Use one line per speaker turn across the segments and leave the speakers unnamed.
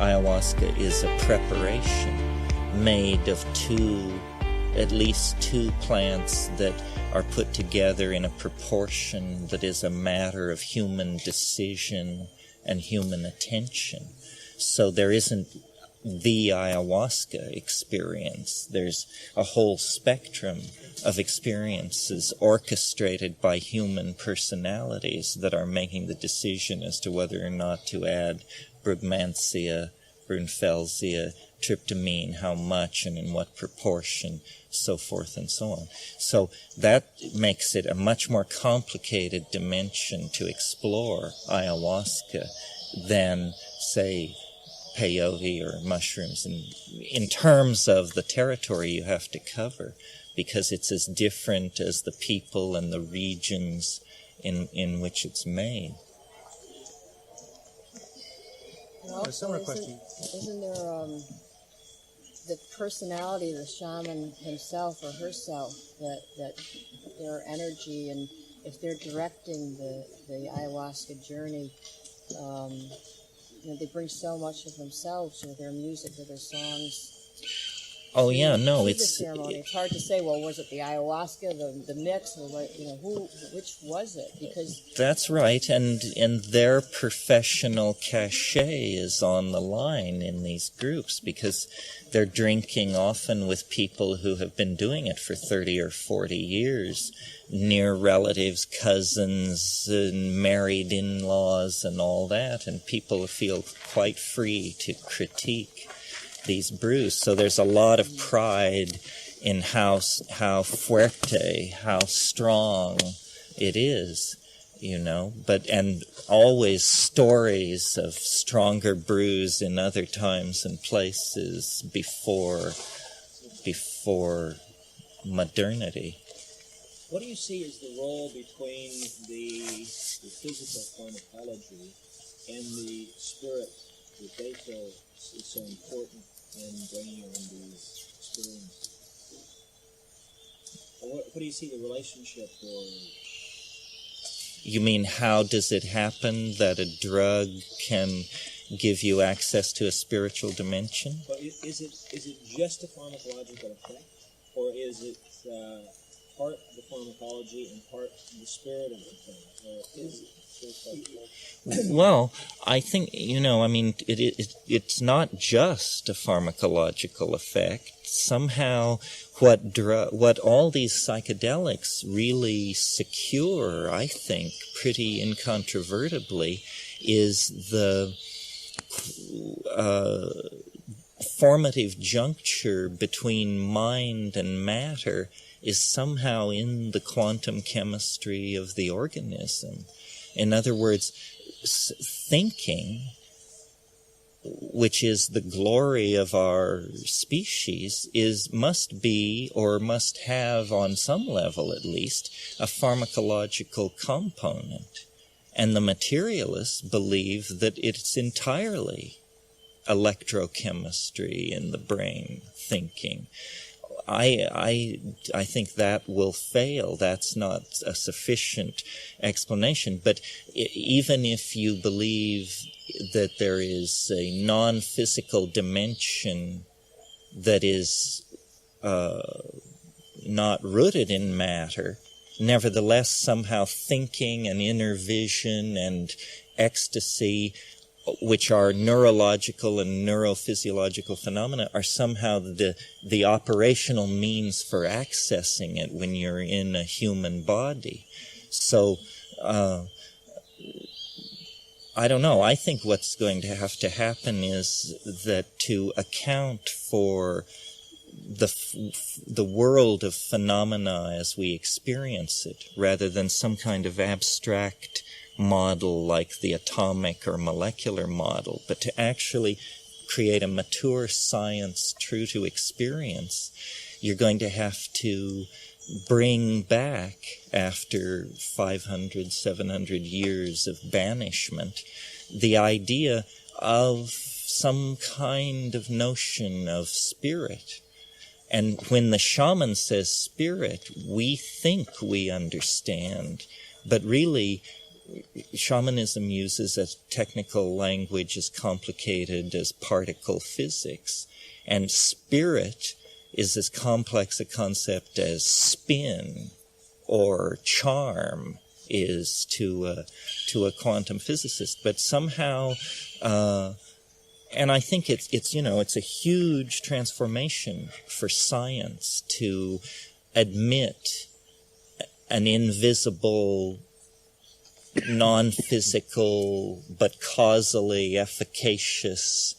ayahuasca is a preparation made of at least two plants that are put together in a proportion that is a matter of human decision and human attention. So there isn't the ayahuasca experience. There's a whole spectrum of experiences orchestrated by human personalities that are making the decision as to whether or not to add brugmansia, brunfelsia, tryptamine, how much and in what proportion, so forth and so on. So that makes it a much more complicated dimension to explore ayahuasca than, say, peyote or mushrooms in terms of the territory you have to cover, because it's as different as the people and the regions in which it's made.
Well, a similar question. Isn't there the personality of the shaman himself or herself, that their energy, and if they're directing the ayahuasca journey, they bring so much of themselves, their music, or their songs.
Oh yeah, no, it's
hard to say. Well, was it the ayahuasca, the mix, or which was it? Because
that's right, and their professional cachet is on the line in these groups, because they're drinking often with people who have been doing it for 30 or 40 years, near relatives, cousins, and married in-laws, and all that, and people feel quite free to critique these brews. So there's a lot of pride in how fuerte, how strong it is, and always stories of stronger brews in other times and places before modernity.
What do you see as the role between the physical pharmacology and the spirit that they feel is so important in bringing on these experiences? What do you see the relationship, or?
You mean, how does it happen that a drug can give you access to a spiritual dimension?
But is it just a pharmacological effect, or is it part of the pharmacology and part of the spirit of the thing? Or is it?
Well, I think, it's not just a pharmacological effect. Somehow, what all these psychedelics really secure, I think, pretty incontrovertibly, is the formative juncture between mind and matter is somehow in the quantum chemistry of the organism. In other words, thinking, which is the glory of our species, must be, or must have on some level at least, a pharmacological component. And the materialists believe that it's entirely electrochemistry in the brain thinking. I think that will fail. That's not a sufficient explanation. But even if you believe that there is a non-physical dimension that is not rooted in matter, nevertheless somehow thinking and inner vision and ecstasy, which are neurological and neurophysiological phenomena, are somehow the operational means for accessing it when you're in a human body. So, I don't know. I think what's going to have to happen is that to account for the world of phenomena as we experience it, rather than some kind of abstract model like the atomic or molecular model, but to actually create a mature science true to experience, you're going to have to bring back, after 500, 700 years of banishment, the idea of some kind of notion of spirit. And when the shaman says spirit, we think we understand, but really shamanism uses a technical language as complicated as particle physics, and spirit is as complex a concept as spin or charm is to a quantum physicist. But somehow, and I think it's a huge transformation for science to admit an invisible, non-physical, but causally efficacious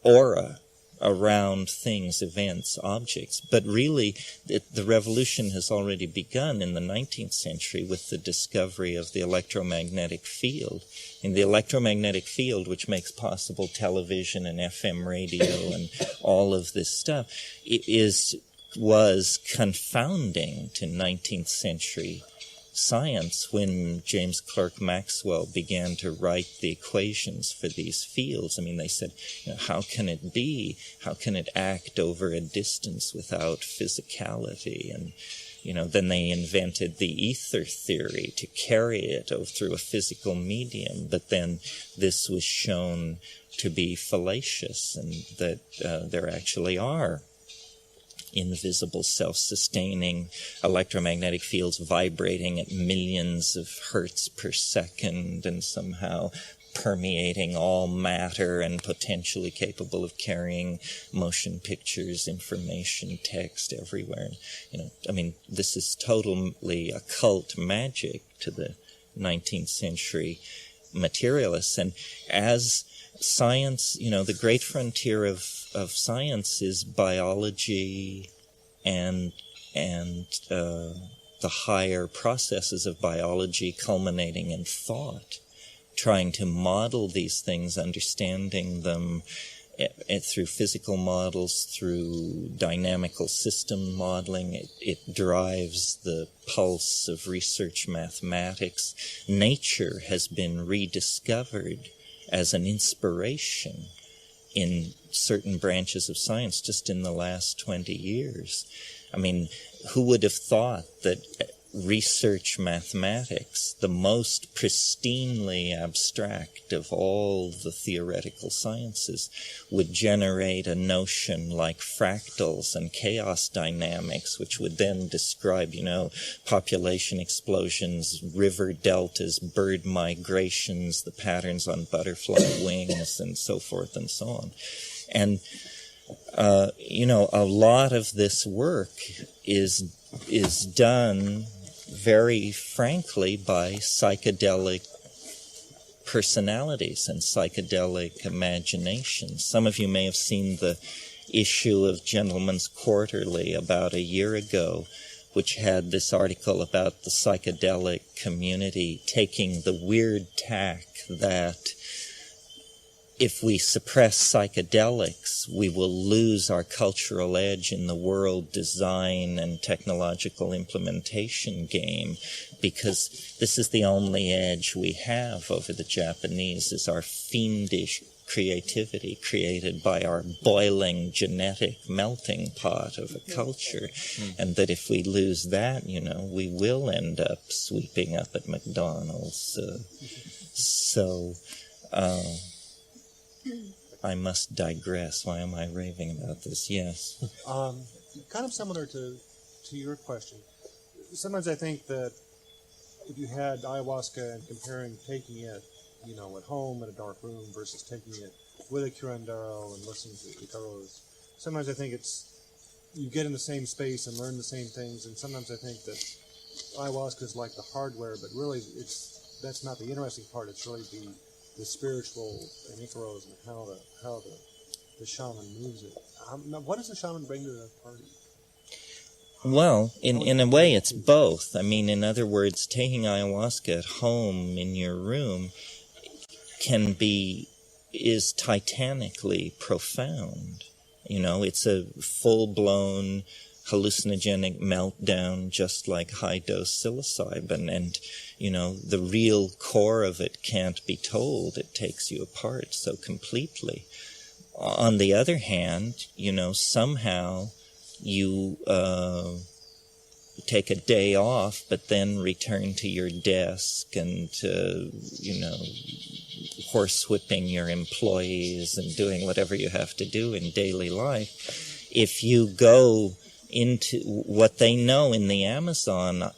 aura around things, events, objects. But really, the revolution has already begun in the 19th century with the discovery of the electromagnetic field. And the electromagnetic field, which makes possible television and FM radio and all of this stuff, was confounding to 19th century science when James Clerk Maxwell began to write the equations for these fields. I mean, they said, how can it be? How can it act over a distance without physicality? And, then they invented the ether theory to carry it through a physical medium. But then this was shown to be fallacious, and that there actually are invisible, self-sustaining electromagnetic fields vibrating at millions of hertz per second and somehow permeating all matter and potentially capable of carrying motion pictures, information, text everywhere. This is totally occult magic to the 19th century materialists. And as science, the great frontier of science is biology and the higher processes of biology culminating in thought, trying to model these things, understanding them through physical models, through dynamical system modeling. It drives the pulse of research mathematics. Nature has been rediscovered as an inspiration in certain branches of science just in the last 20 years. I mean, who would have thought that research mathematics, the most pristinely abstract of all the theoretical sciences, would generate a notion like fractals and chaos dynamics, which would then describe, population explosions, river deltas, bird migrations, the patterns on butterfly wings, and so forth and so on. And a lot of this work is done very frankly by psychedelic personalities and psychedelic imaginations. Some of you may have seen the issue of Gentleman's Quarterly about a year ago, which had this article about the psychedelic community taking the weird tack that if we suppress psychedelics, we will lose our cultural edge in the world design and technological implementation game, because this is the only edge we have over the Japanese, is our fiendish creativity created by our boiling genetic melting pot of a culture. And that if we lose that, we will end up sweeping up at McDonald's. I must digress. Why am I raving about this? Yes.
Kind of similar to your question. Sometimes I think that if you had ayahuasca and comparing taking it, at home in a dark room versus taking it with a curandero and listening to guitarras, sometimes I think you get in the same space and learn the same things, and sometimes I think that ayahuasca is like the hardware, but really that's not the interesting part. It's really the spiritual and Icaros and how the shaman moves it. What does the shaman bring to the party?
Well, in a way, it's both. I mean, in other words, taking ayahuasca at home in your room is titanically profound. It's a full-blown hallucinogenic meltdown, just like high-dose psilocybin, and the real core of it can't be told. It takes you apart so completely. On the other hand, somehow you take a day off, but then return to your desk and, horsewhipping your employees and doing whatever you have to do in daily life. If you go into what they know in the Amazon,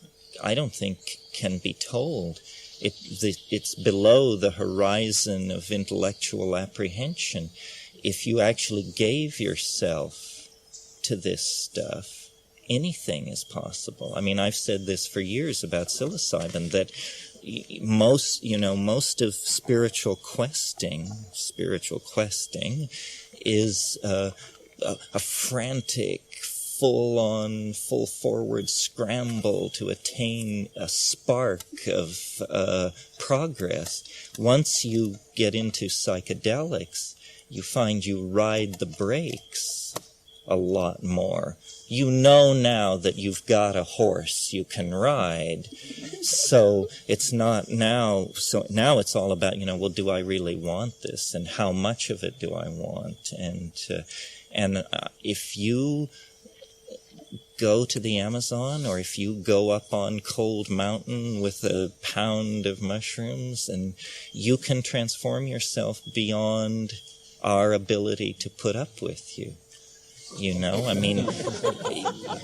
I don't think can be told. It's below the horizon of intellectual apprehension. If you actually gave yourself to this stuff, anything is possible. I mean, I've said this for years about psilocybin, that most of spiritual questing is a frantic, full-on, full-forward scramble to attain a spark of progress. Once you get into psychedelics, you find you ride the brakes a lot more. You know now that you've got a horse you can ride. So it's not now, so now it's all about, well, do I really want this? And how much of it do I want? And if you go to the Amazon, or if you go up on Cold Mountain with a pound of mushrooms, and you can transform yourself beyond our ability to put up with you. I mean,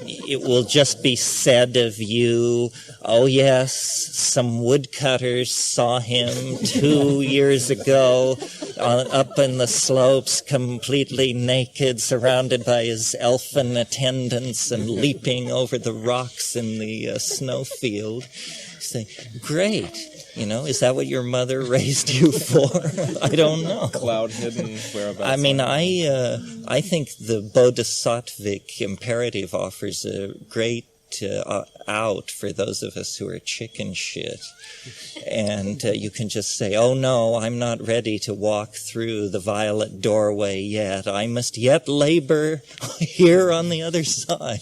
it will just be said of you, oh yes, some woodcutters saw him 2 years ago up in the slopes, completely naked, surrounded by his elfin attendants and leaping over the rocks in the snowfield. You say, great. Is that what your mother raised you for? I don't know.
Cloud hidden whereabouts.
I mean, I think the Bodhisattvic imperative offers a great out for those of us who are chicken shit. And you can just say, oh no, I'm not ready to walk through the violet doorway yet. I must yet labor here on the other side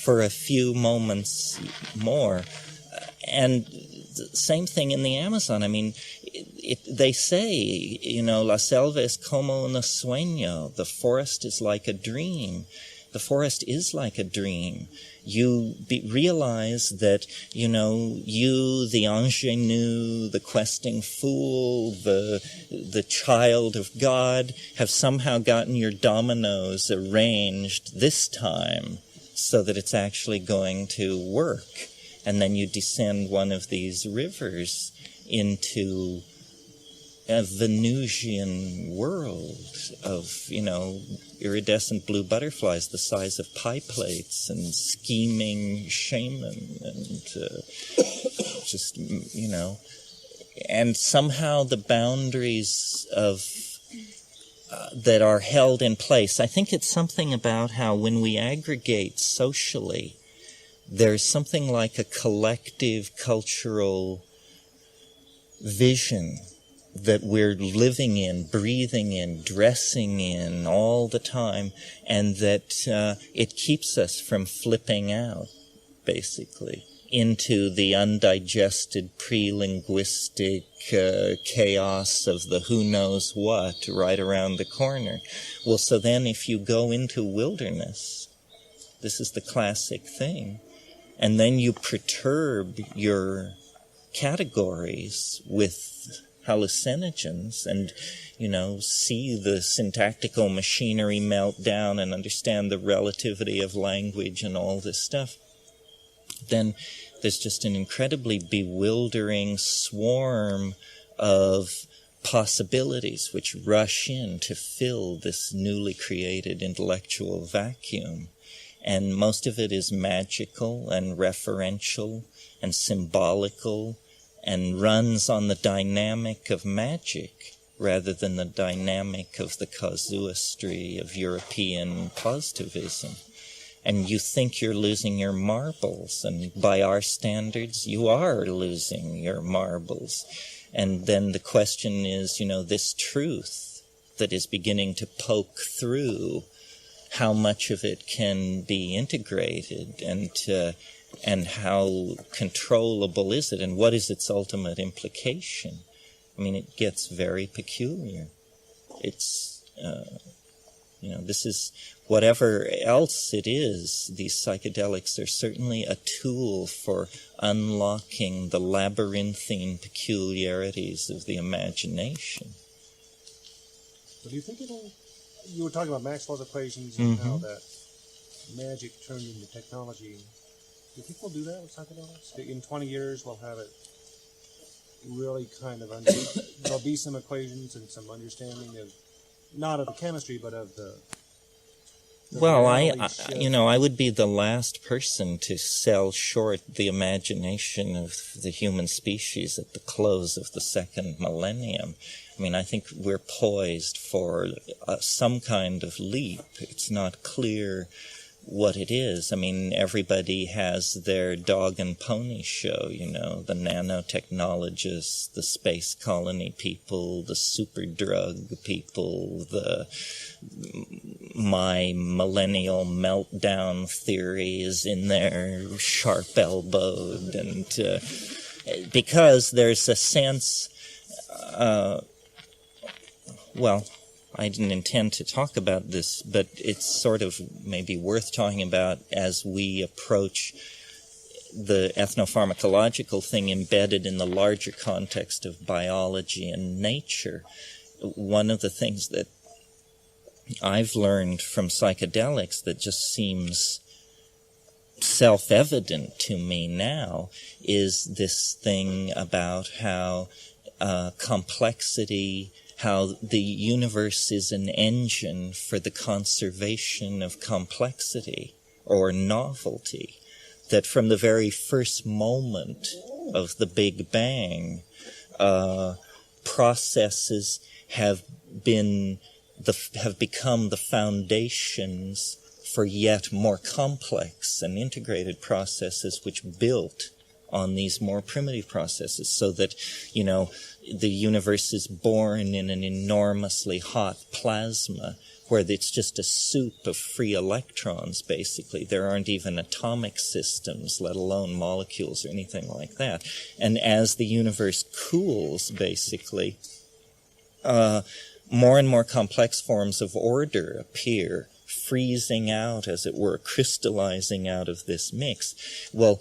for a few moments more. And same thing in the Amazon. I mean, they say, la selva es como un sueño. The forest is like a dream. The forest is like a dream. You realize that, you, the ingenue, the questing fool, the child of God, have somehow gotten your dominoes arranged this time so that it's actually going to work. And then you descend one of these rivers into a Venusian world of, iridescent blue butterflies the size of pie plates and scheming shaman and and somehow the boundaries of that are held in place. I think it's something about how when we aggregate socially, there's something like a collective cultural vision that we're living in, breathing in, dressing in all the time, and that it keeps us from flipping out, basically, into the undigested pre-linguistic chaos of the who knows what right around the corner. Well, so then if you go into wilderness, this is the classic thing, and then you perturb your categories with hallucinogens and, see the syntactical machinery melt down and understand the relativity of language and all this stuff, then there's just an incredibly bewildering swarm of possibilities which rush in to fill this newly created intellectual vacuum. And most of it is magical and referential and symbolical and runs on the dynamic of magic rather than the dynamic of the casuistry of European positivism. And you think you're losing your marbles, and by our standards, you are losing your marbles. And then the question is, this truth that is beginning to poke through, how much of it can be integrated, and how controllable is it, and what is its ultimate implication? I mean, it gets very peculiar. It's This is, whatever else it is, these psychedelics are certainly a tool for unlocking the labyrinthine peculiarities of the imagination.
So do you think you were talking about Maxwell's equations and how that magic turned into technology. Do you think we'll do that with psychedelics? In 20 years, we'll have it really kind of there'll be some equations and some understanding of, not of the chemistry, but of the
well, I would be the last person to sell short the imagination of the human species at the close of the second millennium. I mean, I think we're poised for some kind of leap. It's not clear what it is. I mean, everybody has their dog and pony show, the nanotechnologists, the space colony people, the super drug people, my millennial meltdown theory is in there sharp-elbowed, and because there's a sense, I didn't intend to talk about this, but it's sort of maybe worth talking about as we approach the ethnopharmacological thing embedded in the larger context of biology and nature. One of the things that I've learned from psychedelics that just seems self-evident to me now is this thing about how complexity, how the universe is an engine for the conservation of complexity or novelty, that from the very first moment of the Big Bang, processes have become the foundations for yet more complex and integrated processes which built on these more primitive processes, so that, the universe is born in an enormously hot plasma where it's just a soup of free electrons, basically. There aren't even atomic systems, let alone molecules or anything like that. And as the universe cools, basically, more and more complex forms of order appear, freezing out, as it were, crystallizing out of this mix. Well,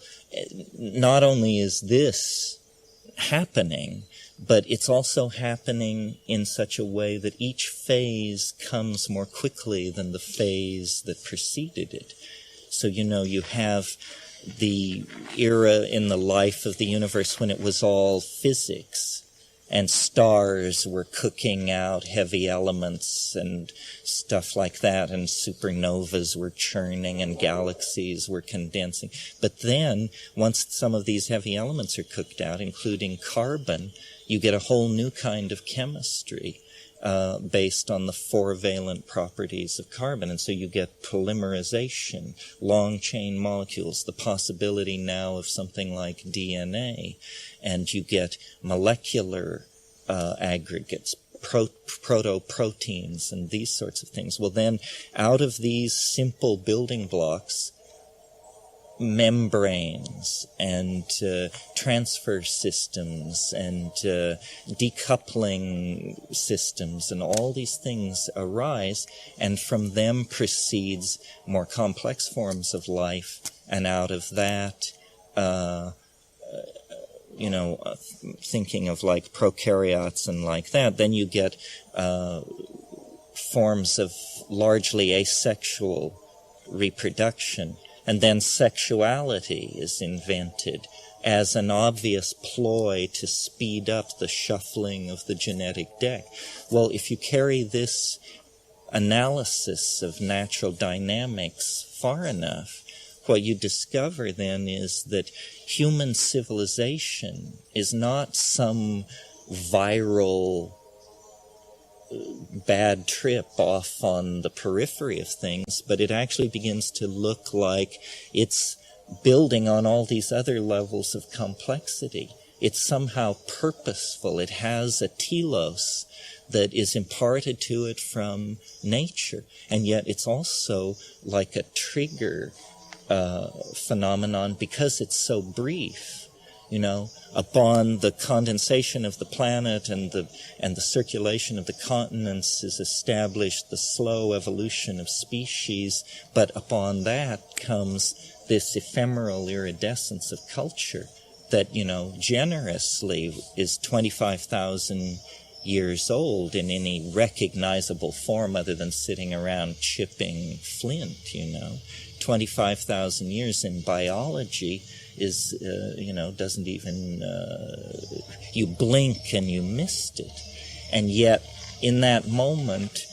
not only is this happening, but it's also happening in such a way that each phase comes more quickly than the phase that preceded it. So, you have the era in the life of the universe when it was all physics, and stars were cooking out heavy elements and stuff like that, and supernovas were churning and galaxies were condensing. But then, once some of these heavy elements are cooked out, including carbon, you get a whole new kind of chemistry based on the four-valent properties of carbon. And so you get polymerization, long-chain molecules, the possibility now of something like DNA, and you get molecular aggregates, proto-proteins, and these sorts of things. Well, then, out of these simple building blocks, membranes and transfer systems and decoupling systems and all these things arise, and from them proceeds more complex forms of life, and out of that, thinking of like prokaryotes and like that, then you get forms of largely asexual reproduction. And then sexuality is invented as an obvious ploy to speed up the shuffling of the genetic deck. Well, if you carry this analysis of natural dynamics far enough, what you discover then is that human civilization is not some viral bad trip off on the periphery of things, but it actually begins to look like it's building on all these other levels of complexity. It's somehow purposeful. It has a telos that is imparted to it from nature, and yet it's also like a trigger phenomenon because it's so brief. Upon the condensation of the planet and the circulation of the continents is established the slow evolution of species, but upon that comes this ephemeral iridescence of culture that, generously is 25,000 years old in any recognizable form other than sitting around chipping flint, 25,000 years in biology is, doesn't even, you blink and you missed it. And yet, in that moment,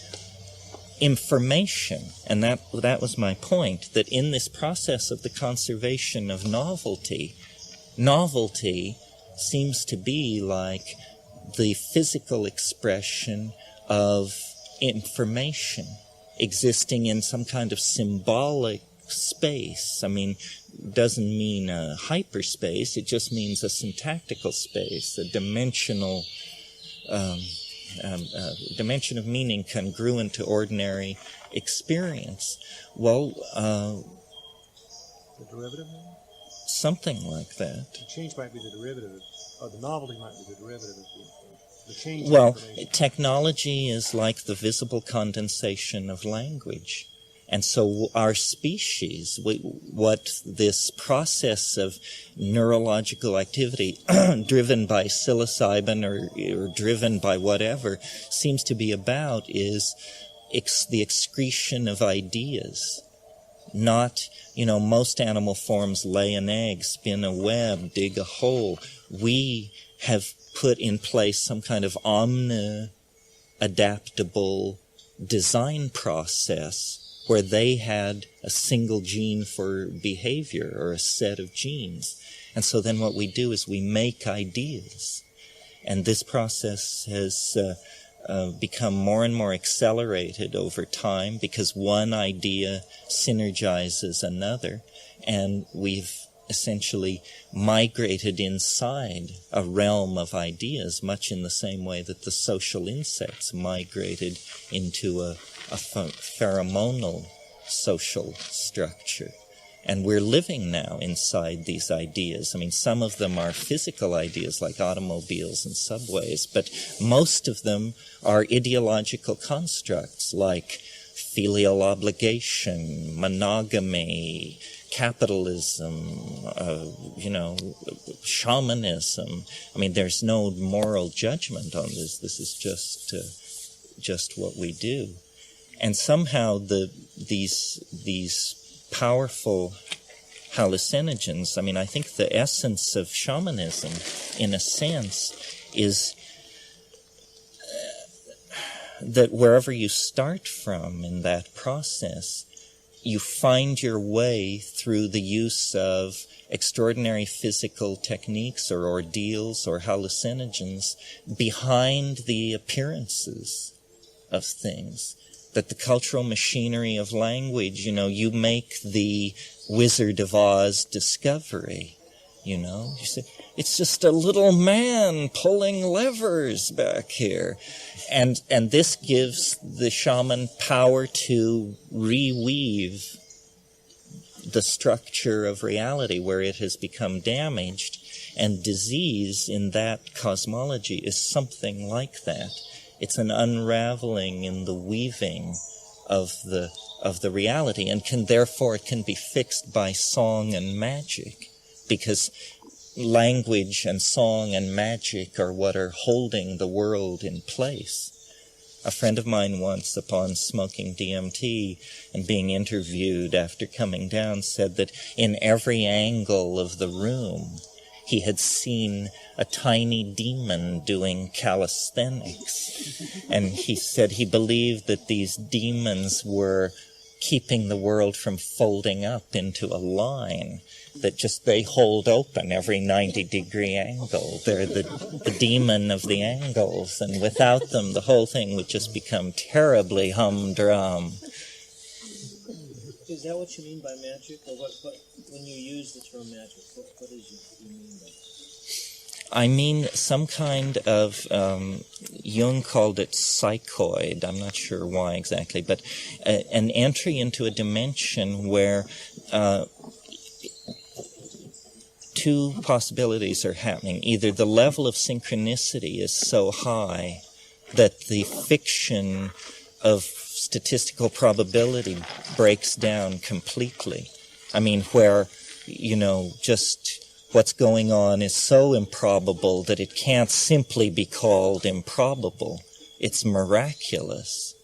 information, and that was my point, that in this process of the conservation of novelty seems to be like the physical expression of information existing in some kind of symbolic space. I mean, doesn't mean a hyperspace, it just means a syntactical space, a dimensional dimension of meaning congruent to ordinary experience. Well,
the derivative?
Something like that.
The change might be the derivative, or the novelty might be the derivative of the change.
Well, technology is like the visible condensation of language. And so our species, what this process of neurological activity driven by psilocybin or driven by whatever seems to be about is the excretion of ideas. Not, most animal forms lay an egg, spin a web, dig a hole. We have put in place some kind of omni-adaptable design process where they had a single gene for behavior or a set of genes. And so then what we do is we make ideas. And this process has become more and more accelerated over time because one idea synergizes another. And we've essentially migrated inside a realm of ideas, much in the same way that the social insects migrated into a pheromonal social structure. And we're living now inside these ideas. I mean, some of them are physical ideas like automobiles and subways, but most of them are ideological constructs like filial obligation, monogamy, capitalism, shamanism. I mean, there's no moral judgment on this. This is just what we do. And somehow these powerful hallucinogens, I mean, I think the essence of shamanism, in a sense, is that wherever you start from in that process, you find your way through the use of extraordinary physical techniques or ordeals or hallucinogens behind the appearances of things. That the cultural machinery of language, you make the Wizard of Oz discovery, you say, it's just a little man pulling levers back here. And this gives the shaman power to reweave the structure of reality where it has become damaged. And disease in that cosmology is something like that. It's an unraveling in the weaving of the reality, and it can be fixed by song and magic, because language and song and magic are what are holding the world in place. A friend of mine once, upon smoking DMT and being interviewed after coming down, said that in every angle of the room he had seen a tiny demon doing calisthenics. And he said he believed that these demons were keeping the world from folding up into a line, that just they hold open every 90-degree angle. They're the demon of the angles, and without them the whole thing would just become terribly humdrum.
Is that what you mean by magic? Or what when you use the term magic, what is it you mean by it?
I mean some kind of, Jung called it psychoid, I'm not sure why exactly, but an entry into a dimension where two possibilities are happening. Either the level of synchronicity is so high that the fiction of statistical probability breaks down completely. I mean, where, just what's going on is so improbable that it can't simply be called improbable. It's miraculous.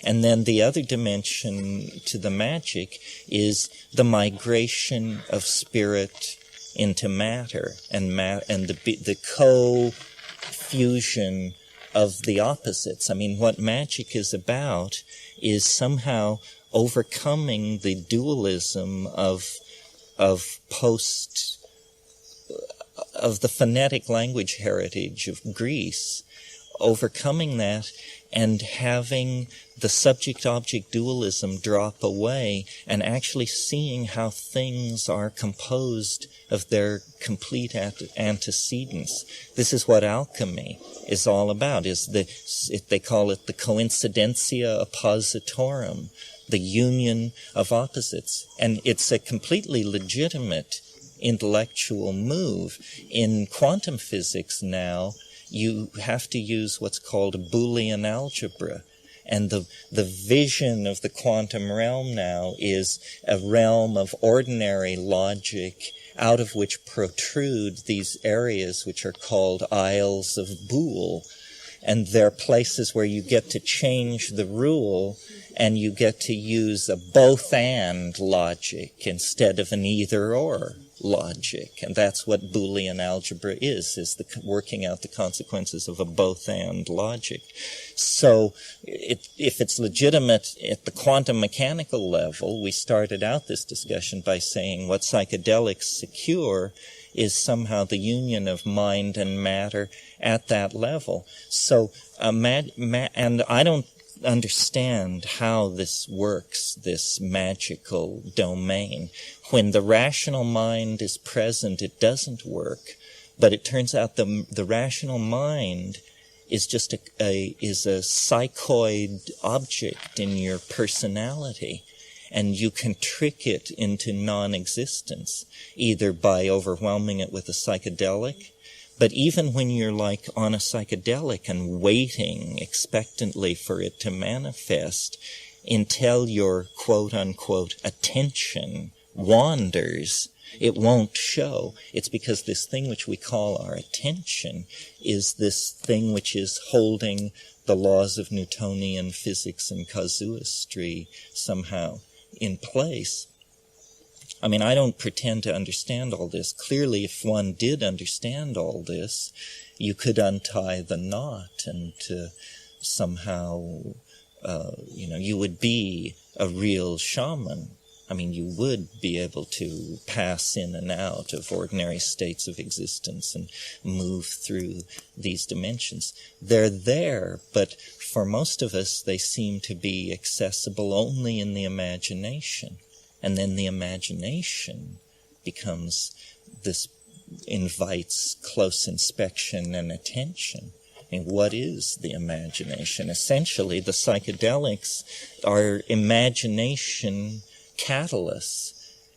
And then the other dimension to the magic is the migration of spirit into matter and the co-fusion of the opposites. I mean, what magic is about is somehow overcoming the dualism of the phonetic language heritage of Greece, overcoming that and having the subject-object dualism drop away and actually seeing how things are composed of their complete antecedents. This is what alchemy is all about, they call it the coincidentia oppositorum, the union of opposites. And it's a completely legitimate intellectual move. In quantum physics now, you have to use what's called Boolean algebra. And the vision of the quantum realm now is a realm of ordinary logic out of which protrude these areas which are called isles of Boole. And they're places where you get to change the rule and you get to use a both-and logic instead of an either-or logic. And that's what Boolean algebra is the working out the consequences of a both-and logic. So if it's legitimate at the quantum mechanical level, we started out this discussion by saying what psychedelics secure is somehow the union of mind and matter at that level. So, and I don't understand how this works, this magical domain. When the rational mind is present, it doesn't work. But it turns out the rational mind is just a psychoid object in your personality. And you can trick it into non-existence, either by overwhelming it with a psychedelic, but even when you're like on a psychedelic and waiting expectantly for it to manifest, until your quote-unquote attention wanders, it won't show. It's because this thing which we call our attention is this thing which is holding the laws of Newtonian physics and casuistry somehow in place. I mean, I don't pretend to understand all this. Clearly, if one did understand all this, you could untie the knot and somehow, you would be a real shaman. I mean, you would be able to pass in and out of ordinary states of existence and move through these dimensions. They're there, but for most of us, they seem to be accessible only in the imagination. And then the imagination invites close inspection and attention. I mean, what is the imagination? Essentially, the psychedelics are imagination catalysts.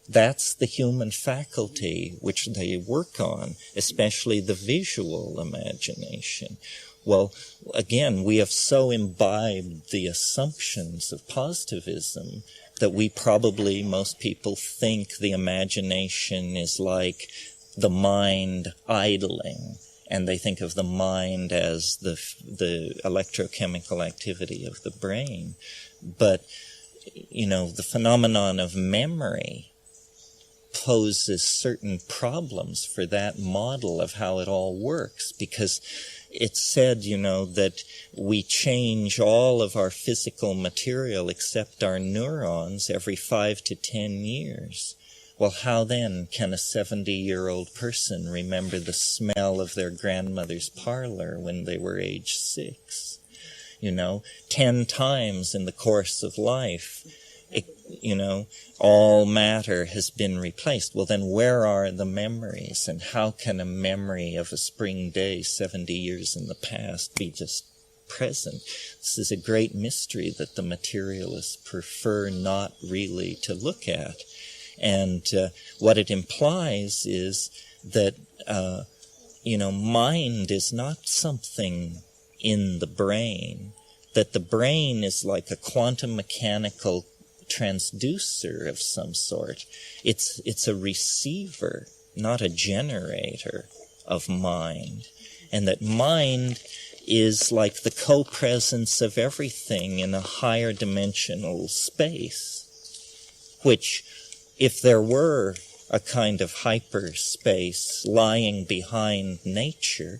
That's the human faculty which they work on, especially the visual imagination. Well, again, we have so imbibed the assumptions of positivism that most people think the imagination is like the mind idling, and they think of the mind as the electrochemical activity of the brain. But, the phenomenon of memory poses certain problems for that model of how it all works, because it's said, that we change all of our physical material except our neurons every 5 to 10 years. Well, how then can a 70-year-old person remember the smell of their grandmother's parlor when they were age 6? 10 times in the course of life, all matter has been replaced. Well, then where are the memories? And how can a memory of a spring day 70 years in the past be just present? This is a great mystery that the materialists prefer not really to look at. And what it implies is that, mind is not something in the brain, that the brain is like a quantum mechanical transducer of some sort. It's a receiver, not a generator of mind. And that mind is like the co-presence of everything in a higher dimensional space, which, if there were a kind of hyperspace lying behind nature,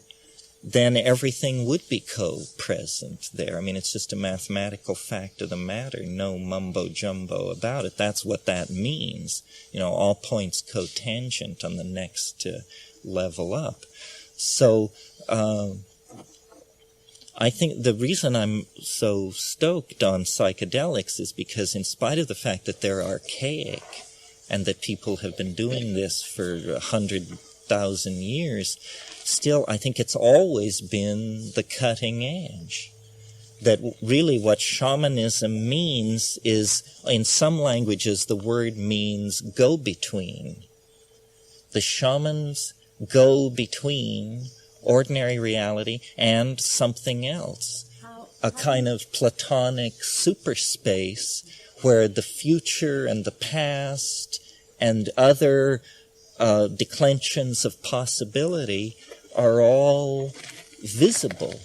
then everything would be co-present there. I mean, it's just a mathematical fact of the matter, no mumbo-jumbo about it. That's what that means. All points cotangent on the next level up. So, I think the reason I'm so stoked on psychedelics is because, in spite of the fact that they're archaic and that people have been doing this for 100,000 years, still I think it's always been the cutting edge. That really what shamanism means is, in some languages, the word means go-between. The shamans go between ordinary reality and something else, a kind of platonic superspace where the future and the past and other declensions of possibility are all visible.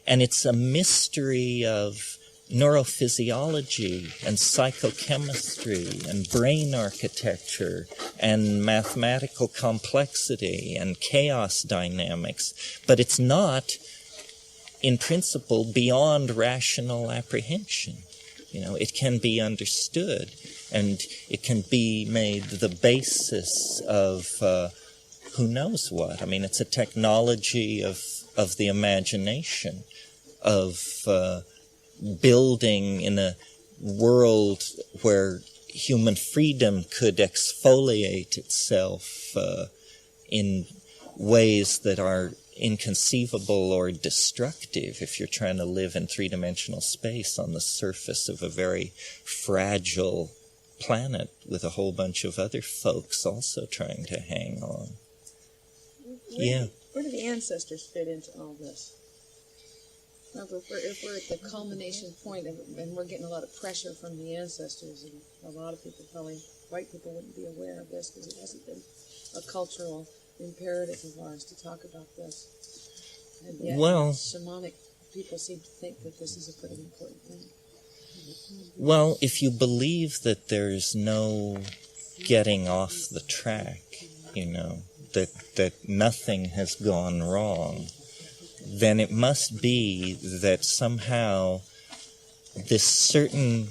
And it's a mystery of neurophysiology and psychochemistry and brain architecture and mathematical complexity and chaos dynamics. But it's not, in principle, beyond rational apprehension. It can be understood, and it can be made the basis of who knows what. I mean, it's a technology of the imagination, of building in a world where human freedom could exfoliate itself in ways that are inconceivable or destructive if you're trying to live in three-dimensional space on the surface of a very fragile planet with a whole bunch of other folks also trying to hang on.
Where do the ancestors fit into all this? If we're at the culmination point and we're getting a lot of pressure from the ancestors, and a lot of people, probably white people, wouldn't be aware of this because it hasn't been a cultural imperative of ours to talk about this. And yet, shamanic people seem to think that this is a pretty important thing.
Well, if you believe that there's no getting off the track, that nothing has gone wrong, then it must be that somehow this certain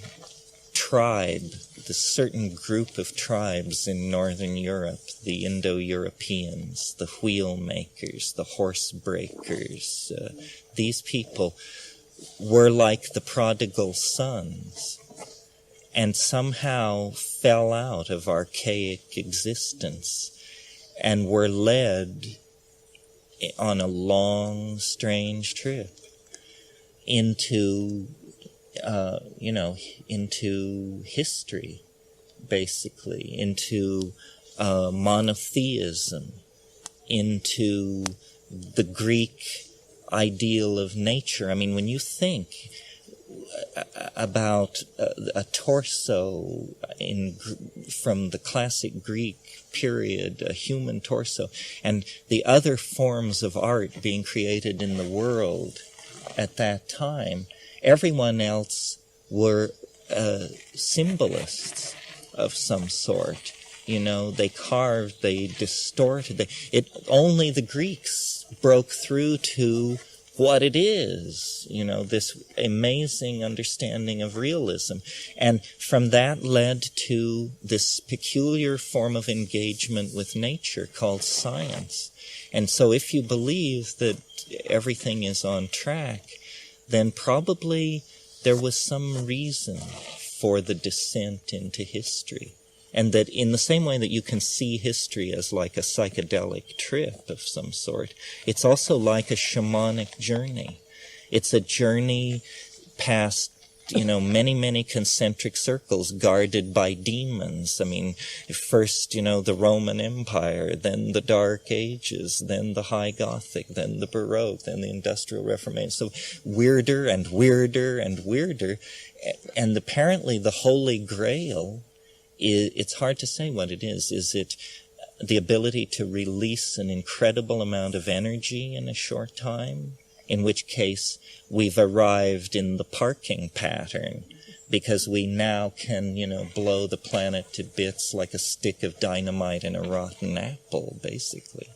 tribe, this certain group of tribes in Northern Europe, the Indo-Europeans, the wheel makers, the horse breakers, these people were like the prodigal sons and somehow fell out of archaic existence and were led on a long, strange trip into history, basically, into monotheism, into the Greek ideal of nature. I mean, when you think about a torso from the classic Greek period, a human torso, and the other forms of art being created in the world at that time, everyone else were symbolists of some sort. They carved, they distorted. Only the Greeks broke through to what it is, this amazing understanding of realism. And from that led to this peculiar form of engagement with nature called science. And so if you believe that everything is on track, then probably there was some reason for the descent into history. And that in the same way that you can see history as like a psychedelic trip of some sort, it's also like a shamanic journey. It's a journey past many, many concentric circles guarded by demons. I mean, first, the Roman Empire, then the Dark Ages, then the High Gothic, then the Baroque, then the Industrial Reformation. So weirder and weirder and weirder. And apparently the Holy Grail, it's hard to say what it is. Is it the ability to release an incredible amount of energy in a short time? In which case we've arrived in the parking pattern, because we now can, blow the planet to bits like a stick of dynamite in a rotten apple, basically.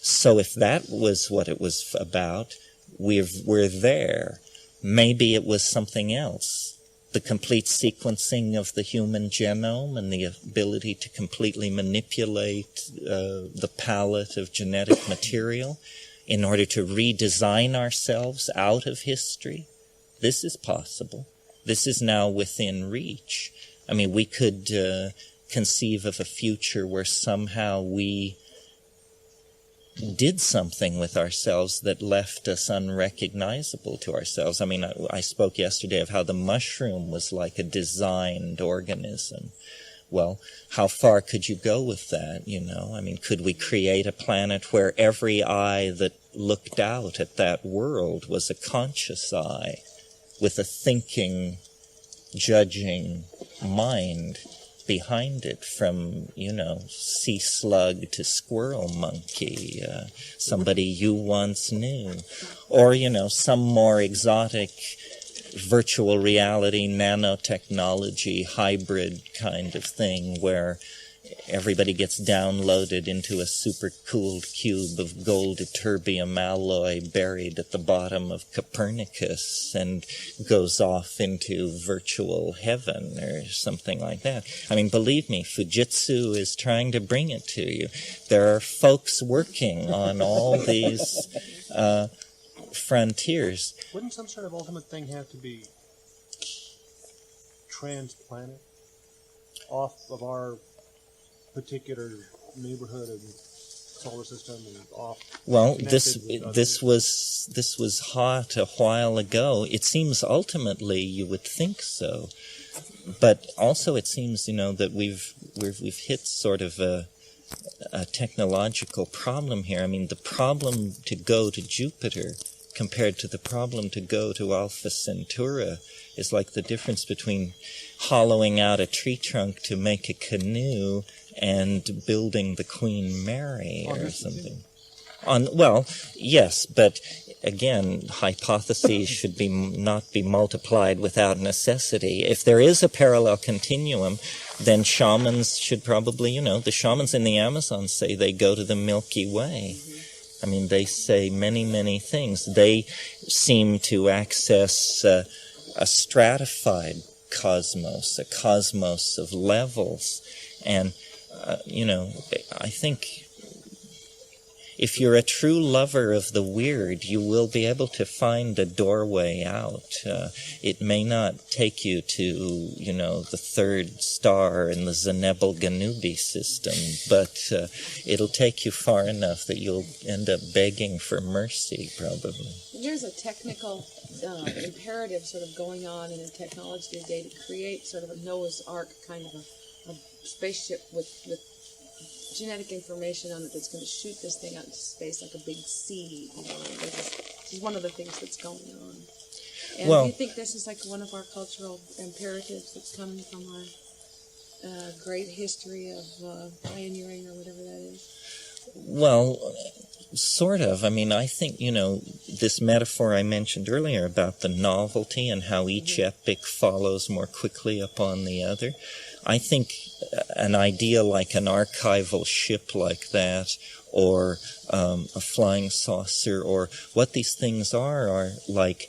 So if that was what it was about, we're there. Maybe it was something else. The complete sequencing of the human genome and the ability to completely manipulate the palette of genetic material in order to redesign ourselves out of history. This is possible. This is now within reach. I mean, we could conceive of a future where somehow we did something with ourselves that left us unrecognizable to ourselves. I mean, I spoke yesterday of how the mushroom was like a designed organism. Well, how far could you go with that, I mean, could we create a planet where every eye that looked out at that world was a conscious eye with a thinking, judging mind behind it, from, sea slug to squirrel monkey, somebody you once knew, or, some more exotic virtual reality, nanotechnology, hybrid kind of thing where everybody gets downloaded into a super-cooled cube of gold ytterbium alloy buried at the bottom of Copernicus and goes off into virtual heaven or something like that. I mean, believe me, Fujitsu is trying to bring it to you. There are folks working on all these frontiers.
Wouldn't some sort of ultimate thing have to be transplanted off of our particular neighborhood and solar system and off?
Well, this was hot a while ago. It seems ultimately you would think so, but also it seems that we've hit sort of a technological problem here. I mean, the problem to go to Jupiter compared to the problem to go to Alpha Centauri is like the difference between hollowing out a tree trunk to make a canoe and building the Queen Mary or something. Well, yes, but again, hypotheses should not be multiplied without necessity. If there is a parallel continuum, then shamans should probably, the shamans in the Amazon say they go to the Milky Way. I mean, they say many, many things. They seem to access a stratified cosmos, a cosmos of levels. And, I think if you're a true lover of the weird, you will be able to find a doorway out. It may not take you to, the third star in the Zenebel-Ganubi system, but it'll take you far enough that you'll end up begging for mercy, probably.
There's a technical imperative sort of going on in technology today to create sort of a Noah's Ark kind of a spaceship with genetic information on it that's going to shoot this thing out into space like a big seed. This is one of the things that's going on. And do you think this is like one of our cultural imperatives that's coming from our great history of pioneering or whatever that is?
Well, sort of. I mean, I think, this metaphor I mentioned earlier about the novelty and how each epic follows more quickly upon the other. I think an idea like an archival ship like that, or a flying saucer, or what these things are like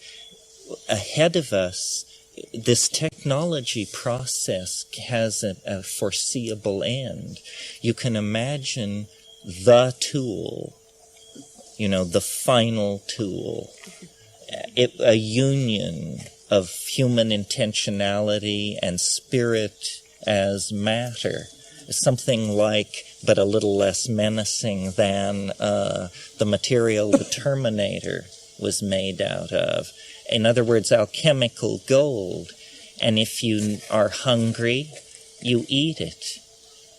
ahead of us. This technology process has a foreseeable end. You can imagine the tool, the final tool, a union of human intentionality and spirit as matter, something like, but a little less menacing than the material the Terminator was made out of. in other words, alchemical gold. And if you are hungry, you eat it.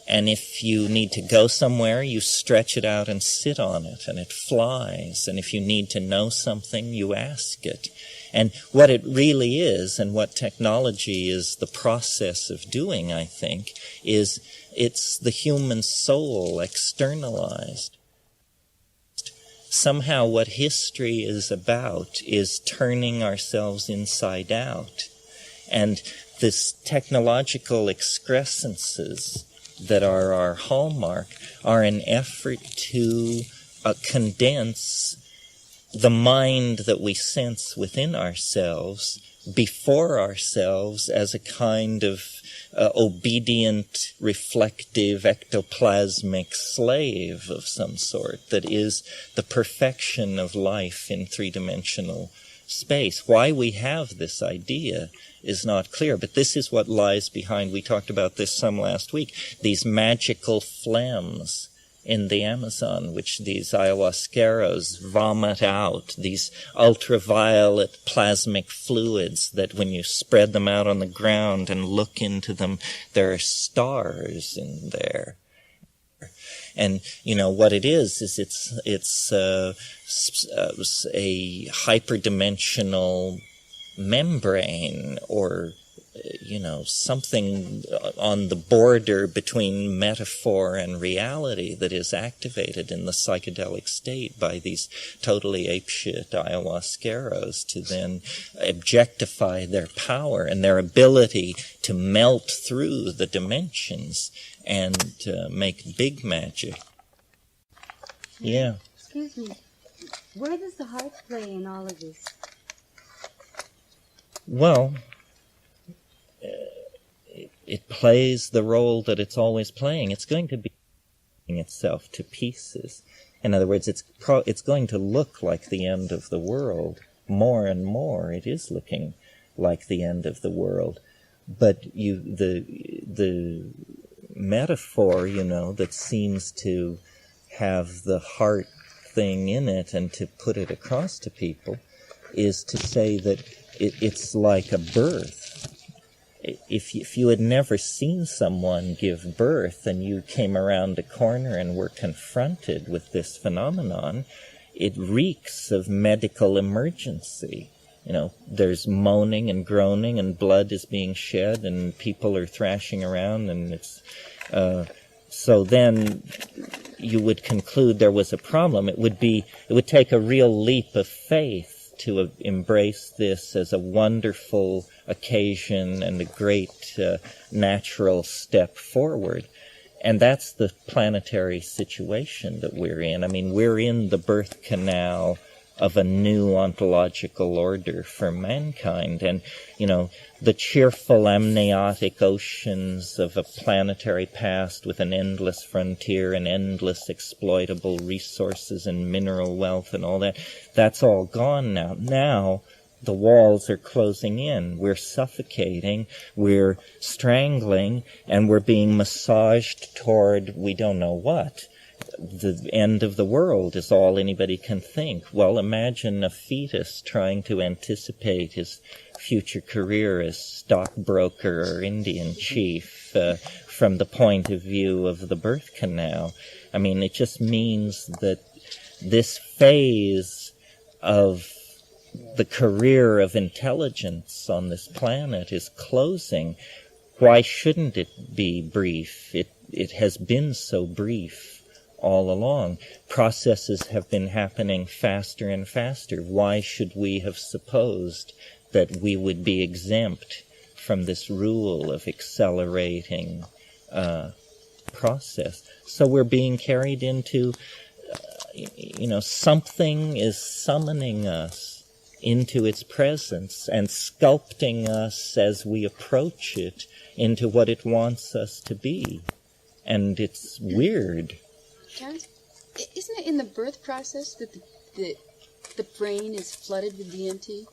And if you need to go somewhere, you stretch it out and sit on it, and it flies. And if you need to know something, you ask it. And what it really is, and what technology is the process of doing, I think, is it's the human soul externalized. Somehow what history is about is turning ourselves inside out. And this technological excrescences that are our hallmark are an effort to condense the mind that we sense within ourselves before ourselves as a kind of obedient, reflective, ectoplasmic slave of some sort that is the perfection of life in three-dimensional space. Why we have this idea is not clear, but this is what lies behind. We talked about this some last week. These magical phlegms in the Amazon, which these ayahuasqueros vomit out, these ultraviolet plasmic fluids that when you spread them out on the ground and look into them, there are stars in there. And, you know, what it is it's a hyperdimensional membrane, or, you know, something on the border between metaphor and reality that is activated in the psychedelic state by these totally apeshit ayahuasqueros to then objectify their power and their ability to melt through the dimensions and make big magic. Yeah.
Excuse me. Where does the heart play in all of this?
Well, it plays the role that it's always playing. It's going to be itself to pieces. In other words, it's going to look like the end of the world. More and more, it is looking like the end of the world. But the metaphor, you know, that seems to have the heart thing in it and to put it across to people is to say that it's like a birth. If you had never seen someone give birth and you came around a corner and were confronted with this phenomenon, it reeks of medical emergency. You know, there's moaning and groaning and blood is being shed and people are thrashing around, and it's so then you would conclude there was a problem. It would take a real leap of faith to embrace this as a wonderful occasion and a great natural step forward. And that's the planetary situation that we're in. I mean, we're in the birth canal of a new ontological order for mankind. And, you know, the cheerful amniotic oceans of a planetary past with an endless frontier and endless exploitable resources and mineral wealth and all that, that's all gone now. Now, the walls are closing in. We're suffocating, we're strangling, and we're being massaged toward we don't know what. The end of the world is all anybody can think. Well, imagine a fetus trying to anticipate his future career as stockbroker or Indian chief from the point of view of the birth canal. I mean, it just means that this phase of the career of intelligence on this planet is closing. Why shouldn't it be brief? It has been so brief all along. Processes have been happening faster and faster. Why should we have supposed that we would be exempt from this rule of accelerating process? So we're being carried into, something is summoning us into its presence and sculpting us as we approach it into what it wants us to be. And it's weird.
Terence, isn't it in the birth process that the brain is flooded with DMT?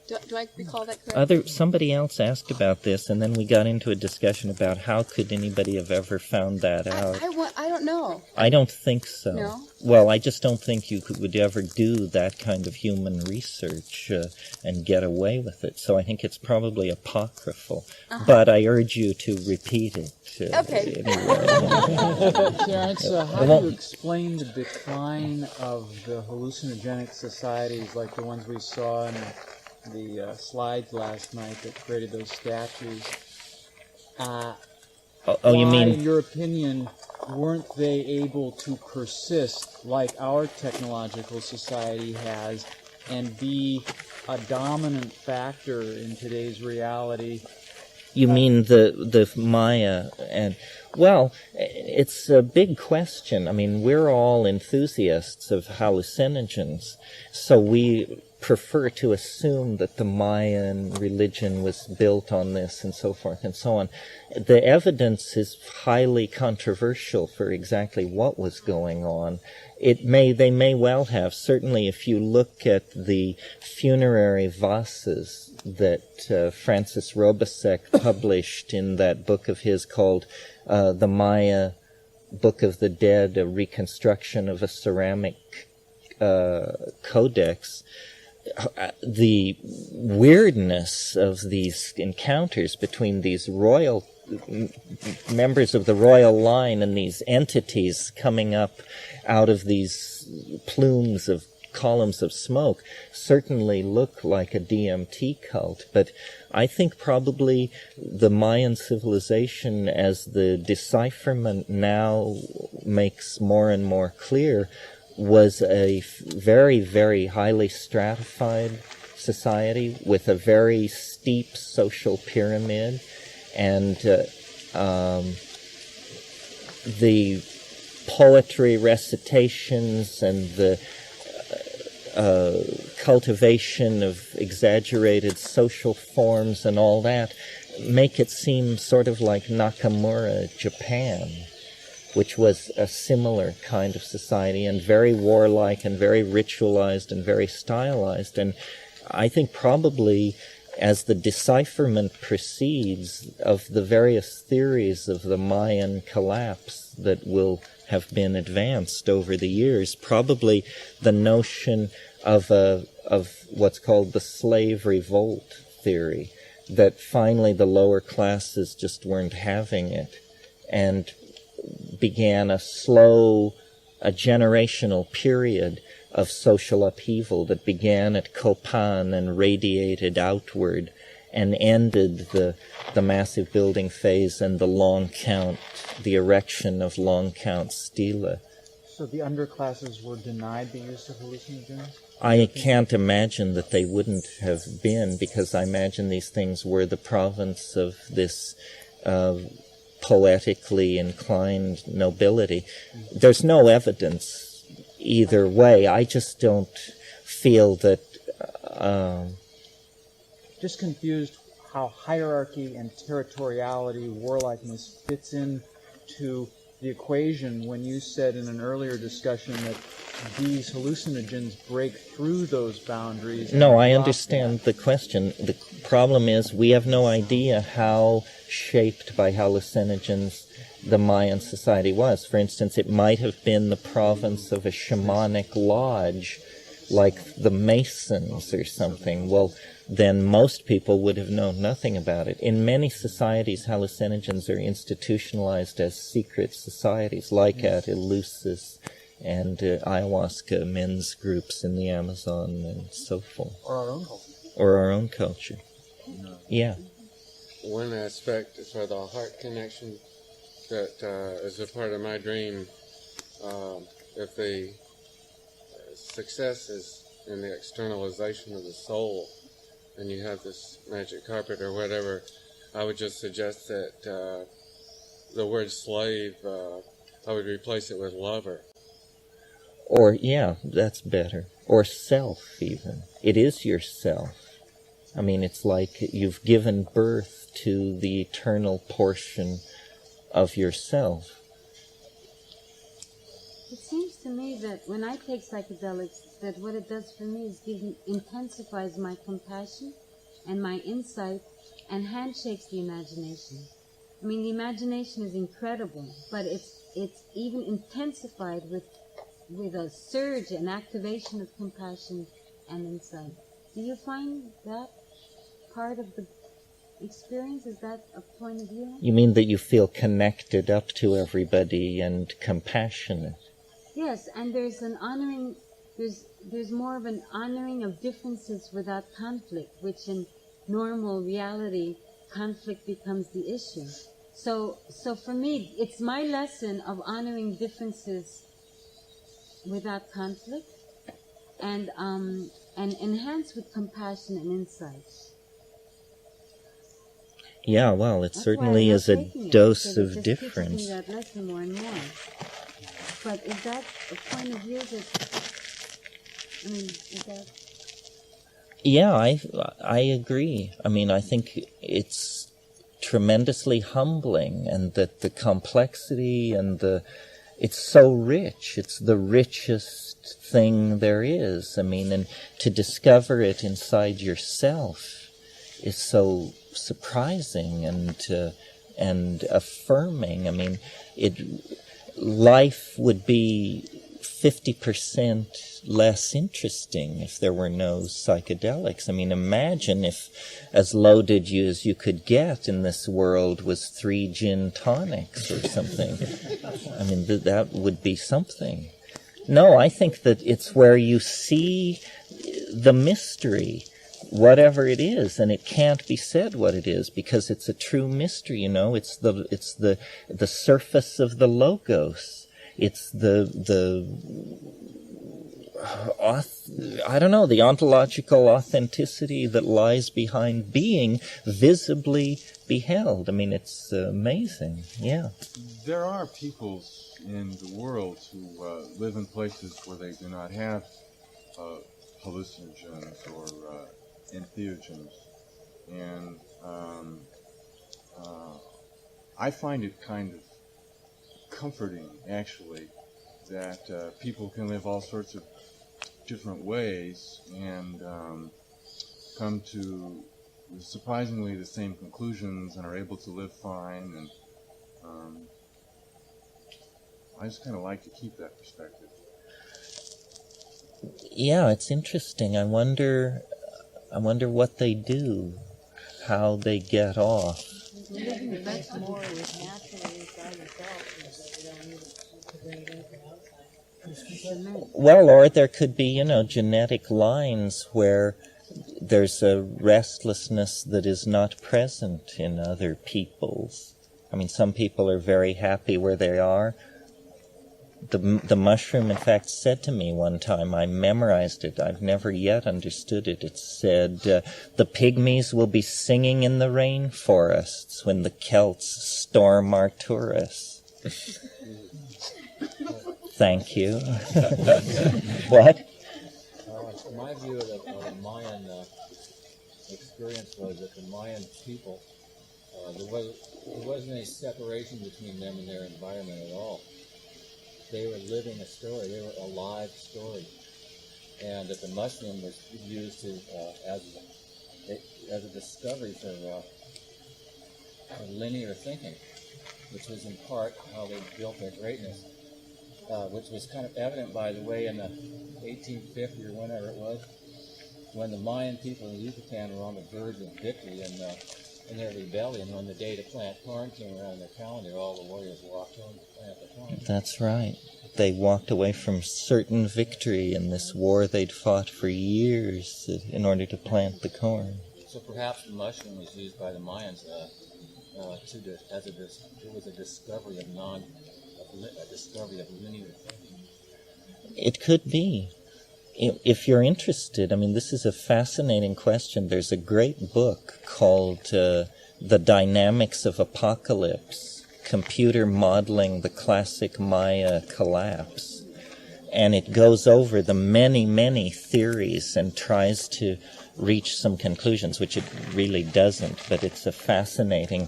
Do I recall that correctly?
Somebody else asked about this, and then we got into a discussion about how could anybody have ever found that out.
I don't know.
I don't think so.
No?
Well, I just don't think you would ever do that kind of human research and get away with it. So I think it's probably apocryphal. But I urge you to repeat it.
Okay.
Anyway.
Terence, how do you explain the decline of the hallucinogenic societies like the ones we saw in the slides last night that created those statues?
You mean...
in your opinion, weren't they able to persist like our technological society has and be a dominant factor in today's reality?
You mean the Maya? And well, it's a big question. I mean, we're all enthusiasts of hallucinogens, so we prefer to assume that the Mayan religion was built on this and so forth and so on. The evidence is highly controversial for exactly what was going on. They may well have. Certainly, if you look at the funerary vases that Francis Robesek published in that book of his called The Maya Book of the Dead, a reconstruction of a ceramic codex, the weirdness of these encounters between these royal members of the royal line and these entities coming up out of these plumes of columns of smoke certainly look like a DMT cult. But I think probably the Mayan civilization, as the decipherment now makes more and more clear, was a very, very highly stratified society with a very steep social pyramid, and the poetry recitations and the cultivation of exaggerated social forms and all that make it seem sort of like Nakamura, Japan, which was a similar kind of society and very warlike and very ritualized and very stylized. And I think probably as the decipherment proceeds of the various theories of the Mayan collapse that will have been advanced over the years, probably the notion of what's called the slave revolt theory, that finally the lower classes just weren't having it, and began a generational period of social upheaval that began at Copan and radiated outward and ended the massive building phase and the erection of long count stela.
So the underclasses were denied the use of hallucinogens?
I can't imagine that they wouldn't have been, because I imagine these things were the province of this poetically inclined nobility. There's no evidence either way. I just don't feel that...
Just confused how hierarchy and territoriality, warlikeness fits into the equation when you said in an earlier discussion that these hallucinogens break through those boundaries.
No, I understand the question. The problem is we have no idea how shaped by hallucinogens the Mayan society was. For instance, it might have been the province of a shamanic lodge, like the Masons or something. Well, then most people would have known nothing about it. In many societies, hallucinogens are institutionalized as secret societies, like at Eleusis and ayahuasca men's groups in the Amazon and so forth.
Or our own culture.
Or our own culture. Yeah.
One aspect for the heart connection that is a part of my dream, if the success is in the externalization of the soul, and you have this magic carpet or whatever, I would just suggest that the word slave, I would replace it with lover.
Or, yeah, that's better. Or self, even. It is yourself. I mean, it's like you've given birth to the eternal portion of yourself.
It seems to me that when I take psychedelics, that what it does for me is intensifies my compassion and my insight and handshakes the imagination. I mean, the imagination is incredible, but it's even intensified with a surge and activation of compassion and insight. Do you find that part of the experience? Is that a point of view?
You mean that you feel connected up to everybody and compassionate?
Yes, and there's an honoring, there's more of an honoring of differences without conflict, which in normal reality, conflict becomes the issue. So for me, it's my lesson of honoring differences without conflict and enhanced with compassion and insight.
Yeah, well, it certainly is a dose of difference.
Teaches me that lesson more and more. But is that a point of view is that...
Yeah, I agree. I mean, I think it's tremendously humbling, and that the complexity and it's so rich. It's the richest thing there is. I mean, and to discover it inside yourself is so surprising and affirming. I mean, life would be 50% less interesting if there were no psychedelics. I mean, imagine if as loaded as you could get in this world was 3 gin tonics or something. I mean, that would be something. No, I think that it's where you see the mystery, whatever it is, and it can't be said what it is because it's a true mystery. You know, it's the surface of the logos. It's the ontological authenticity that lies behind being visibly beheld. I mean, it's amazing. Yeah.
There are peoples in the world who live in places where they do not have hallucinogens or entheogens, and I find it kind of comforting, actually, that people can live all sorts of different ways and come to surprisingly the same conclusions and are able to live fine, and I just kind of like to keep that perspective.
Yeah, it's interesting. I wonder what they do, how they get off.
That's more with naturally inside yourself, so you don't need to bring it in from outside.
Well, or there could be, genetic lines where there's a restlessness that is not present in other peoples. I mean, some people are very happy where they are. The mushroom, in fact, said to me one time, I memorized it, I've never yet understood it. It said, the pygmies will be singing in the rainforests when the Celts storm our tourists. Thank you. What?
My view of the Mayan experience was that the Mayan people, there wasn't any separation between them and their environment at all. They were living a story. They were a live story, and that the mushroom was used as a discovery for linear thinking, which was in part how they built their greatness, which was kind of evident, by the way, in the 1850 or whenever it was, when the Mayan people in Yucatan were on the verge of victory in their rebellion. When the day to plant corn came around their calendar, all the warriors walked home to plant the corn.
That's right. They walked away from certain victory in this war they'd fought for years in order to plant the corn.
So perhaps the mushroom was used by the Mayans it was a discovery of linear thinking.
It could be. If you're interested, I mean, this is a fascinating question. There's a great book called The Dynamics of Apocalypse, Computer Modeling the Classic Maya Collapse. And it goes over the many, many theories and tries to reach some conclusions, which it really doesn't, but it's a fascinating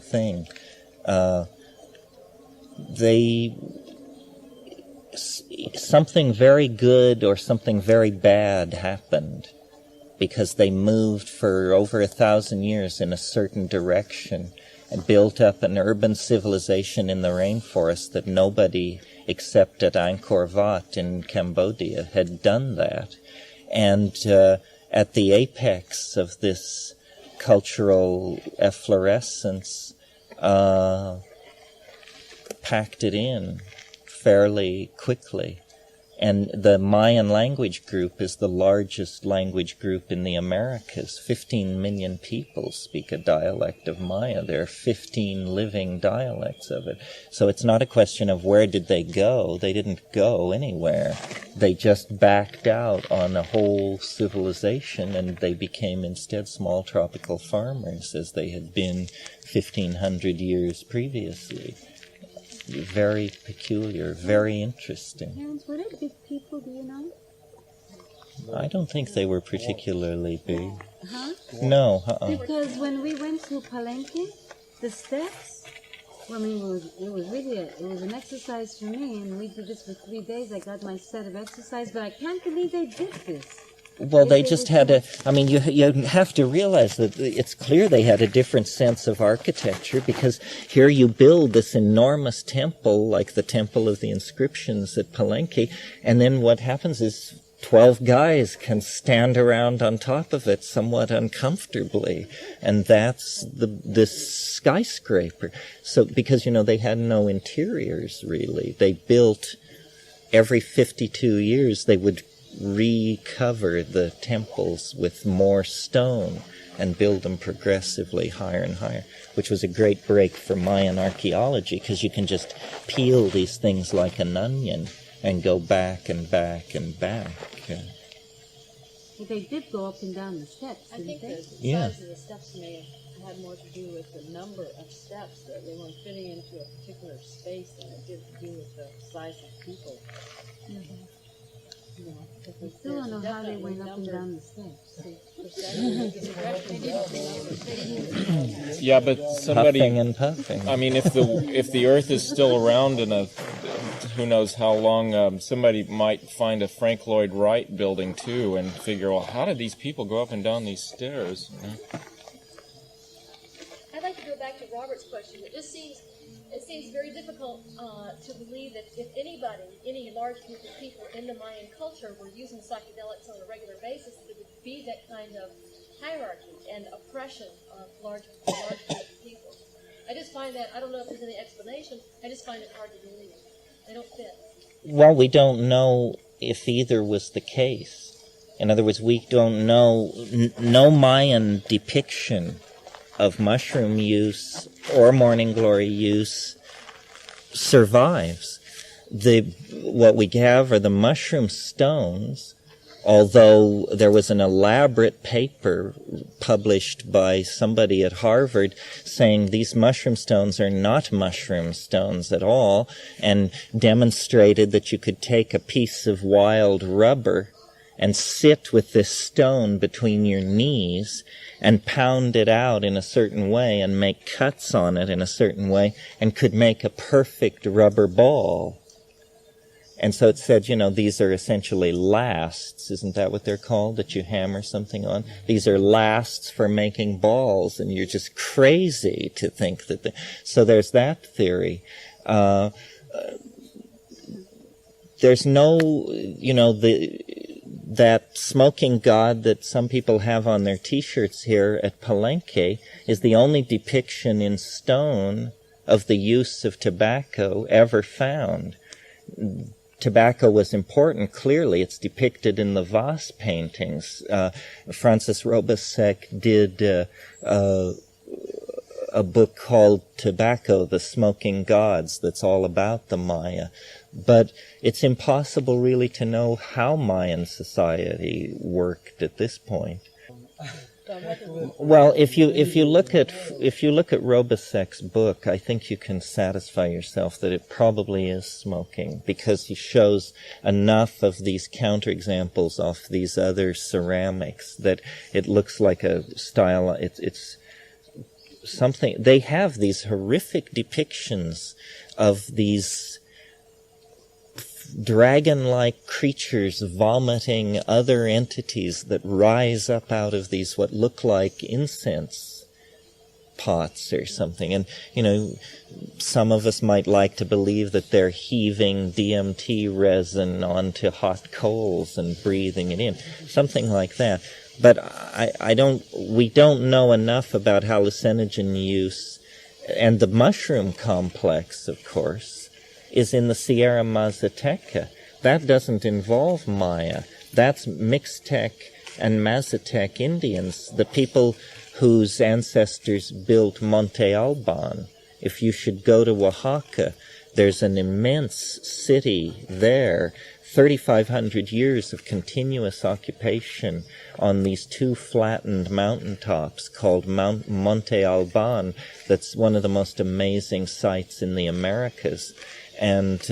something very good or something very bad happened because they moved for over 1,000 years in a certain direction and built up an urban civilization in the rainforest that nobody except at Angkor Wat in Cambodia had done that. And at the apex of this cultural efflorescence, packed it in fairly quickly. And the Mayan language group is the largest language group in the Americas. 15 million people speak a dialect of Maya. There are 15 living dialects of it. So it's not a question of where did they go. They didn't go anywhere. They just backed out on a whole civilization, and they became instead small tropical farmers as they had been 1,500 years previously. Very peculiar, very interesting.
Terence, were they big people, do you know?
I don't think they were particularly big.
Huh?
No,
Because when we went to Palenque, the steps, well, I mean, it was really it was an exercise for me, and we did this for 3 days. I got my set of exercise, but I can't believe they did this.
Well, they just had you have to realize that it's clear they had a different sense of architecture, because here you build this enormous temple, like the Temple of the Inscriptions at Palenque, and then what happens is 12 guys can stand around on top of it somewhat uncomfortably, and that's this skyscraper. So, because, they had no interiors, really. They built, every 52 years, they would recover the temples with more stone and build them progressively higher and higher, which was a great break for Mayan archaeology, because you can just peel these things like an onion and go back and back and back.
But they did go up and down the steps,
I
didn't
think
they?
the size of the steps may have had more to do with the number of steps, that they weren't fitting into a particular space, than it did to do with the size of people.
Mm-hmm.
I
still don't know how they went up and down the steps.
Yeah, but somebody
Puffing and puffing.
I mean, if the Earth is still around in who knows how long, somebody might find a Frank Lloyd Wright building too, and figure, well, how did these people go up and down these stairs?
I'd like to go back to Robert's question. It seems very difficult to believe that if any large group of people in the Mayan culture were using psychedelics on a regular basis, there would be that kind of hierarchy and oppression of large groups of people. I just find that, I don't know if there's any explanation, I just find it hard to believe. They don't fit.
Well, we don't know if either was the case. In other words, we don't know, no Mayan depiction of mushroom use or morning glory use survives. What we have are the mushroom stones, although there was an elaborate paper published by somebody at Harvard saying these mushroom stones are not mushroom stones at all, and demonstrated that you could take a piece of wild rubber and sit with this stone between your knees and pound it out in a certain way and make cuts on it in a certain way, and could make a perfect rubber ball. And so it said, these are essentially lasts. Isn't that what they're called, that you hammer something on? These are lasts for making balls, and you're just crazy to think that so there's that theory. There's no, that smoking god that some people have on their T-shirts here at Palenque is the only depiction in stone of the use of tobacco ever found. Tobacco was important, clearly. It's depicted in the vase paintings. Francis Robesek did a book called Tobacco, the Smoking Gods, that's all about the Maya. But it's impossible really to know how Mayan society worked at this point. Well, if you look at Robesek's book, I think you can satisfy yourself that it probably is smoking, because he shows enough of these counterexamples off these other ceramics that it looks like a style. It's something. They have these horrific depictions of these dragon-like creatures vomiting other entities that rise up out of these what look like incense pots or something. And, some of us might like to believe that they're heaving DMT resin onto hot coals and breathing it in, something like that. But we don't know enough about hallucinogen use. And the mushroom complex, of course, is in the Sierra Mazateca. That doesn't involve Maya. That's Mixtec and Mazatec Indians, the people whose ancestors built Monte Alban. If you should go to Oaxaca, there's an immense city there, 3,500 years of continuous occupation on these two flattened mountaintops called Monte Alban. That's one of the most amazing sites in the Americas. And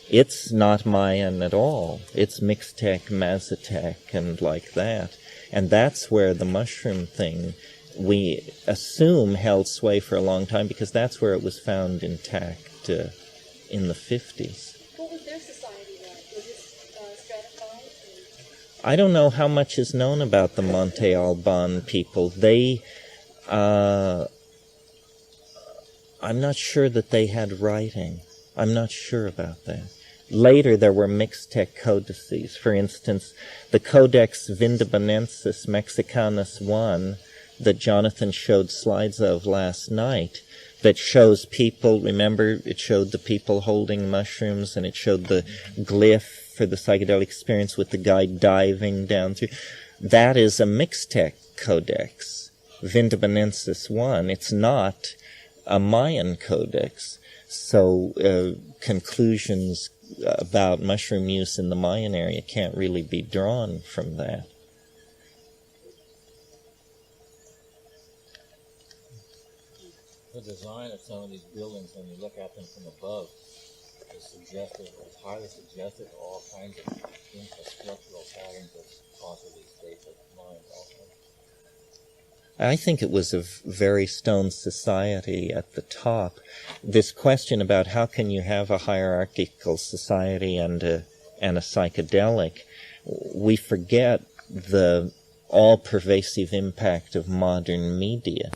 it's not Mayan at all. It's Mixtec, Mazatec, and like that. And that's where the mushroom thing, we assume, held sway for a long time, because that's where it was found intact in the 50s.
What was their society like? Was it stratified?
I don't know how much is known about the Monte Alban people. I'm not sure that they had writing. I'm not sure about that. Later, there were Mixtec codices. For instance, the Codex Vindobonensis Mexicanus I that Jonathan showed slides of last night, that shows people, remember, it showed the people holding mushrooms, and it showed the glyph for the psychedelic experience with the guy diving down through. That is a Mixtec codex, Vindobonensis I. It's not a Mayan codex. So conclusions about mushroom use in the Mayan area can't really be drawn from that.
The design of some of these buildings, when you look at them from above, is suggestive, it's highly suggestive of all kinds of infrastructural patterns that cause these states of mind also.
I think it was a very stone society at the top. This question about how can you have a hierarchical society and a psychedelic, we forget the all-pervasive impact of modern media.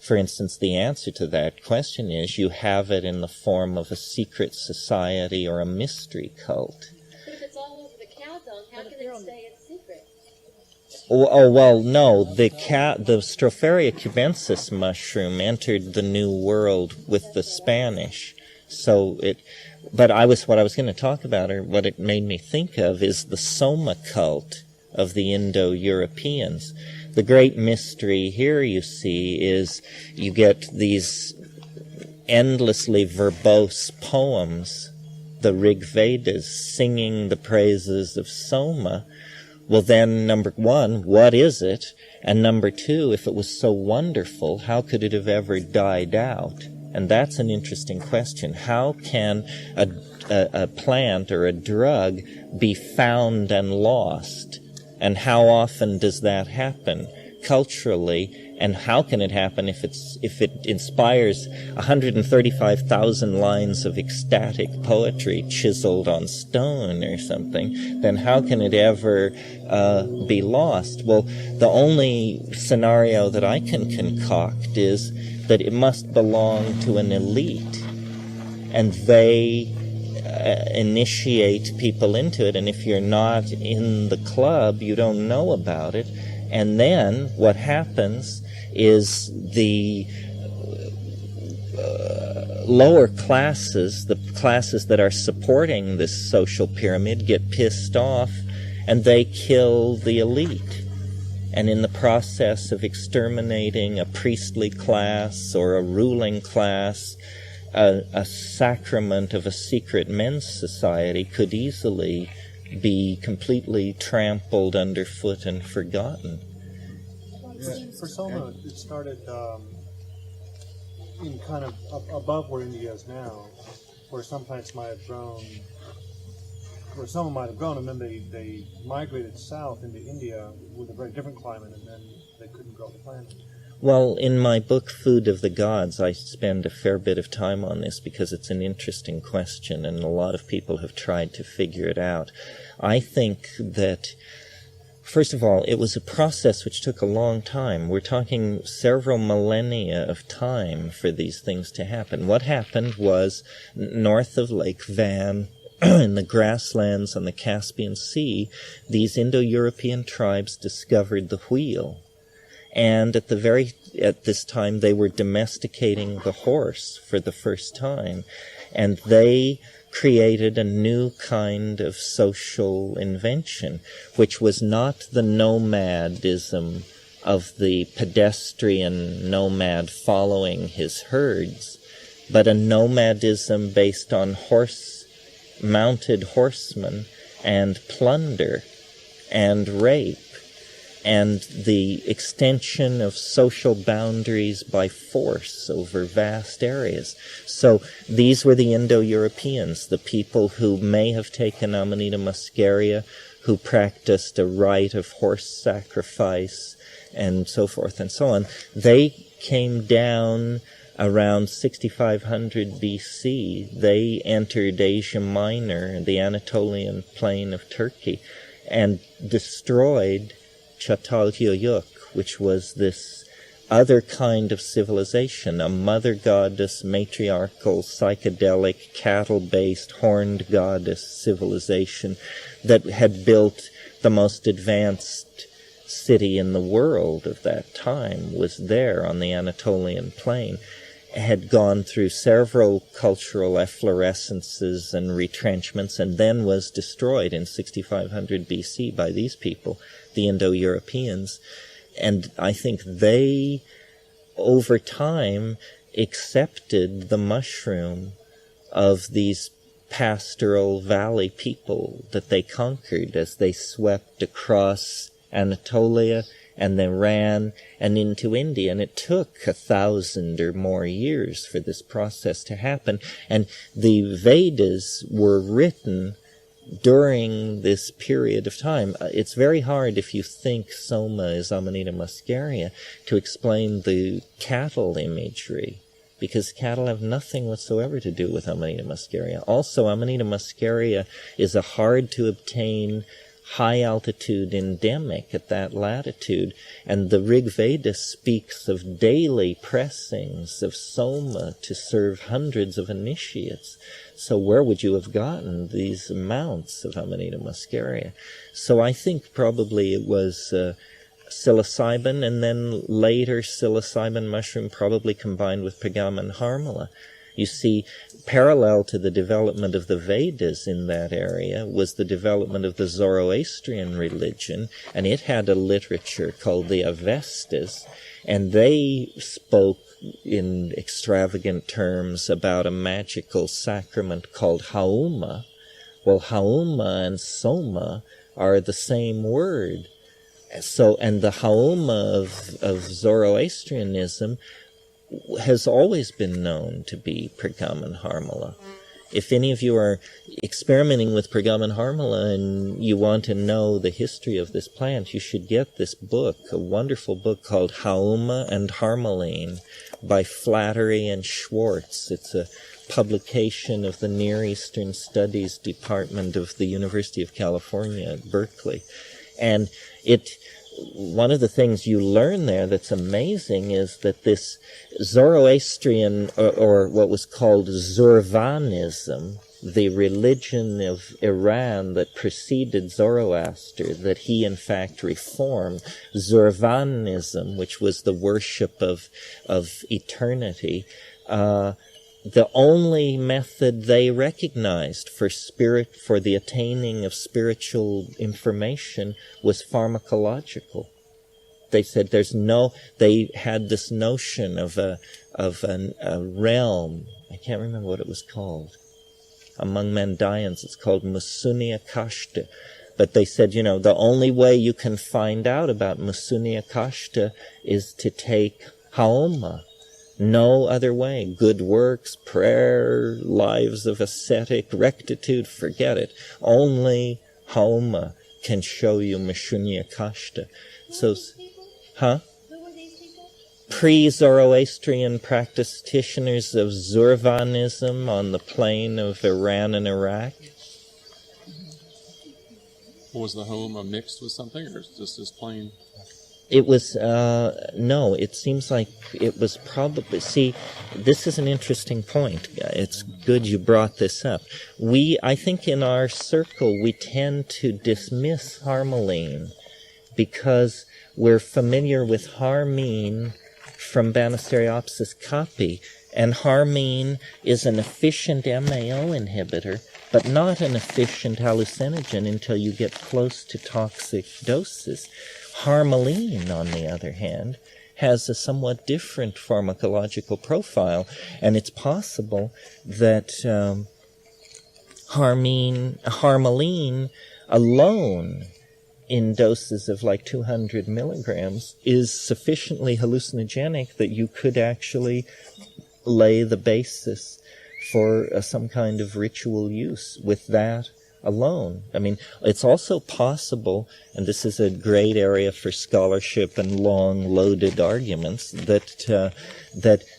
For instance, the answer to that question is you have it in the form of a secret society or a mystery cult.
But if it's all over the cow dung, how can it stay a secret?
Oh, well, no. The Stropharia cubensis mushroom entered the New World with the Spanish. What I was going to talk about, or what it made me think of, is the Soma cult of the Indo-Europeans. The great mystery here, you see, is you get these endlessly verbose poems, the Rig Vedas, singing the praises of Soma. Well, then, number one, what is it? And number two, if it was so wonderful, how could it have ever died out? And that's an interesting question. How can a plant or a drug be found and lost? And how often does that happen culturally? And how can it happen if it inspires 135,000 lines of ecstatic poetry chiseled on stone or something? Then how can it ever be lost? Well, the only scenario that I can concoct is that it must belong to an elite, and they initiate people into it, and if you're not in the club, you don't know about it. And then what happens is the lower classes, the classes that are supporting this social pyramid, get pissed off, and they kill the elite. And in the process of exterminating a priestly class or a ruling class, a sacrament of a secret men's society could easily be completely trampled underfoot and forgotten.
Yeah, for Soma, it started in kind of above where India is now, where some plants might have grown, where some might have grown, and then they migrated south into India with a very different climate, and then they couldn't grow the plant.
Well, in my book, Food of the Gods, I spend a fair bit of time on this because it's an interesting question and a lot of people have tried to figure it out. I think that, first of all, it was a process which took a long time. We're talking several millennia of time for these things to happen. What happened was, north of Lake Van, in the grasslands on the Caspian Sea, these Indo-European tribes discovered the wheel. And at this time, they were domesticating the horse for the first time. And they created a new kind of social invention, which was not the nomadism of the pedestrian nomad following his herds, but a nomadism based on mounted horsemen and plunder and rape, and the extension of social boundaries by force over vast areas. So these were the Indo-Europeans, the people who may have taken Amanita muscaria, who practiced a rite of horse sacrifice, and so forth and so on. They came down around 6500 BC. They entered Asia Minor, the Anatolian plain of Turkey, and destroyed Çatalhöyük, which was this other kind of civilization, a mother goddess, matriarchal, psychedelic, cattle-based, horned goddess civilization that had built the most advanced city in the world of that time, was there on the Anatolian plain, had gone through several cultural efflorescences and retrenchments, and then was destroyed in 6500 BC by these people, the Indo-Europeans. And I think they, over time, accepted the mushroom of these pastoral valley people that they conquered as they swept across Anatolia and then ran and into India. And it took 1,000 or more years for this process to happen. And the Vedas were written during this period of time. It's very hard, if you think Soma is Amanita muscaria, to explain the cattle imagery, because cattle have nothing whatsoever to do with Amanita muscaria. Also, Amanita muscaria is a hard-to-obtain, high-altitude endemic at that latitude, and the Rig Veda speaks of daily pressings of Soma to serve hundreds of initiates. So where would you have gotten these amounts of Amanita muscaria? So I think probably it was psilocybin, and then later psilocybin mushroom probably combined with Pergamon harmala. You see, parallel to the development of the Vedas in that area was the development of the Zoroastrian religion, and it had a literature called the Avestas, and they spoke in extravagant terms about a magical sacrament called Hauma. Well, Hauma and Soma are the same word. So, and the Hauma of Zoroastrianism has always been known to be Pergamon harmala. If any of you are experimenting with Pergamon harmala and you want to know the history of this plant, you should get this book, a wonderful book called Hauma and Harmaline by Flattery and Schwartz. It's a publication of the Near Eastern Studies Department of the University of California at Berkeley. And one of the things you learn there that's amazing is that this Zoroastrian, or what was called Zurvanism, the religion of Iran that preceded Zoroaster, that he in fact reformed, Zurvanism, which was the worship of eternity, the only method they recognized for the attaining of spiritual information was pharmacological. They said they had this notion of a realm, I can't remember what it was called. Among Mandayans it's called Musunya Kashta. But they said, the only way you can find out about Musunya Kashta is to take Haoma. No other way. Good works, prayer, lives of ascetic rectitude, forget it. Only Haoma can show you Meshunya Kashta. So, huh?
Who were these people?
pre-Zoroastrian practitioners of Zurvanism on the plain of Iran and Iraq.
Was the home mixed with something, or just this plain?
It was, no, it seems like it was probably, see, this is an interesting point. It's good you brought this up. I think in our circle, we tend to dismiss Harmeline because we're familiar with Harmine from Banisteriopsis caapi, and Harmine is an efficient MAO inhibitor, but not an efficient hallucinogen until you get close to toxic doses. Harmeline, on the other hand, has a somewhat different pharmacological profile, and it's possible that Harmeline alone in doses of like 200 milligrams is sufficiently hallucinogenic that you could actually lay the basis for some kind of ritual use with that alone. I mean, it's also possible, and this is a great area for scholarship and long loaded arguments, that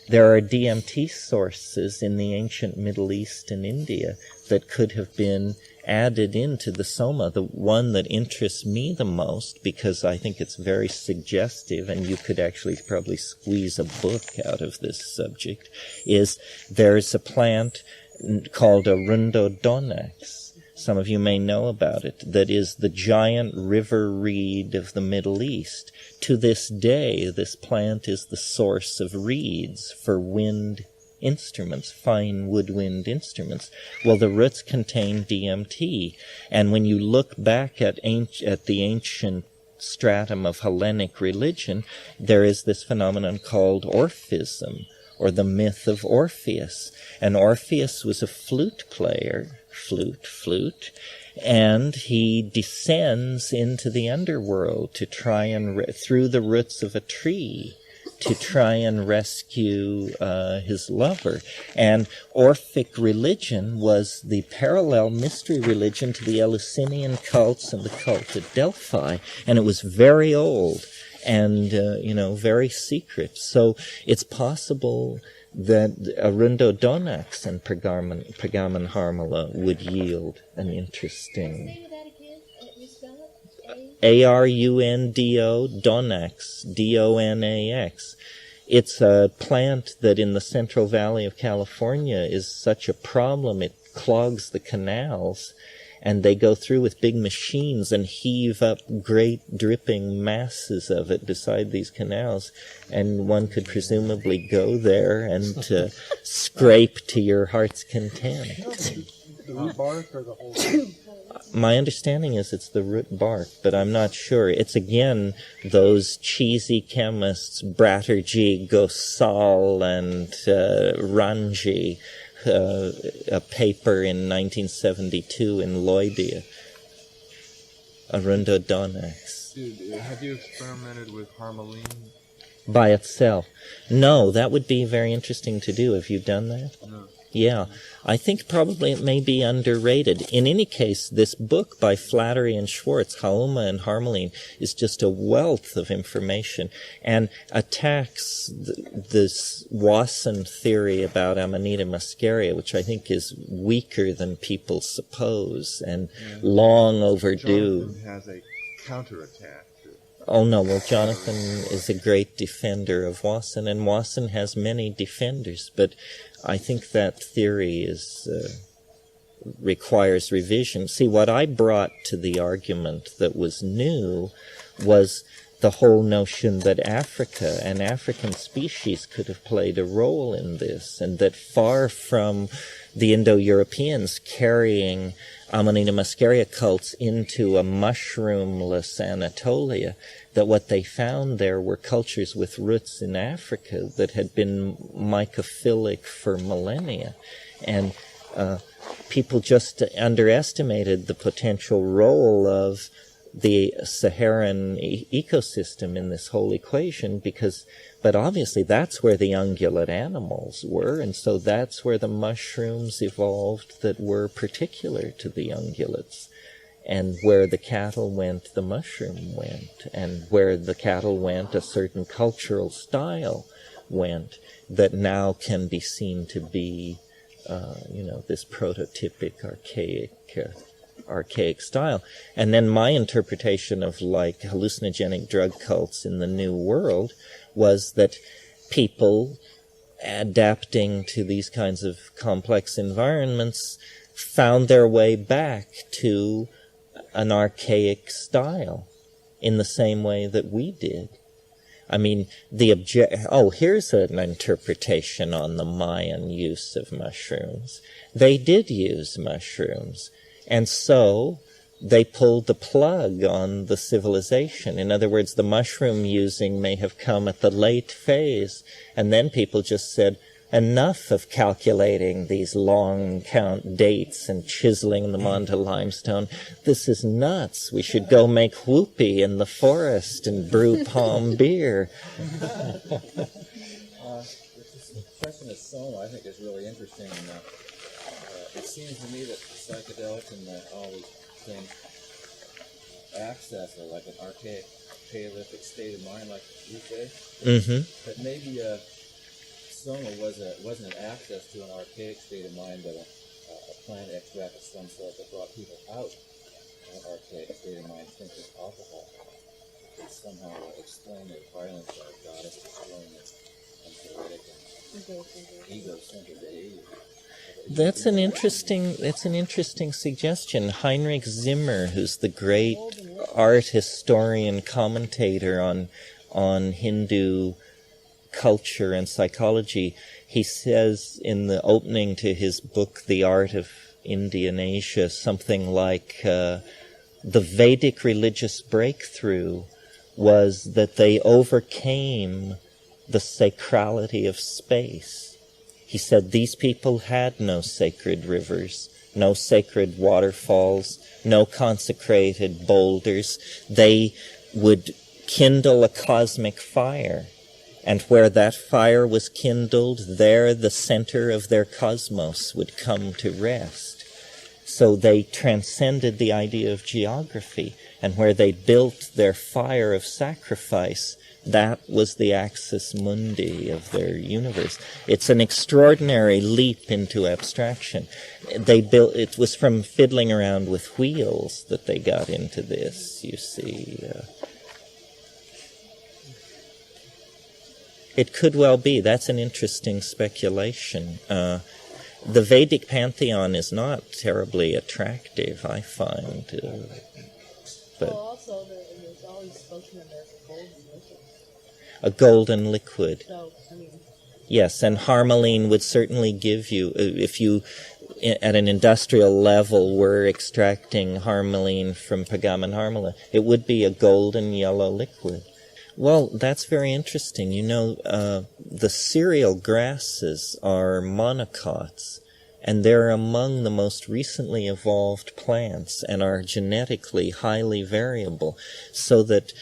there are DMT sources in the ancient Middle East and India that could have been added into the soma. The one that interests me the most, because I think it's very suggestive, and you could actually probably squeeze a book out of this subject, is there's a plant called Arundodonax. Some of you may know about it, that is the giant river reed of the Middle East. To this day, this plant is the source of reeds for wind instruments, fine woodwind instruments. Well, the roots contain DMT, and when you look back at the ancient stratum of Hellenic religion, there is this phenomenon called Orphism, or the myth of Orpheus. And Orpheus was a flute player, flute, and he descends into the underworld to try and, through the roots of a tree, to try and rescue his lover. And Orphic religion was the parallel mystery religion to the Eleusinian cults and the cult at Delphi, and it was very old and, very secret. So it's possible that Arundodonax and Pergamon harmala would yield an interesting...
Say that again. You spell it?
Arundo Donax, Donax. It's a plant that in the Central Valley of California is such a problem, it clogs the canals, and they go through with big machines and heave up great dripping masses of it beside these canals, and one could presumably go there and scrape to your heart's content.
The root bark or the whole thing?
My understanding is it's the root bark, but I'm not sure. It's again those cheesy chemists, Bratterjee, Gosal, and Ranji, a paper in 1972 in Lloydia. Arundodonax.
Have you experimented with Harmeline?
By itself? No, that would be very interesting to do. Have you done that?
No.
Yeah, I think probably it may be underrated. In any case, this book by Flattery and Schwartz, Haoma and Harmeline, is just a wealth of information and attacks this Wasson theory about Amanita muscaria, which I think is weaker than people suppose and long overdue.
Jonathan has a counterattack.
Oh, no, well, Jonathan is a great defender of Wasson, and Wasson has many defenders, but I think that theory requires revision. See, what I brought to the argument that was new was the whole notion that Africa and African species could have played a role in this, and that far from the Indo-Europeans carrying Amanita muscaria cults into a mushroomless Anatolia, that what they found there were cultures with roots in Africa that had been mycophilic for millennia. And people just underestimated the potential role of the Saharan ecosystem in this whole equation, but obviously that's where the ungulate animals were, and so that's where the mushrooms evolved that were particular to the ungulates. And where the cattle went, the mushroom went. And where the cattle went, a certain cultural style went that now can be seen to be, this prototypic archaic style. And then my interpretation of like hallucinogenic drug cults in the New World was that people adapting to these kinds of complex environments found their way back to an archaic style in the same way that we did. I mean, here's an interpretation on the Mayan use of mushrooms. They did use mushrooms, and so they pulled the plug on the civilization. In other words, the mushroom using may have come at the late phase, and then people just said, enough of calculating these long count dates and chiseling them onto limestone. This is nuts. We should go make whoopee in the forest and brew palm beer.
The question of soma, I think, is really interesting. It seems to me that psychedelics and all these things access are like an archaic, paleolithic state of mind, like you say.
Mm-hmm.
But maybe soma wasn't an access to an archaic state of mind, but a plant extract of some sort that brought people out of an archaic state of mind, think of alcohol. It somehow explain the violence of goddess destroying it and poetic and ego-centered behavior.
That's an interesting suggestion. Heinrich Zimmer, who's the great art historian commentator on Hindu culture and psychology, he says in the opening to his book, The Art of Indian Asia, something like the Vedic religious breakthrough was that they overcame the sacrality of space. He said these people had no sacred rivers, no sacred waterfalls, no consecrated boulders. They would kindle a cosmic fire. And where that fire was kindled, there the center of their cosmos would come to rest. So they transcended the idea of geography, and where they built their fire of sacrifice, that was the axis mundi of their universe. It's an extraordinary leap into abstraction. It was from fiddling around with wheels that they got into this, you see. It could well be. That's an interesting speculation. The Vedic pantheon is not terribly attractive, I find. But
also, there's always spoken of as
a golden liquid.
So,
Yes, and harmaline would certainly give you, if you, at an industrial level, were extracting harmaline from Pagaman harmala, it would be a golden yellow liquid. Well, that's very interesting. The cereal grasses are monocots, and they're among the most recently evolved plants and are genetically highly variable, so that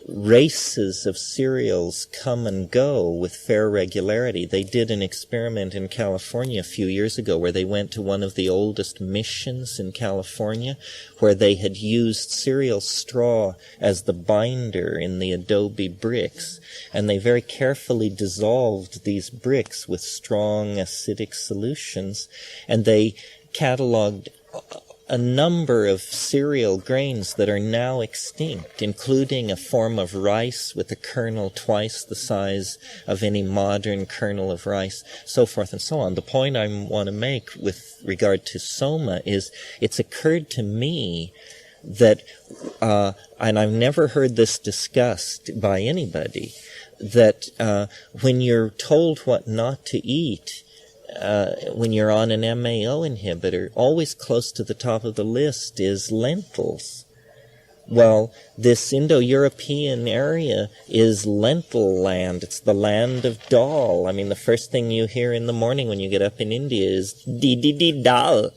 races of cereals come and go with fair regularity. They did an experiment in California a few years ago where they went to one of the oldest missions in California, where they had used cereal straw as the binder in the adobe bricks, and they very carefully dissolved these bricks with strong acidic solutions, and they cataloged a number of cereal grains that are now extinct, including a form of rice with a kernel twice the size of any modern kernel of rice, so forth and so on. The point I want to make with regard to soma is it's occurred to me that, and I've never heard this discussed by anybody, that when you're told what not to eat, when you're on an MAO inhibitor, always close to the top of the list is lentils. Well, this Indo-European area is lentil land. It's the land of dal. I mean, the first thing you hear in the morning when you get up in India is dal.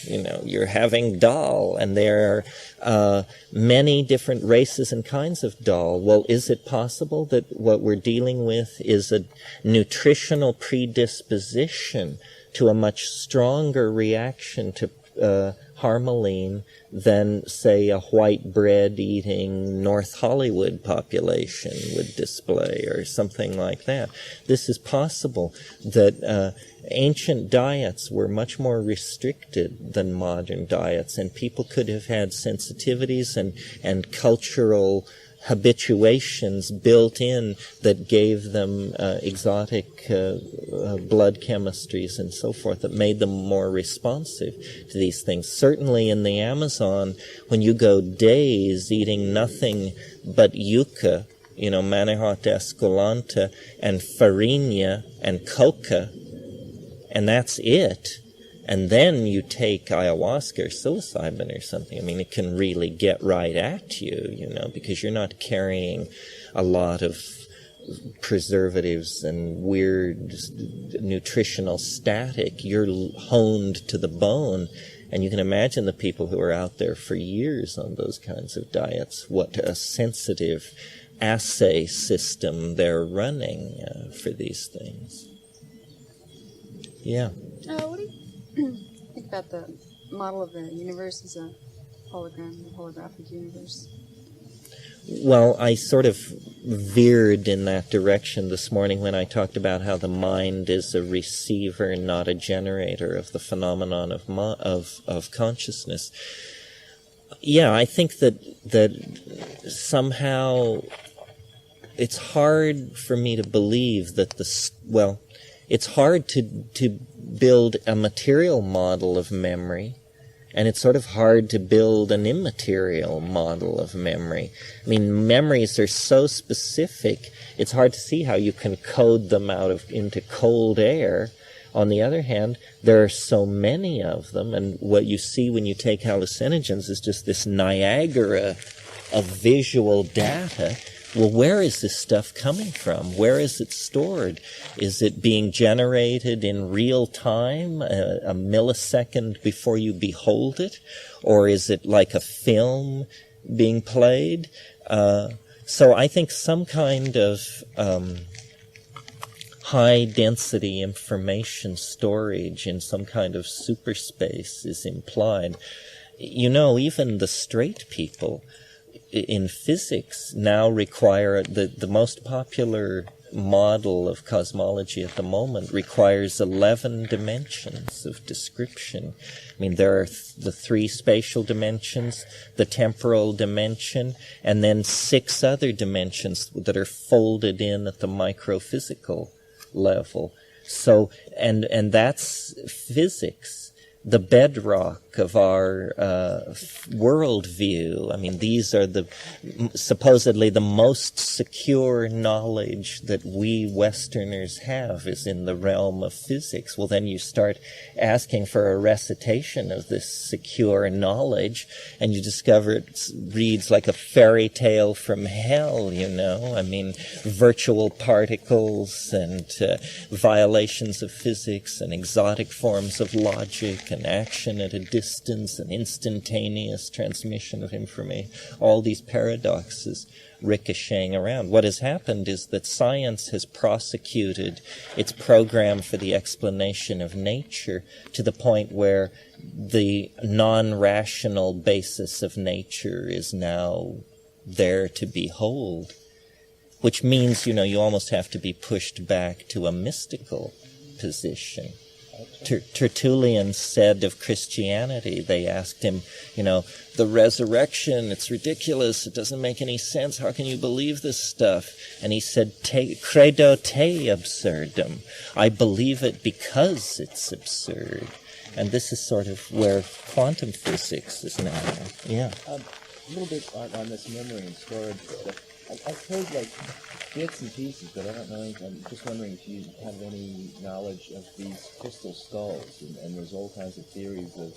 You're having dal, and there are many different races and kinds of dal. Well, is it possible that what we're dealing with is a nutritional predisposition to a much stronger reaction to harmaline than, say, a white bread-eating North Hollywood population would display, or something like that. This is possible, that ancient diets were much more restricted than modern diets, and people could have had sensitivities and cultural habituations built in that gave them exotic blood chemistries and so forth that made them more responsive to these things. Certainly in the Amazon, when you go days eating nothing but yucca, Manihot esculenta, and farinha and coca, and that's it, and then you take ayahuasca or psilocybin or something, it can really get right at you, because you're not carrying a lot of preservatives and weird nutritional static. You're honed to the bone, and you can imagine the people who are out there for years on those kinds of diets, what a sensitive assay system they're running for these things. Yeah.
What do you think about the model of the universe as a hologram, the holographic universe?
Well, I sort of veered in that direction this morning when I talked about how the mind is a receiver, not a generator of the phenomenon of consciousness. Yeah, I think that somehow it's hard for me to believe that it's hard to build a material model of memory, and it's sort of hard to build an immaterial model of memory. Memories are so specific, it's hard to see how you can code them into cold air. On the other hand, there are so many of them, and what you see when you take hallucinogens is just this Niagara of visual data. Well, where is this stuff coming from? Where is it stored? Is it being generated in real time, a millisecond before you behold it? Or is it like a film being played? So I think some kind of high-density information storage in some kind of superspace is implied. Even the straight people in physics now require the most popular model of cosmology at the moment requires 11 dimensions of description. There are the 3 spatial dimensions, the temporal dimension, and then 6 other dimensions that are folded in at the microphysical level. So, and that's physics, the bedrock of our worldview. These are supposedly the most secure knowledge that we Westerners have is in the realm of physics. Well, then you start asking for a recitation of this secure knowledge, and you discover it reads like a fairy tale from hell, virtual particles and violations of physics and exotic forms of logic and action at a distance and instantaneous transmission of information, all these paradoxes ricocheting around. What has happened is that science has prosecuted its program for the explanation of nature to the point where the non-rational basis of nature is now there to behold, which means, you almost have to be pushed back to a mystical position. Tertullian said of Christianity, they asked him, the resurrection, it's ridiculous, it doesn't make any sense, how can you believe this stuff? And he said, credo te absurdum, I believe it because it's absurd. And this is sort of where quantum physics is now. Yeah.
A little bit on this memory and storage stuff. I've heard bits and pieces, but I don't know anything. I'm just wondering if you have any knowledge of these crystal skulls, and there's all kinds of theories of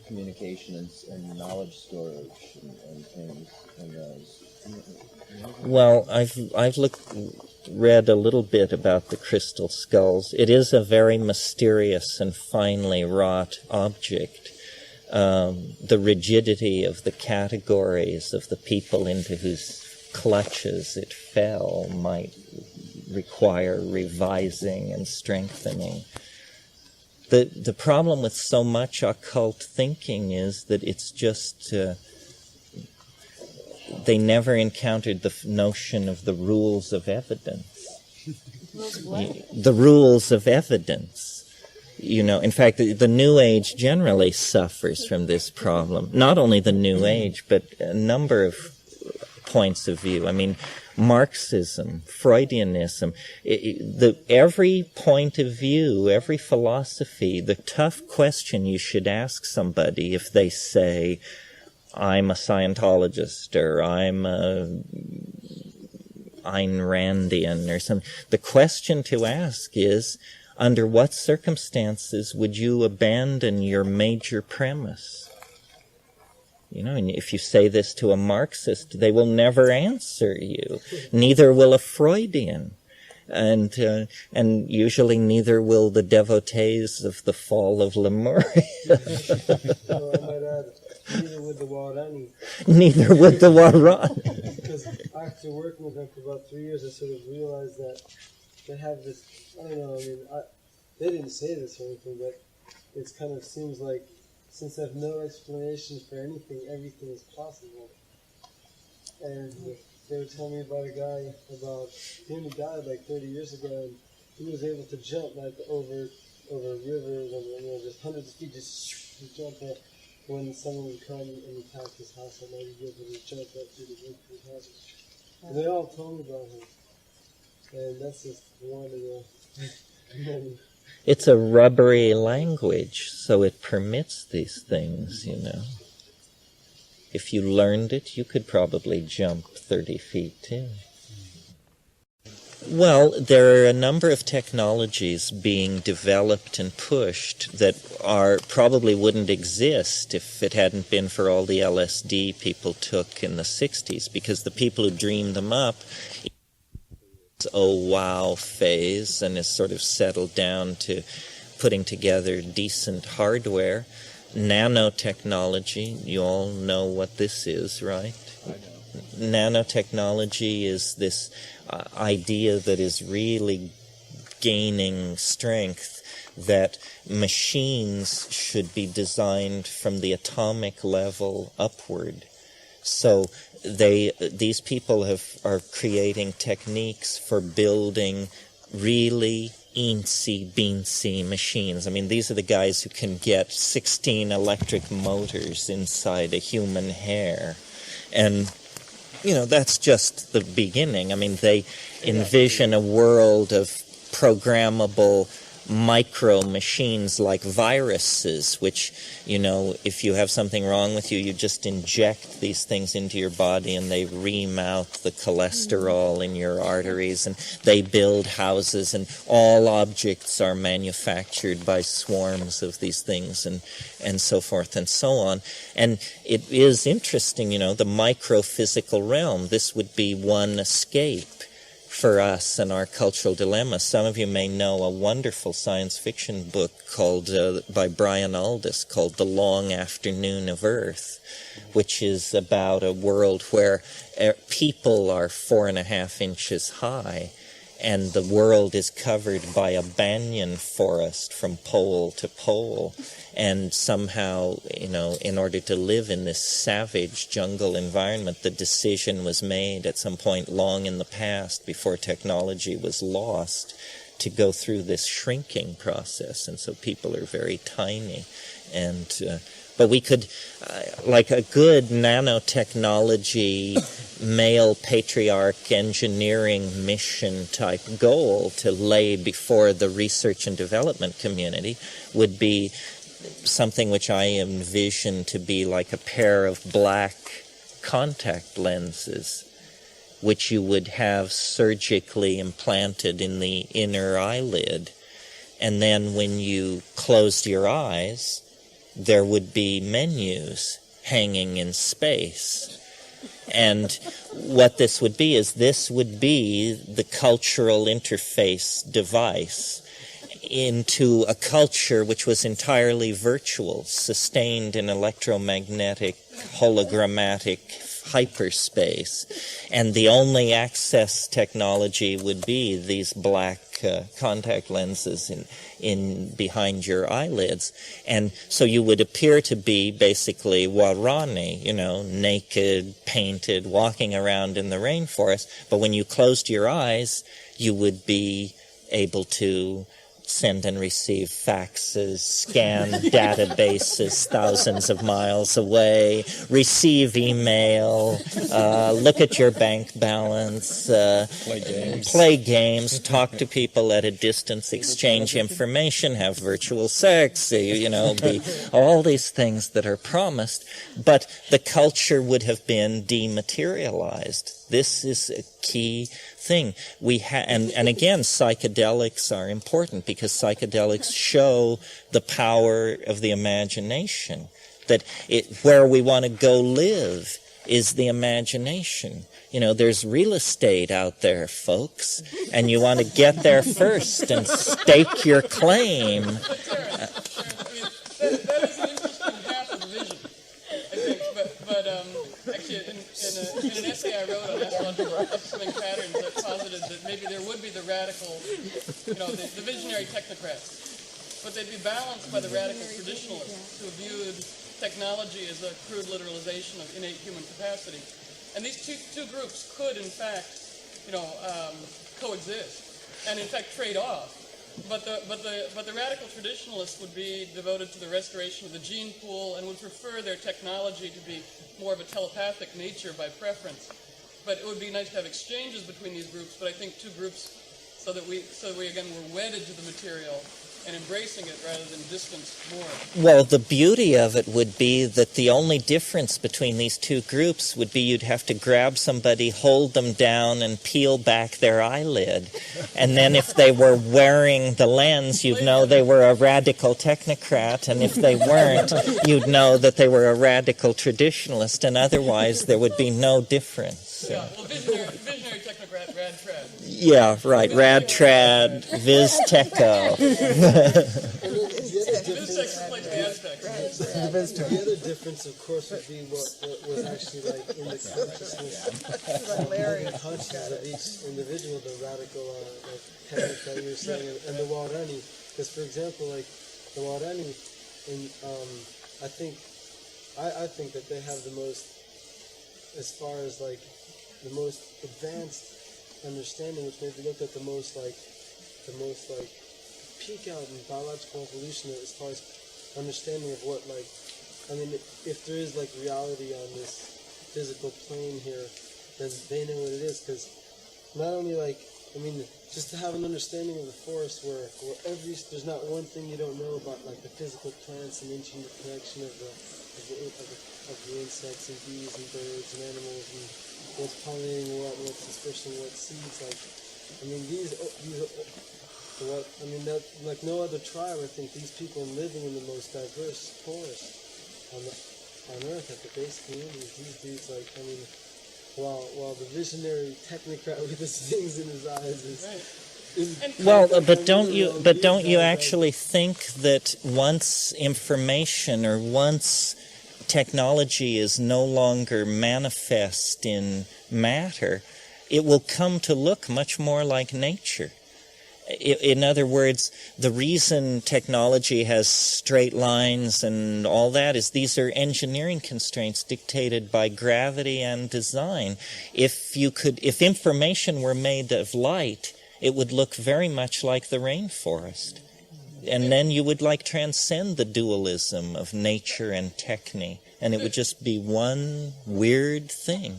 communication and knowledge storage and things in those.
Well, I've read a little bit about the crystal skulls. It is a very mysterious and finely wrought object. The rigidity of the categories of the people into whose clutches it fell might require revising and strengthening. The problem with so much occult thinking is that it's just they never encountered the notion of the rules of evidence. The rules of evidence. In fact, the New Age generally suffers from this problem. Not only the New Age, but a number of points of view. I mean, Marxism, Freudianism, every point of view, every philosophy, the tough question you should ask somebody if they say, I'm a Scientologist, or I'm a Ayn Randian, or something. The question to ask is, under what circumstances would you abandon your major premise? And if you say this to a Marxist, they will never answer you. Neither will a Freudian. And usually neither will the devotees of the fall of Lemuria.
Or I might add, neither would the Warani.
Neither would the Warani.
Because after working with them for about 3 years, I sort of realized that they have this, I don't know, they didn't say this or anything, but it kind of seems like since I have no explanations for anything, everything is possible. And they were telling me about a guy him who died like 30 years ago, and he was able to jump like over rivers and just hundreds of feet, just jump up. When someone would come and attack his house, I might be able to jump up through the roof of his house. And they all told me about him. And that's just one of the many.
It's a rubbery language, so it permits these things, If you learned it, you could probably jump 30 feet, too. Well, there are a number of technologies being developed and pushed that probably wouldn't exist if it hadn't been for all the LSD people took in the 60s, because the people who dreamed them up, oh wow phase, and has sort of settled down to putting together decent hardware. Nanotechnology, you all know what this is, right? Nanotechnology is this idea that is really gaining strength, that machines should be designed from the atomic level upward. So these people are creating techniques for building really eensy-beensy machines. These are the guys who can get 16 electric motors inside a human hair. And, that's just the beginning. They envision a world of programmable micro machines like viruses, which, if you have something wrong with you, you just inject these things into your body and they remount the cholesterol in your arteries, and they build houses, and all objects are manufactured by swarms of these things, and so forth and so on. And it is interesting, the micro-physical realm. This would be one escape for us and our cultural dilemma. Some of you may know a wonderful science fiction book by Brian Aldiss called The Long Afternoon of Earth, which is about a world where people are 4.5 inches high, and the world is covered by a banyan forest from pole to pole. And somehow, in order to live in this savage jungle environment, the decision was made at some point long in the past, before technology was lost, to go through this shrinking process. And so people are very tiny. But we could, like a good nanotechnology, male patriarch engineering mission type goal to lay before the research and development community would be something which I envision to be like a pair of black contact lenses, which you would have surgically implanted in the inner eyelid. And then when you closed your eyes, there would be menus hanging in space. And what this would be is the cultural interface device into a culture which was entirely virtual, sustained in electromagnetic, hologrammatic hyperspace, and the only access technology would be these black contact lenses in behind your eyelids. And so you would appear to be basically Warani, naked, painted, walking around in the rainforest. But when you closed your eyes, you would be able to send and receive faxes, scan databases thousands of miles away, receive email, look at your bank balance, play games, talk to people at a distance, exchange information, have virtual sex, be all these things that are promised, but the culture would have been dematerialized. This is a key thing. And again, psychedelics are important because psychedelics show the power of the imagination. That where we want to go live is the imagination. There's real estate out there, folks, and you want to get there first and stake your claim.
That is an interesting half of the vision, I think. But actually, in an essay I wrote on astrological upcoming patterns, I posited that maybe there would be the radical, the visionary technocrats, but they'd be balanced by the radical traditionalists who viewed technology as a crude literalization of innate human capacity. And these two groups could, in fact, coexist, and in fact trade off. But the radical traditionalists would be devoted to the restoration of the gene pool and would prefer their technology to be more of a telepathic nature by preference. But it would be nice to have exchanges between these groups. But I think two groups, so that we again were wedded to the material and embracing it rather than distanced more.
Well, the beauty of it would be that the only difference between these two groups would be you'd have to grab somebody, hold them down, and peel back their eyelid. And then if they were wearing the lens, you'd know they were a radical technocrat, and if they weren't, you'd know that they were a radical traditionalist, and otherwise there would be no difference.
Yeah, well, visionary technocrat, rad trad.
Yeah, right, rad trad, viz techo.
The other difference, of course, would be what was actually like in the consciousness of each individual, the radical technique that you were saying, and the Warani. Because, for example, like the Warani, I think that they have the most, as far as like the most advanced understanding, which maybe looked at the most peak out in biological evolution as far as understanding of what, like, I mean, if there is like reality on this physical plane here, then they know what it is. Because not only just to have an understanding of the forest where there's not one thing you don't know about, like the physical plants and intimate connection of the insects and bees and birds and animals and what's pollinating what's dispersing what seeds. Like, I mean, like no other tribe, I think these people living in the most diverse forest on Earth at the base communities, these dudes, like, I mean, while the visionary technocrat with his things in his eyes is
well, but don't you actually think that once information or once technology is no longer manifest in matter, it will come to look much more like nature? In other words, the reason technology has straight lines and all that is these are engineering constraints dictated by gravity and design. If information were made of light, it would look very much like the rainforest. And then you would transcend the dualism of nature and techne, and it would just be one weird thing.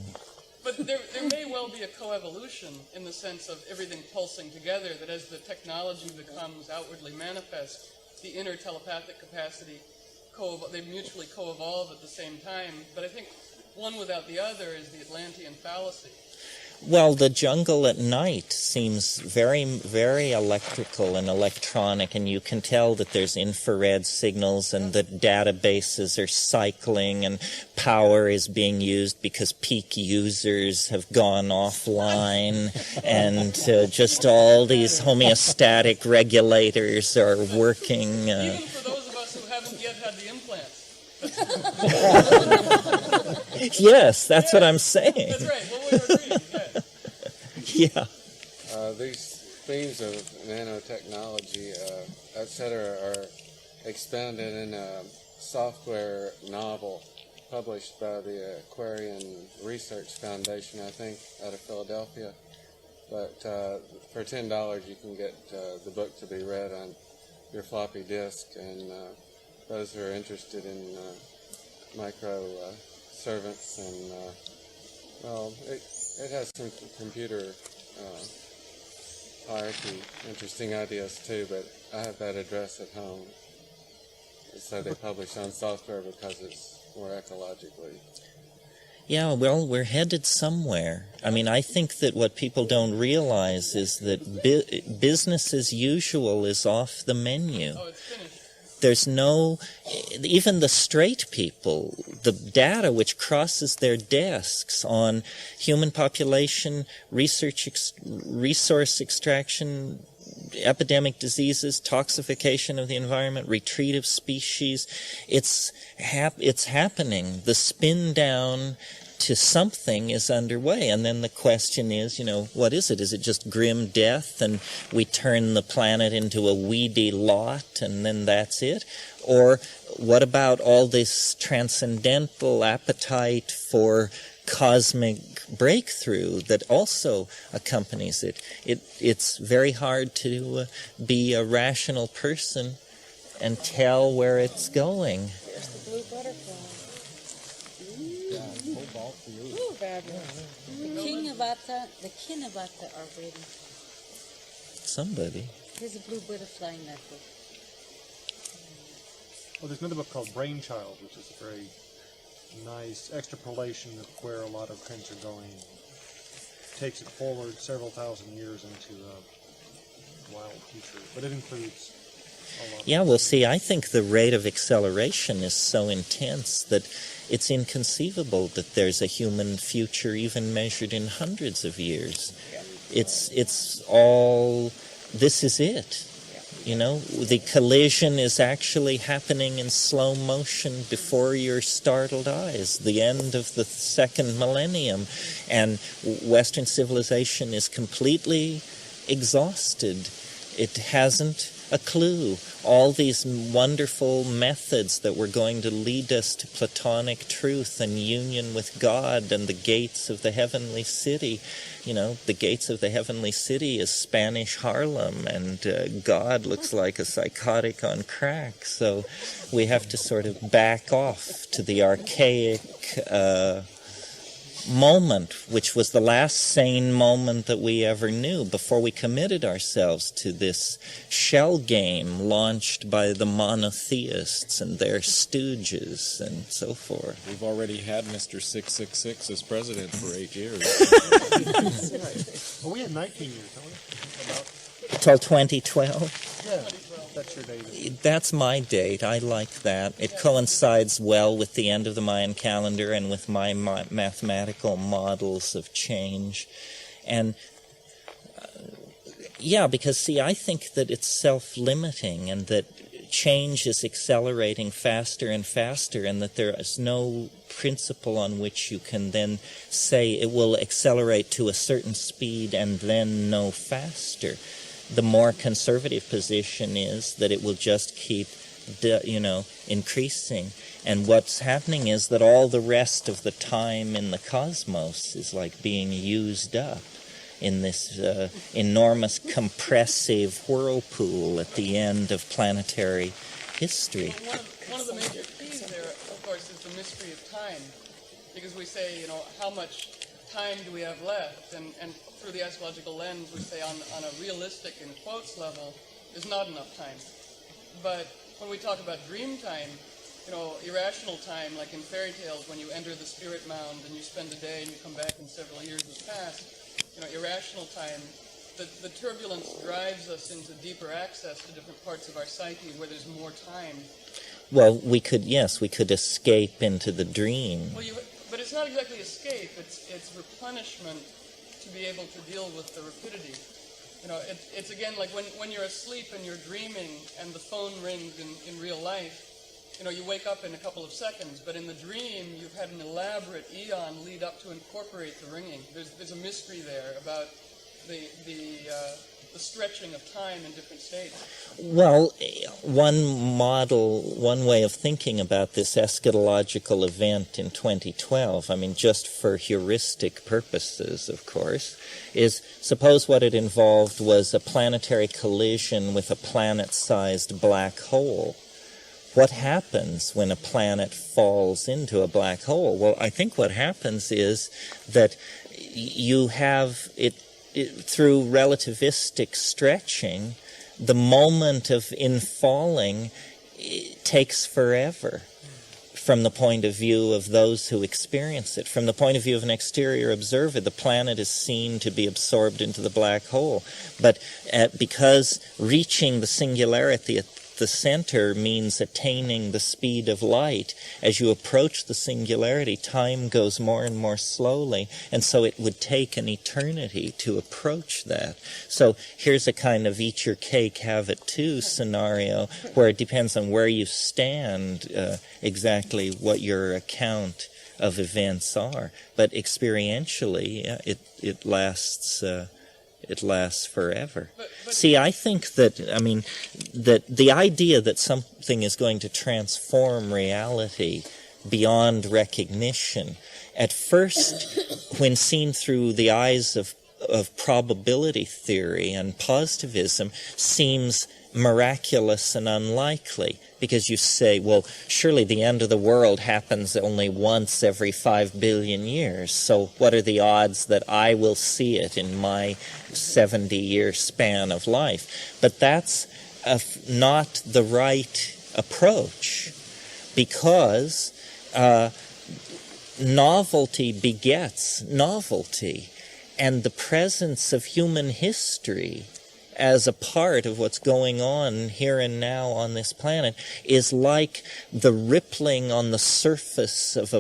But there may well be a coevolution in the sense of everything pulsing together, that as the technology becomes outwardly manifest, the inner telepathic capacity, they mutually co-evolve at the same time. But I think one without the other is the Atlantean fallacy.
Well, the jungle at night seems very, very electrical and electronic, and you can tell that there's infrared signals and the databases are cycling and power is being used because peak users have gone offline and just all these homeostatic regulators are working.
Even for those of us who haven't yet had the implants.
Yes, that's what I'm saying.
That's right. Well, we're agreeing.
Yeah.
These themes of nanotechnology, etc., are expounded in a software novel published by the Aquarian Research Foundation, I think, out of Philadelphia. But for $10, you can get the book to be read on your floppy disk, and those who are interested in micro servants, and well, it has some computer hierarchy, interesting ideas too, but I have that address at home. So they publish on software because it's more ecologically.
Yeah, well, we're headed somewhere. I mean, I think that what people don't realize is that business as usual is off the menu.
Oh, it's finished.
There's no, even the straight people, the data which crosses their desks on human population, resource extraction, epidemic diseases, toxification of the environment, retreat of species, it's happening. The spin down to something is underway, and then the question is, what is it? Is it just grim death, and we turn the planet into a weedy lot, and then that's it? Or what about all this transcendental appetite for cosmic breakthrough that also accompanies it? It's very hard to be a rational person and tell where it's going.
There's the blue butterfly. Ooh, fabulous.
The Kinabata are waiting.
Somebody.
There's a blue butterfly in that book.
Well, there's another book called Brainchild, which is a very nice extrapolation of where a lot of things are going. Takes it forward several thousand years into a wild future, but it includes a lot.
Yeah, well, see, I think the rate of acceleration is so intense that it's inconceivable that there's a human future even measured in hundreds of years. It's all, this is it. The collision is actually happening in slow motion before your startled eyes, the end of the second millennium, and Western civilization is completely exhausted. It hasn't a clue. All these wonderful methods that were going to lead us to Platonic truth and union with God and the gates of the heavenly city. The gates of the heavenly city is Spanish Harlem, and God looks like a psychotic on crack. So we have to sort of back off to the archaic moment, which was the last sane moment that we ever knew before we committed ourselves to this shell game launched by the monotheists and their stooges and so forth.
We've already had Mr. 666 as president for 8 years.
Well, we had 19 years, don't we?
Till 2012?
Yeah, that's your date.
That's my date. I like that. It coincides well with the end of the Mayan calendar and with my mathematical models of change. And yeah, because see, I think that it's self-limiting and that change is accelerating faster and faster, and that there is no principle on which you can then say it will accelerate to a certain speed and then no faster. The more conservative position is that it will just keep, increasing. And what's happening is that all the rest of the time in the cosmos is like being used up in this enormous compressive whirlpool at the end of planetary history.
One of the major keys there, of course, is the mystery of time. Because we say, how much time do we have left? And through the astrological lens, we say on a realistic, in quotes, level, there's not enough time. But when we talk about dream time, irrational time, like in fairy tales, when you enter the spirit mound and you spend a day and you come back and several years have passed, irrational time, the turbulence drives us into deeper access to different parts of our psyche where there's more time.
Well, we could escape into the dream.
Well, but it's not exactly escape, it's replenishment to be able to deal with the rapidity. It's again like when you're asleep and you're dreaming and the phone rings in real life, you wake up in a couple of seconds, but in the dream, you've had an elaborate eon lead up to incorporate the ringing. There's a mystery there about the stretching of time in different states.
Well, one way of thinking about this eschatological event in 2012, I mean, just for heuristic purposes, of course, is suppose what it involved was a planetary collision with a planet-sized black hole. What happens when a planet falls into a black hole? Well, I think what happens is that you have it through relativistic stretching, the moment of infalling takes forever from the point of view of those who experience it. From the point of view of an exterior observer, the planet is seen to be absorbed into the black hole. But because reaching the singularity at the center means attaining the speed of light, as you approach the singularity, time goes more and more slowly, and so it would take an eternity to approach that. So here's a kind of eat your cake, have it too scenario, where it depends on where you stand, exactly what your account of events are. But experientially, it lasts forever. See, I think that the idea that something is going to transform reality beyond recognition, at first, when seen through the eyes of probability theory and positivism, seems miraculous and unlikely, because you say, well, surely the end of the world happens only once every 5 billion years, so what are the odds that I will see it in my 70-year span of life? But that's not the right approach, because novelty begets novelty, and the presence of human history as a part of what's going on here and now on this planet is like the rippling on the surface of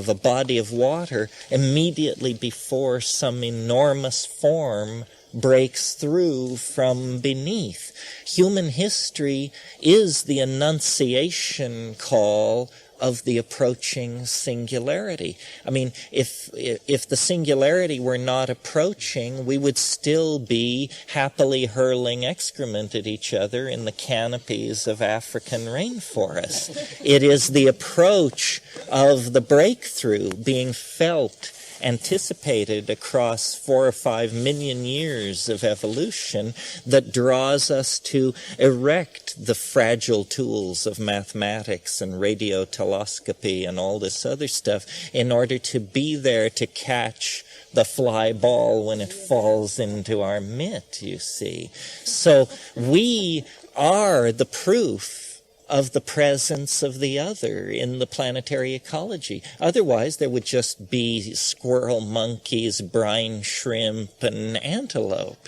a body of water immediately before some enormous form breaks through from beneath. Human history is the annunciation call of the approaching singularity. I mean, if the singularity were not approaching, we would still be happily hurling excrement at each other in the canopies of African rainforests. It is the approach of the breakthrough being felt, anticipated across 4 or 5 million years of evolution, that draws us to erect the fragile tools of mathematics and radiotelescopy and all this other stuff in order to be there to catch the fly ball when it falls into our mitt, you see. So we are the proof of the presence of the other in the planetary ecology. Otherwise, there would just be squirrel monkeys, brine shrimp, and antelope,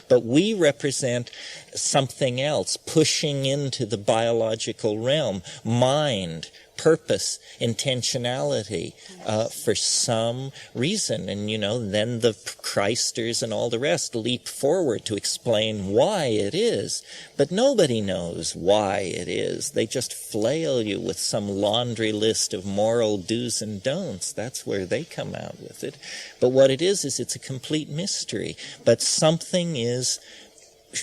But we represent something else, pushing into the biological realm, mind, purpose, intentionality, for some reason. And, then the Christers and all the rest leap forward to explain why it is. But nobody knows why it is. They just flail you with some laundry list of moral do's and don'ts. That's where they come out with it. But what it is it's a complete mystery. But something is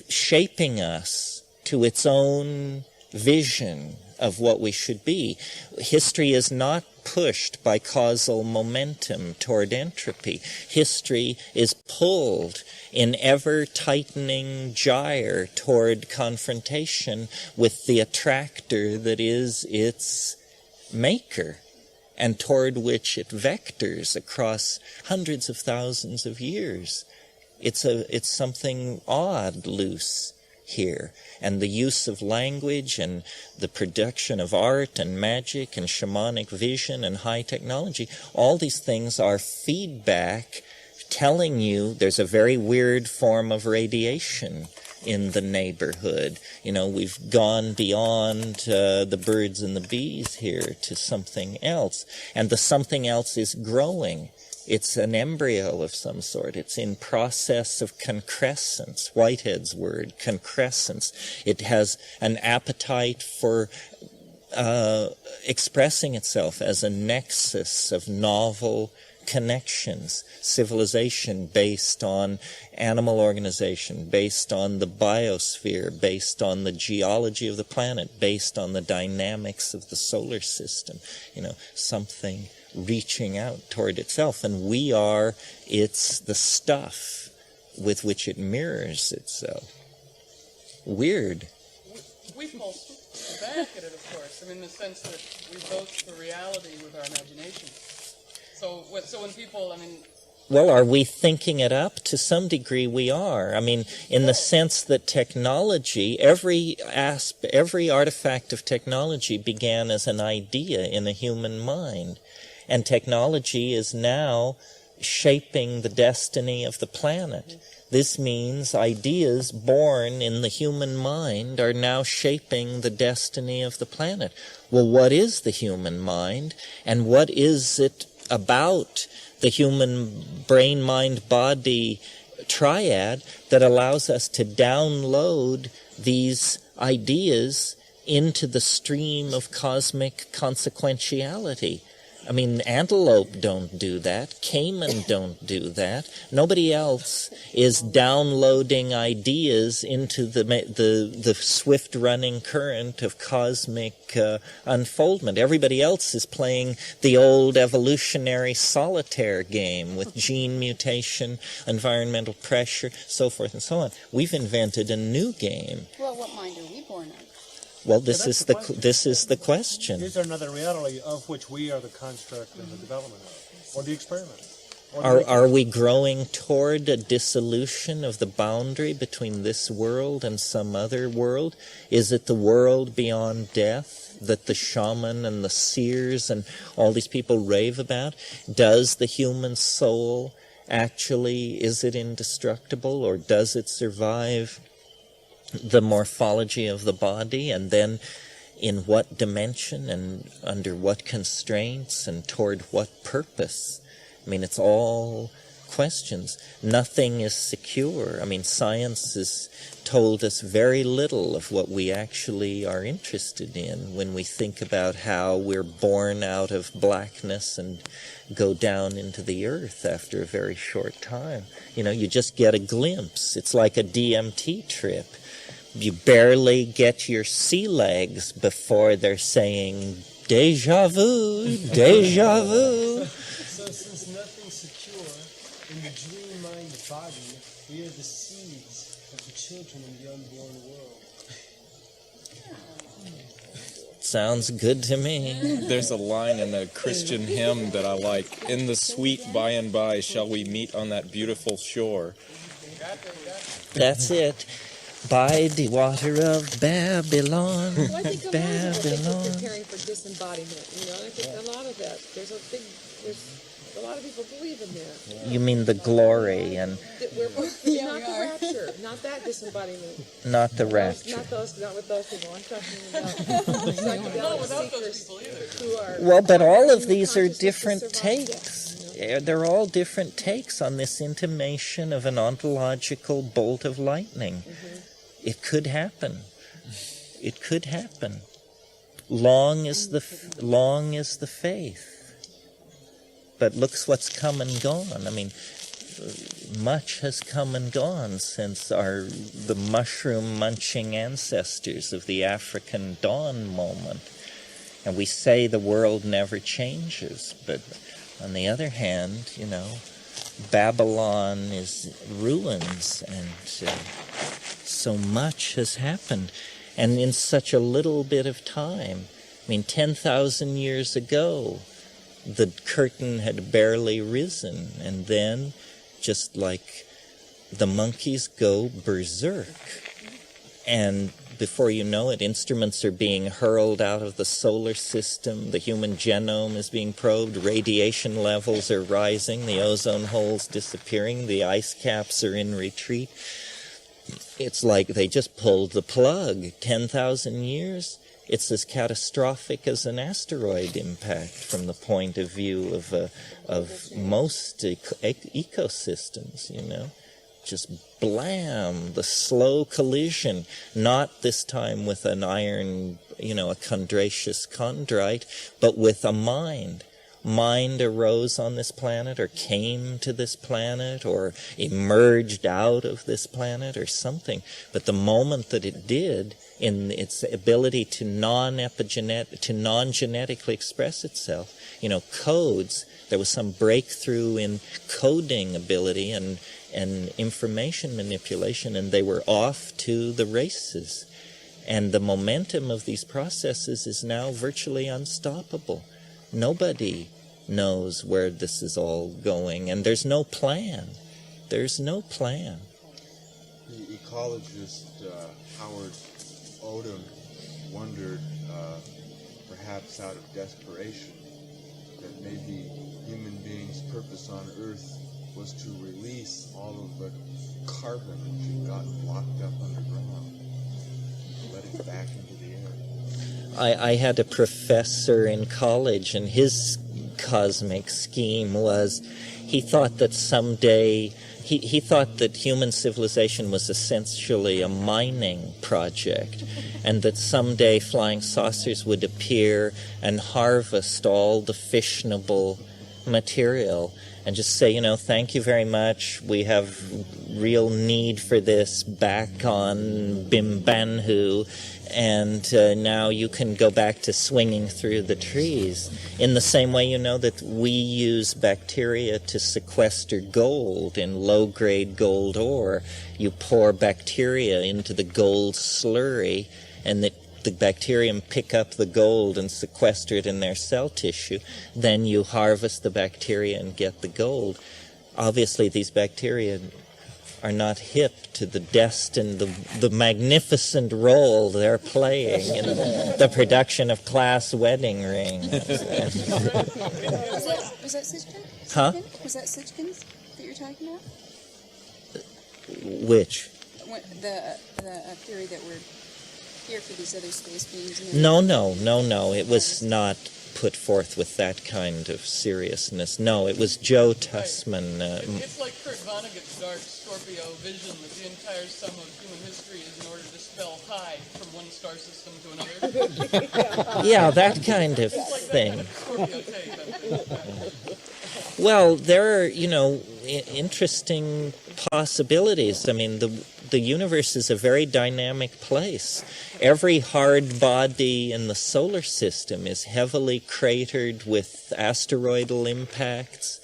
shaping us to its own vision of what we should be. History is not pushed by causal momentum toward entropy. History is pulled in ever-tightening gyre toward confrontation with the attractor that is its maker, and toward which it vectors across hundreds of thousands of years. It's something odd loose here, and the use of language and the production of art and magic and shamanic vision and high technology, all these things are feedback telling you there's a very weird form of radiation in the neighborhood. We've gone beyond the birds and the bees here to something else, and the something else is growing. It's an embryo of some sort. It's in process of concrescence, Whitehead's word, concrescence. It has an appetite for expressing itself as a nexus of novel connections, civilization based on animal organization, based on the biosphere, based on the geology of the planet, based on the dynamics of the solar system, something reaching out toward itself. And it's the stuff with which it mirrors itself. Weird.
We pulse back at it, of course. I mean, in the sense that we vote for reality with our imagination. So when people,
Well, are we thinking it up? To some degree we are. I mean, in the sense that technology, every artifact of technology began as an idea in a human mind. And technology is now shaping the destiny of the planet. This means ideas born in the human mind are now shaping the destiny of the planet. Well, what is the human mind? And what is it about the human brain, mind, body triad that allows us to download these ideas into the stream of cosmic consequentiality? I mean, antelope don't do that. Caiman don't do that. Nobody else is downloading ideas into the swift-running current of cosmic unfoldment. Everybody else is playing the old evolutionary solitaire game with gene mutation, environmental pressure, so forth and so on. We've invented a new game.
Well, what mind are we born of?
Well, this is the question.
Is there another reality of which we are the construct and the development of, or the experiment?
Are we growing toward a dissolution of the boundary between this world and some other world? Is it the world beyond death that the shaman and the seers and all these people rave about? Does the human soul actually, is it indestructible, or does it survive the morphology of the body, and then in what dimension and under what constraints and toward what purpose? I mean, it's all questions. Nothing is secure. I mean, science has told us very little of what we actually are interested in when we think about how we're born out of blackness and go down into the earth after a very short time. You just get a glimpse. It's like a DMT trip. You barely get your sea legs before they're saying, "Deja vu, deja vu."
So since nothing's secure, in the dream mind body, we are the seeds of the children in the unborn world.
Sounds good to me.
There's a line in a Christian hymn that I like. In the sweet by and by shall we meet on that beautiful shore.
That's it. By the water of Babylon,
Well, I think
Babylon.
we're preparing for disembodiment. I think a lot of that. There's a lot of people believe in that.
You mean the glory and
Not the rapture, not that disembodiment.
not the rapture.
Not with those people. I'm talking about psychedelic seekers who are.
Well, but all of these are different takes. They're all different takes on this intimation of an ontological bolt of lightning. It could happen. It could happen. Long is the faith. But look what's come and gone. I mean, much has come and gone since the mushroom-munching ancestors of the African dawn moment. And we say the world never changes, but on the other hand, Babylon is ruins, and so much has happened, and in such a little bit of time. I mean, 10,000 years ago, the curtain had barely risen, and then, just like the monkeys go berserk, and before you know it, instruments are being hurled out of the solar system, the human genome is being probed, radiation levels are rising, the ozone hole's disappearing, the ice caps are in retreat. It's like they just pulled the plug. 10,000 years? It's as catastrophic as an asteroid impact from the point of view of most ecosystems, just blam, the slow collision, not this time with an iron, a chondracious chondrite, but with a mind. Mind arose on this planet, or came to this planet, or emerged out of this planet, or something. But the moment that it did, in its ability to non-genetically express itself, codes, there was some breakthrough in coding ability and information manipulation, and they were off to the races. And the momentum of these processes is now virtually unstoppable. Nobody knows where this is all going, and there's no plan. There's no plan.
The ecologist Howard Odom wondered, perhaps out of desperation, that maybe human beings' purpose on Earth was to release all of the carbon which had gotten locked up underground, let it back into the air.
I had a professor in college, and his cosmic scheme was, he thought that someday, he thought that human civilization was essentially a mining project, and that someday flying saucers would appear and harvest all the fissionable material and just say, thank you very much, we have real need for this back on Bimbanhu, and now you can go back to swinging through the trees. In the same way, that we use bacteria to sequester gold in low-grade gold ore. You pour bacteria into the gold slurry, and the bacterium pick up the gold and sequester it in their cell tissue. Then you harvest the bacteria and get the gold. Obviously, these bacteria are not hip to the the magnificent role they're playing in the production of class wedding rings.
Was that Sitchkin?
Huh?
Was that Sitchkins that you're talking about?
Which?
The theory that we're here for these other space beings.
No. It was not put forth with that kind of seriousness. No, it was Joe Tussman.
It's like Kurt Vonnegut's dark Scorpio vision that the entire sum of human history is in order to spell high from one star system to another.
Yeah, that kind of thing. Well, there are, interesting possibilities. I mean, the universe is a very dynamic place. Every hard body in the solar system is heavily cratered with asteroidal impacts.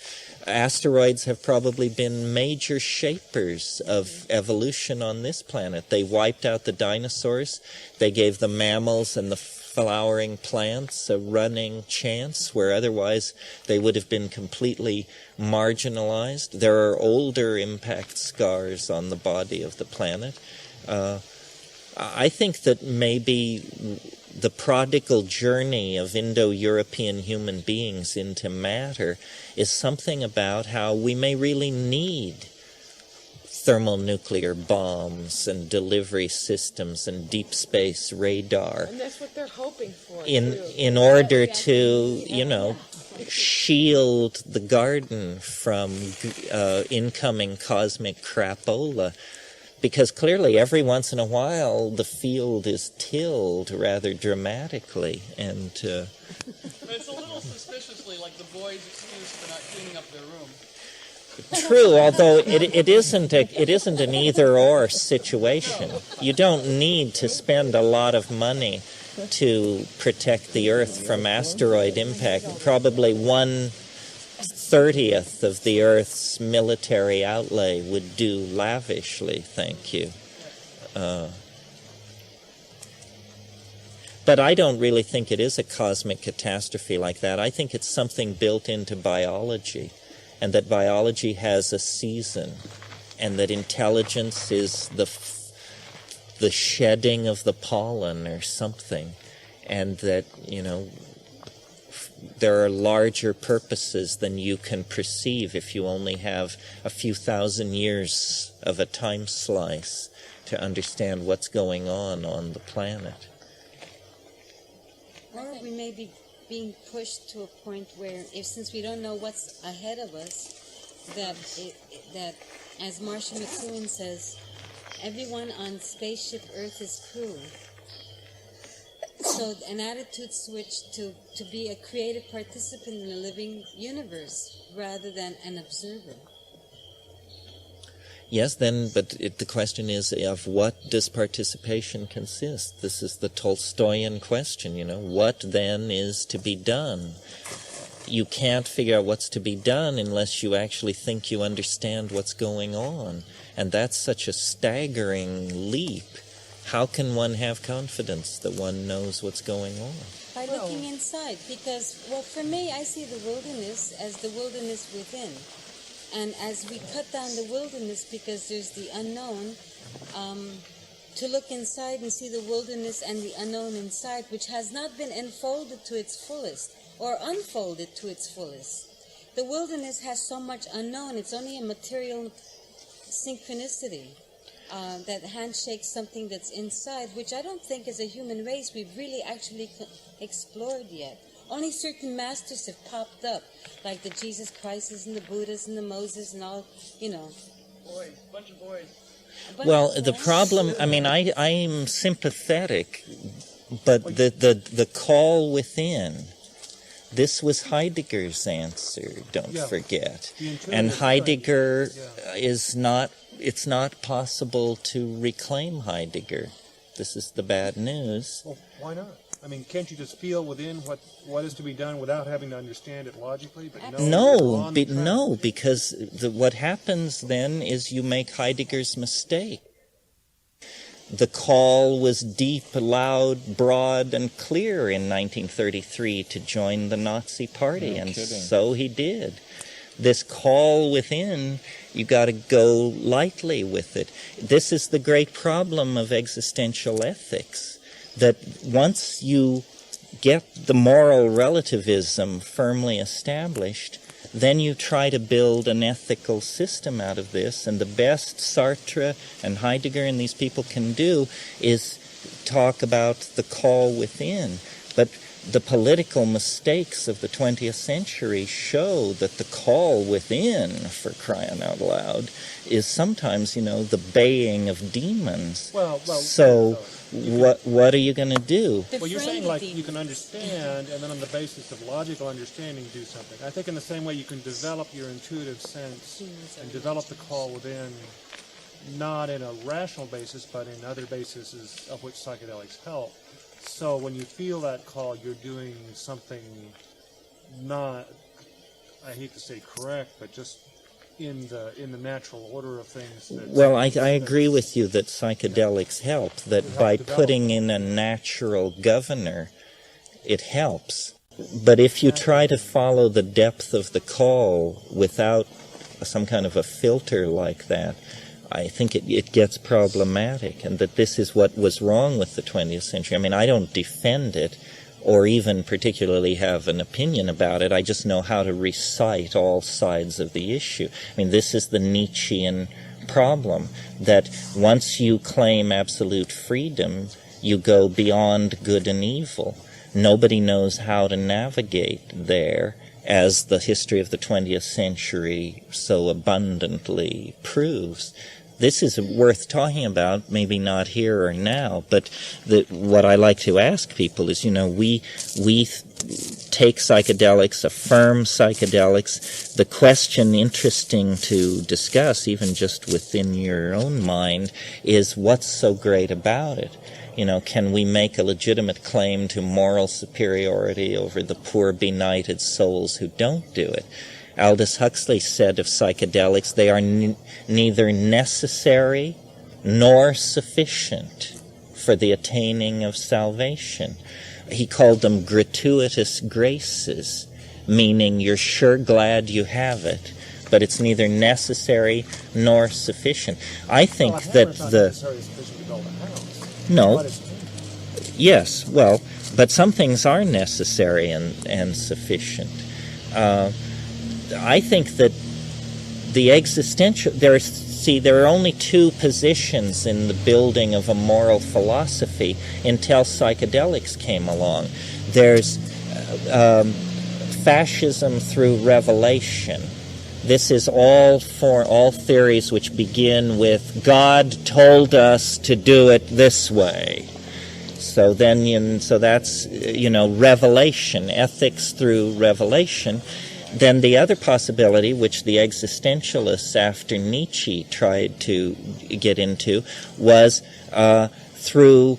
Asteroids have probably been major shapers of evolution on this planet. They wiped out the dinosaurs. They gave the mammals and the flowering plants a running chance where otherwise they would have been completely marginalized. There are older impact scars on the body of the planet. I think that maybe the prodigal journey of Indo-European human beings into matter is something about how we may really need thermonuclear bombs and delivery systems and deep space radar.
And that's what they're hoping for.
In order to, shield the garden from incoming cosmic crapola. Because clearly every once in a while the field is tilled rather dramatically. And
but it's a little suspiciously like the boys' excuse for not cleaning up their room.
True, although it isn't an either-or situation. You don't need to spend a lot of money to protect the Earth from asteroid impact. Probably 1/30th of the Earth's military outlay would do lavishly, thank you. But I don't really think it is a cosmic catastrophe like that. I think it's something built into biology, and that biology has a season, and that intelligence is the shedding of the pollen or something, and that, there are larger purposes than you can perceive if you only have a few thousand years of a time slice to understand what's going on the planet.
Or we may be being pushed to a point where, since we don't know what's ahead of us, that as Marcia McLuhan says, everyone on spaceship Earth is crew. So an attitude switch to be a creative participant in a living universe rather than an observer.
Yes, then, but the question is, of what does participation consist? This is the Tolstoyan question, what then is to be done? You can't figure out what's to be done unless you actually think you understand what's going on. And that's such a staggering leap. How can one have confidence that one knows what's going on?
By looking inside, because, for me, I see the wilderness as the wilderness within. And as we cut down the wilderness because there's the unknown, to look inside and see the wilderness and the unknown inside, which has not been enfolded to its fullest or unfolded to its fullest. The wilderness has so much unknown. It's only a material synchronicity that handshakes something that's inside, which I don't think as a human race we've really actually explored yet. Only certain masters have popped up, like the Jesus Christs and the Buddhas and the Moses and all,
Boys, bunch of boys.
Well, the problem, I'm sympathetic, but the call within, this was Heidegger's answer, don't forget. And Heidegger is not, it's not possible to reclaim Heidegger. This is the bad news.
Well, why not? Can't you just feel within what is to be done without having to understand it logically? But
No, because what happens then is you make Heidegger's mistake. The call was deep, loud, broad, and clear in 1933 to join the Nazi Party, so he did. This call within, you got to go lightly with it. This is the great problem of existential ethics. That once you get the moral relativism firmly established, then you try to build an ethical system out of this, and the best Sartre and Heidegger and these people can do is talk about the call within. But the political mistakes of the 20th century show that the call within, for crying out loud, is sometimes, the baying of demons. What are you going to do?
Well, you're saying you can understand, and then on the basis of logical understanding do something. I think in the same way you can develop your intuitive sense and develop the call within, not in a rational basis, but in other bases of which psychedelics help. So when you feel that call, you're doing something not, I hate to say correct, but just in the natural order of things.
Well, I agree with you that psychedelics help, that by putting in a natural governor, it helps. But if you try to follow the depth of the call without some kind of a filter like that, I think it gets problematic, and that this is what was wrong with the 20th century. I don't defend it, or even particularly have an opinion about it. I just know how to recite all sides of the issue. This is the Nietzschean problem, that once you claim absolute freedom, you go beyond good and evil. Nobody knows how to navigate there, as the history of the 20th century so abundantly proves. This is worth talking about, maybe not here or now, but what I like to ask people is, we take psychedelics, affirm psychedelics. The question interesting to discuss, even just within your own mind, is what's so great about it? Can we make a legitimate claim to moral superiority over the poor benighted souls who don't do it? Aldous Huxley said of psychedelics, they are neither necessary nor sufficient for the attaining of salvation. He called them gratuitous graces, meaning you're sure glad you have it, but it's neither necessary nor sufficient. I think that yes, but some things are necessary and sufficient. I think that the existential, there are only two positions in the building of a moral philosophy until psychedelics came along. There's fascism through revelation, This is all theories which begin with God told us to do it this way. So then, so that's, revelation, ethics through revelation. Then the other possibility, which the existentialists after Nietzsche tried to get into, was through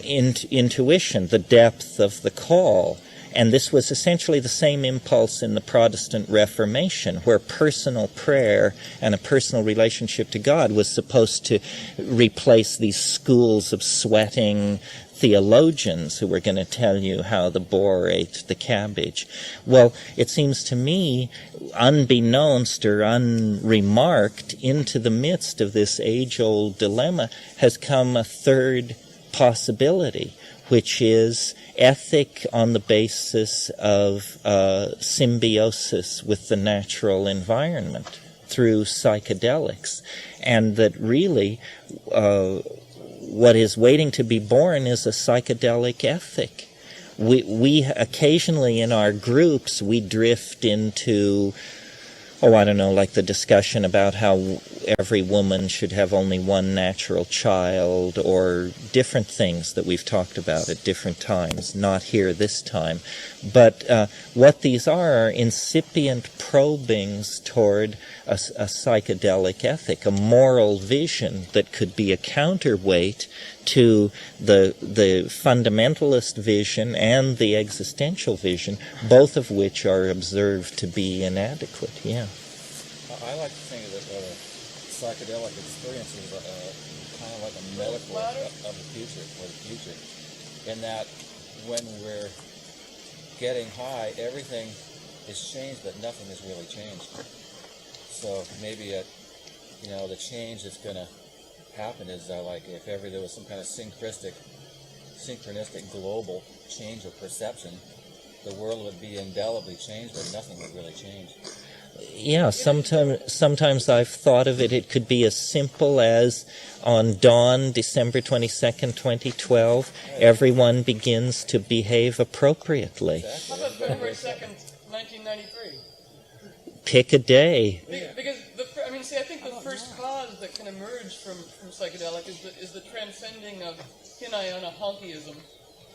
intuition, the depth of the call. And this was essentially the same impulse in the Protestant Reformation, where personal prayer and a personal relationship to God was supposed to replace these schools of sweating theologians who were going to tell you how the boar ate the cabbage. Well, it seems to me, unbeknownst or unremarked, into the midst of this age-old dilemma has come a third possibility, which is ethic on the basis of symbiosis with the natural environment through psychedelics, and that really what is waiting to be born is a psychedelic ethic. We occasionally in our groups we drift into, like the discussion about how every woman should have only one natural child, or different things that we've talked about at different times, not here this time. But what these are incipient probings toward a psychedelic ethic, a moral vision that could be a counterweight to the fundamentalist vision and the existential vision, both of which are observed to be inadequate. Yeah.
I like to think of it psychedelic experience is kind of like a metaphor of the future, for the future, in that when we're getting high, everything is changed, but nothing is really changed. So maybe the change that's going to happen is like if ever there was some kind of synchronistic global change of perception, the world would be indelibly changed, but nothing would really change.
Yeah, sometimes I've thought of it. It could be as simple as on dawn, December 22nd, 2012, everyone begins to behave appropriately.
How about February 2nd, 1993?
Pick a day.
Because I think the first cause that can emerge from psychedelic is the transcending of Hinayana honkyism,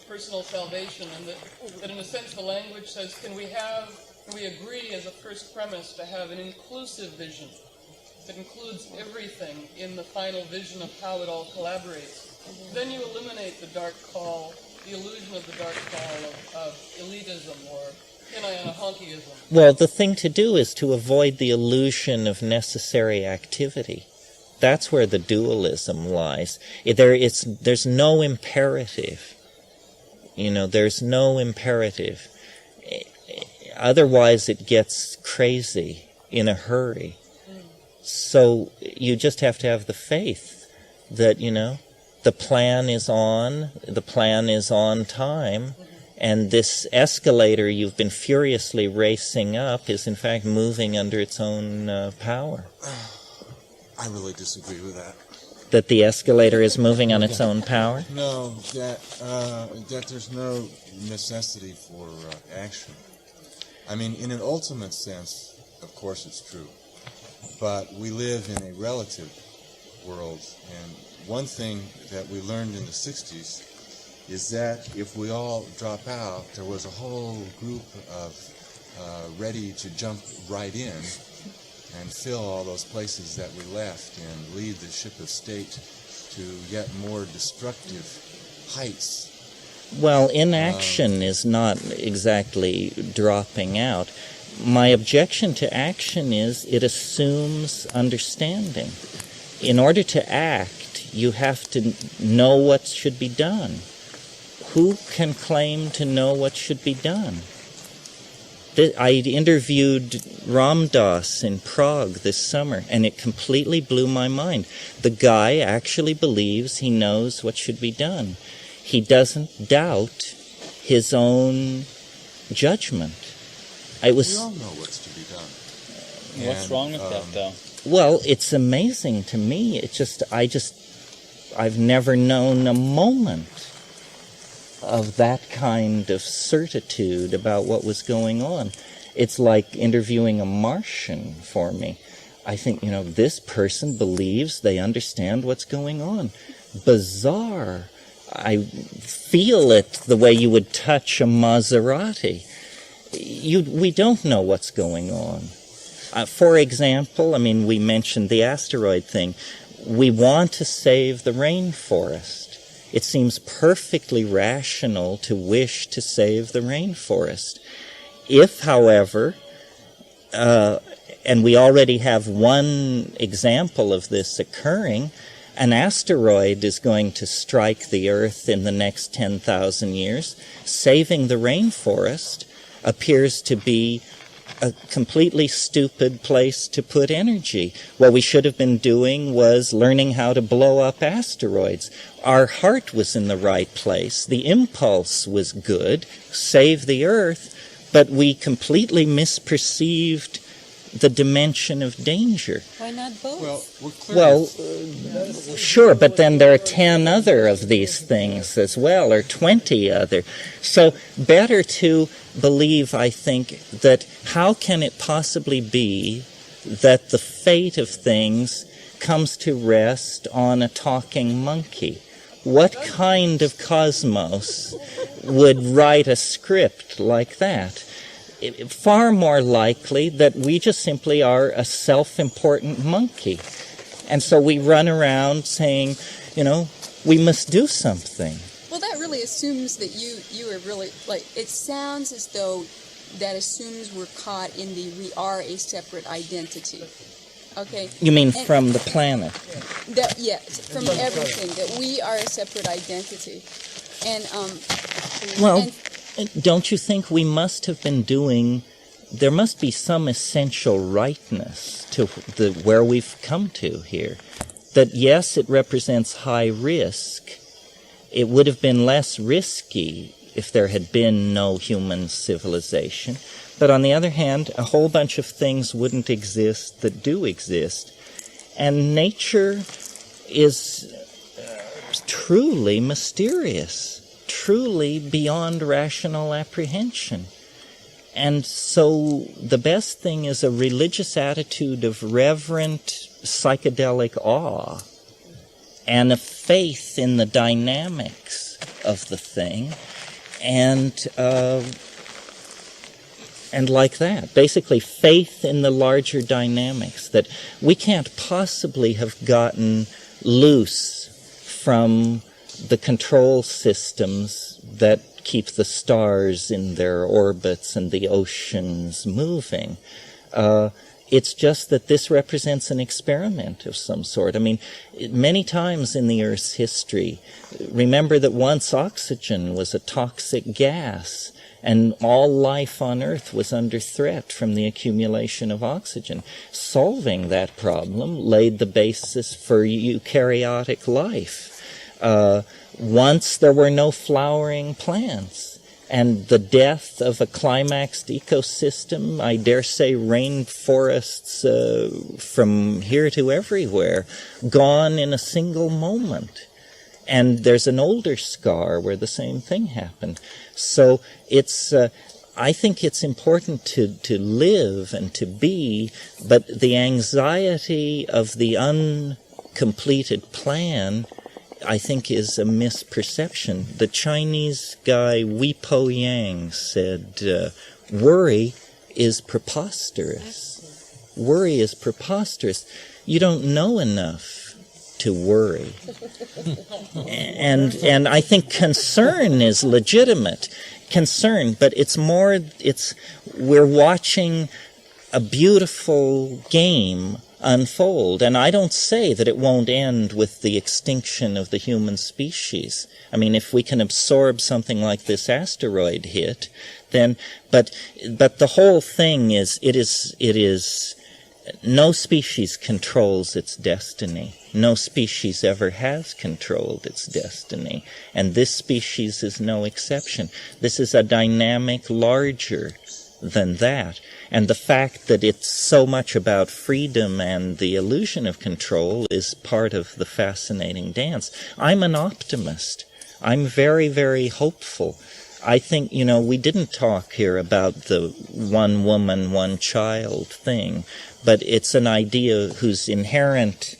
personal salvation, and that in a sense the language says, can we agree as a first premise to have an inclusive vision that includes everything in the final vision of how it all collaborates. Then you eliminate the dark call, the illusion of the dark call of elitism or Hinayana honkyism.
Well, the thing to do is to avoid the illusion of necessary activity. That's where the dualism lies. There's no imperative. There's no imperative. Otherwise, it gets crazy in a hurry. So you just have to have the faith that, the plan is on time, and this escalator you've been furiously racing up is in fact moving under its own power.
I really disagree with that.
That the escalator is moving on its own power?
No, that there's no necessity for action. In an ultimate sense, of course it's true. But we live in a relative world, and one thing that we learned in the 60s is that if we all drop out, there was a whole group of ready to jump right in and fill all those places that we left and lead the ship of state to yet more destructive heights.
Well, inaction is not exactly dropping out. My objection to action is it assumes understanding. In order to act, you have to know what should be done. Who can claim to know what should be done? I interviewed Ram Dass in Prague this summer, and it completely blew my mind. The guy actually believes he knows what should be done. He doesn't doubt his own judgment.
We all know what's to be done.
What's wrong with that, though?
Well, it's amazing to me. I've never known a moment of that kind of certitude about what was going on. it's like interviewing a Martian for me. I think, this person believes they understand what's going on. Bizarre. I feel it the way you would touch a Maserati. We don't know what's going on. For example, we mentioned the asteroid thing. We want to save the rainforest. It seems perfectly rational to wish to save the rainforest. If, however, and we already have one example of this occurring, an asteroid is going to strike the Earth in the next 10,000 years. Saving the rainforest appears to be a completely stupid place to put energy. What we should have been doing was learning how to blow up asteroids. Our heart was in the right place. The impulse was good, save the Earth, but we completely misperceived the dimension of danger.
Why not both?
Well, sure, but then there are 10 other of these things as well, or 20 other. So better to believe, I think, that how can it possibly be that the fate of things comes to rest on a talking monkey? What kind of cosmos would write a script like that? Far more likely that we just simply are a self-important monkey. And so we run around saying, we must do something.
Well, that really assumes that you are really, it sounds as though that assumes we're caught in the we are a separate identity. Okay?
You mean from the planet?
Yes, from everything, that we are a separate identity. And,
don't you think we must have been doing, there must be some essential rightness to where we've come to here. That yes, it represents high risk. It would have been less risky if there had been no human civilization. But on the other hand, a whole bunch of things wouldn't exist that do exist. And nature is truly mysterious. Truly beyond rational apprehension. And so the best thing is a religious attitude of reverent psychedelic awe and a faith in the dynamics of the thing and like that. Basically faith in the larger dynamics, that we can't possibly have gotten loose from the control systems that keep the stars in their orbits and the oceans moving. It's just that this represents an experiment of some sort. Many times in the Earth's history, remember that once oxygen was a toxic gas, and all life on Earth was under threat from the accumulation of oxygen. Solving that problem laid the basis for eukaryotic life. Once there were no flowering plants, and the death of a climaxed ecosystem, I dare say rainforests from here to everywhere, gone in a single moment. And there's an older scar where the same thing happened. So I think it's important to live and to be, but the anxiety of the uncompleted plan, I think, is a misperception. The Chinese guy Wi Po Yang said, worry is preposterous. Worry is preposterous. You don't know enough to worry. And I think concern is legitimate. Concern, but we're watching a beautiful game unfold. And I don't say that it won't end with the extinction of the human species. If we can absorb something like this asteroid hit, then, but the whole thing is, it is, no species controls its destiny. No species ever has controlled its destiny. And this species is no exception. This is a dynamic larger than that. And the fact that it's so much about freedom and the illusion of control is part of the fascinating dance. I'm an optimist. I'm very, very hopeful. I think, we didn't talk here about the one woman, one child thing, but it's an idea whose inherent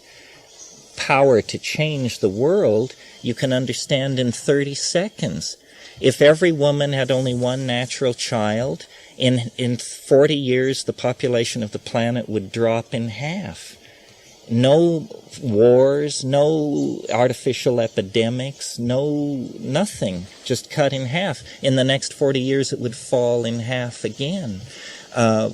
power to change the world you can understand in 30 seconds. If every woman had only one natural child, in 40 years the population of the planet would drop in half. No wars, no artificial epidemics, nothing, just cut in half. In the next 40 years it would fall in half again.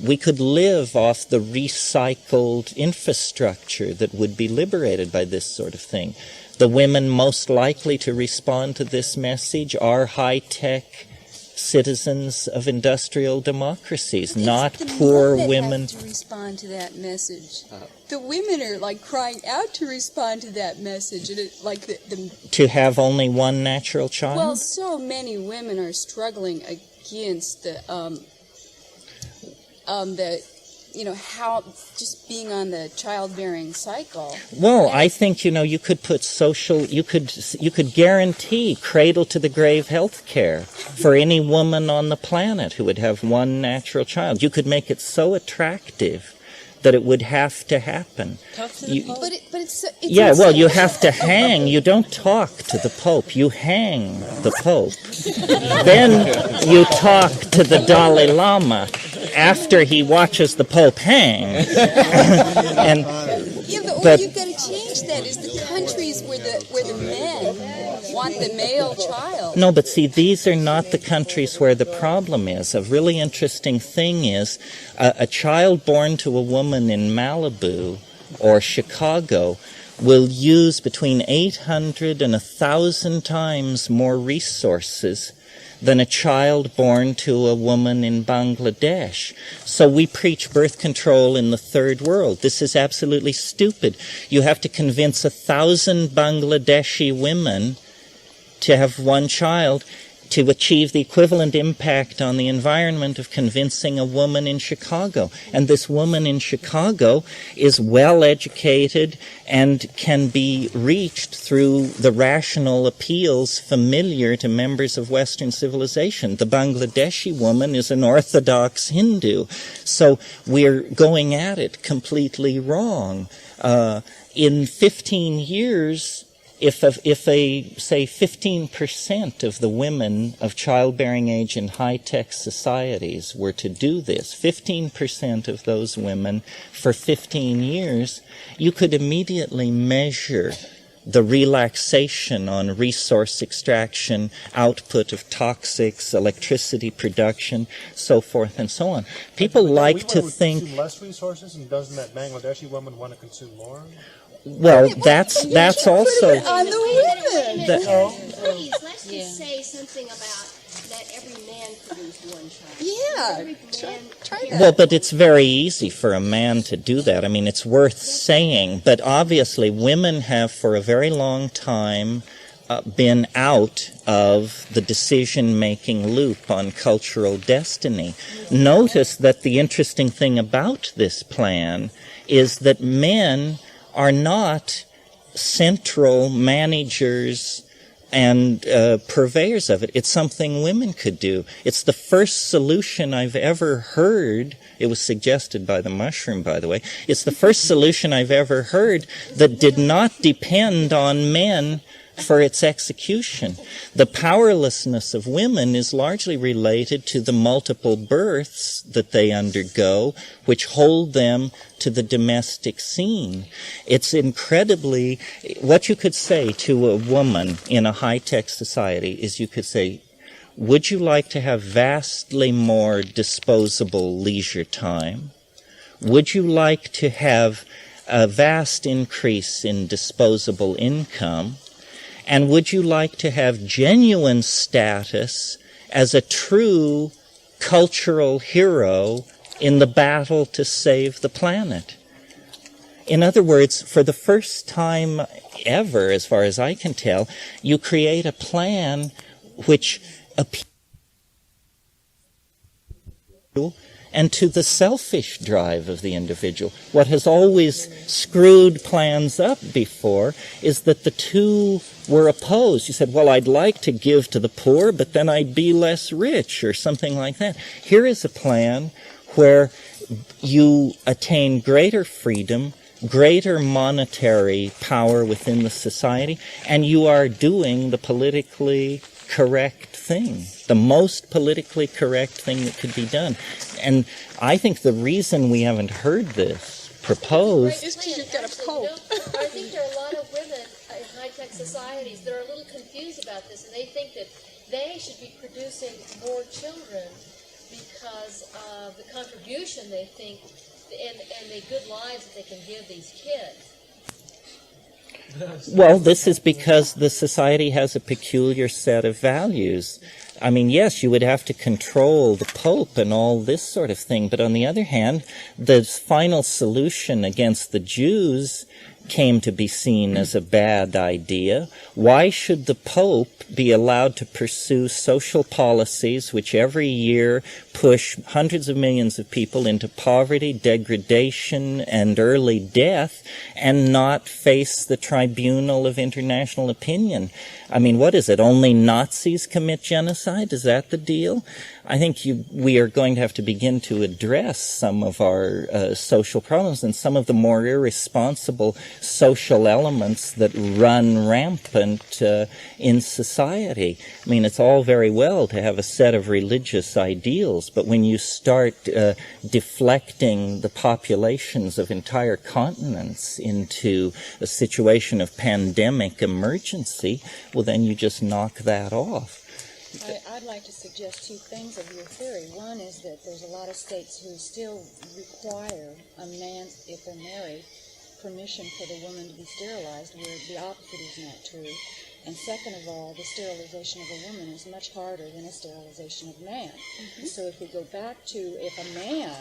We could live off the recycled infrastructure that would be liberated by this sort of thing. The women most likely to respond to this message are high-tech citizens of industrial democracies, not poor women.
Have to respond to that message. The women are like crying out to respond to that message, and
To have only one natural child?
Well, so many women are struggling against how just being on the childbearing cycle.
Well, I think, you could put you could guarantee cradle to the grave health care for any woman on the planet who would have one natural child. You could make it so attractive that it would have to happen. You have to hang. You don't talk to the Pope. You hang the Pope. Then you talk to the Dalai Lama after he watches the Pope hang.
But you've got to change that. Is the countries where the men want the male child?
No, but see, these are not the countries where the problem is. A really interesting thing is a child born to a woman in Malibu or Chicago will use between 800 and 1,000 times more resources than a child born to a woman in Bangladesh. So we preach birth control in the third world. This is absolutely stupid. You have to convince 1,000 Bangladeshi women to have one child to achieve the equivalent impact on the environment of convincing a woman in Chicago. And this woman in Chicago is well educated and can be reached through the rational appeals familiar to members of Western civilization. The Bangladeshi woman is an Orthodox Hindu. So we're going at it completely wrong. In 15 years, if say 15% of the women of childbearing age in high-tech societies were to do this, 15% of those women for 15 years, you could immediately measure the relaxation on resource extraction, output of toxics, electricity production, so forth and so on. People like to think...
Consume less resources, and doesn't that Bangladeshi woman want to consume more?
Well, that's also...
On the women.
Please, let's just say something about that every man produce one child.
Yeah, try that.
Well, but it's very easy for a man to do that. I mean, it's worth saying. But obviously, women have for a very long time been out of the decision-making loop on cultural destiny. Notice that the interesting thing about this plan is that men are not central managers and purveyors of it. It's something women could do. It's the first solution I've ever heard. It was suggested by the mushroom, by the way. It's the first solution I've ever heard that did not depend on men for its execution. The powerlessness of women is largely related to the multiple births that they undergo, which hold them to the domestic scene. It's incredibly... What you could say to a woman in a high-tech society is you could say, would you like to have vastly more disposable leisure time? Would you like to have a vast increase in disposable income? And would you like to have genuine status as a true cultural hero in the battle to save the planet? In other words, for the first time ever, as far as I can tell, you create a plan which appeals and to the selfish drive of the individual. What has always screwed plans up before is that the two were opposed. You said, well, I'd like to give to the poor, but then I'd be less rich, or something like that. Here is a plan where you attain greater freedom, greater monetary power within the society, and you are doing the politically correct thing, the most politically correct thing that could be done. And I think the reason we haven't heard this proposed...
Is because you've got a pope. I think there are a lot of women in high-tech societies that are a little confused about this, and they think that they should be producing more children because of the contribution they think and the good lives that they can give these kids.
Well, this is because the society has a peculiar set of values. I mean, yes, you would have to control the Pope and all this sort of thing, but on the other hand, the final solution against the Jews came to be seen as a bad idea. Why should the Pope be allowed to pursue social policies which every year push hundreds of millions of people into poverty, degradation, and early death, and not face the tribunal of international opinion? I mean, what is it? Only Nazis commit genocide? Is that the deal? I think we are going to have to begin to address some of our social problems and some of the more irresponsible social elements that run rampant in society. I mean, it's all very well to have a set of religious ideals, but when you start deflecting the populations of entire continents into a situation of pandemic emergency, well, then you just knock that off.
I'd like to suggest two things of your theory. One is that there's a lot of states who still require a man, if they're married, permission for the woman to be sterilized, where the opposite is not true. And second of all, the sterilization of a woman is much harder than a sterilization of a man. Mm-hmm. So if we go back to if a man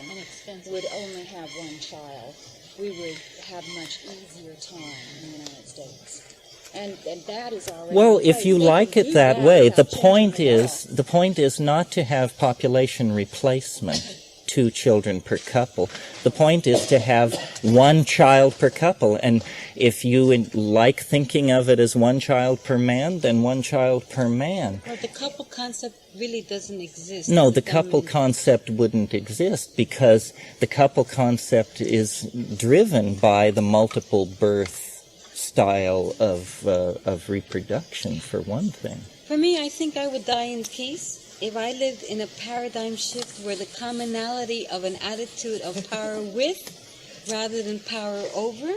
would only have one child, we would have much easier time in the United States. And that is already
well, if you like it that way, the point is not to have population replacement, 2 children per couple. The point is to have 1 child per couple. And if you like thinking of it as 1 child per man, then 1 child per man.
Well, the couple concept really doesn't exist.
No, the couple concept wouldn't exist because the couple concept is driven by the multiple birth style of reproduction, for one thing.
For me, I think I would die in peace if I lived in a paradigm shift where the commonality of an attitude of power with rather than power over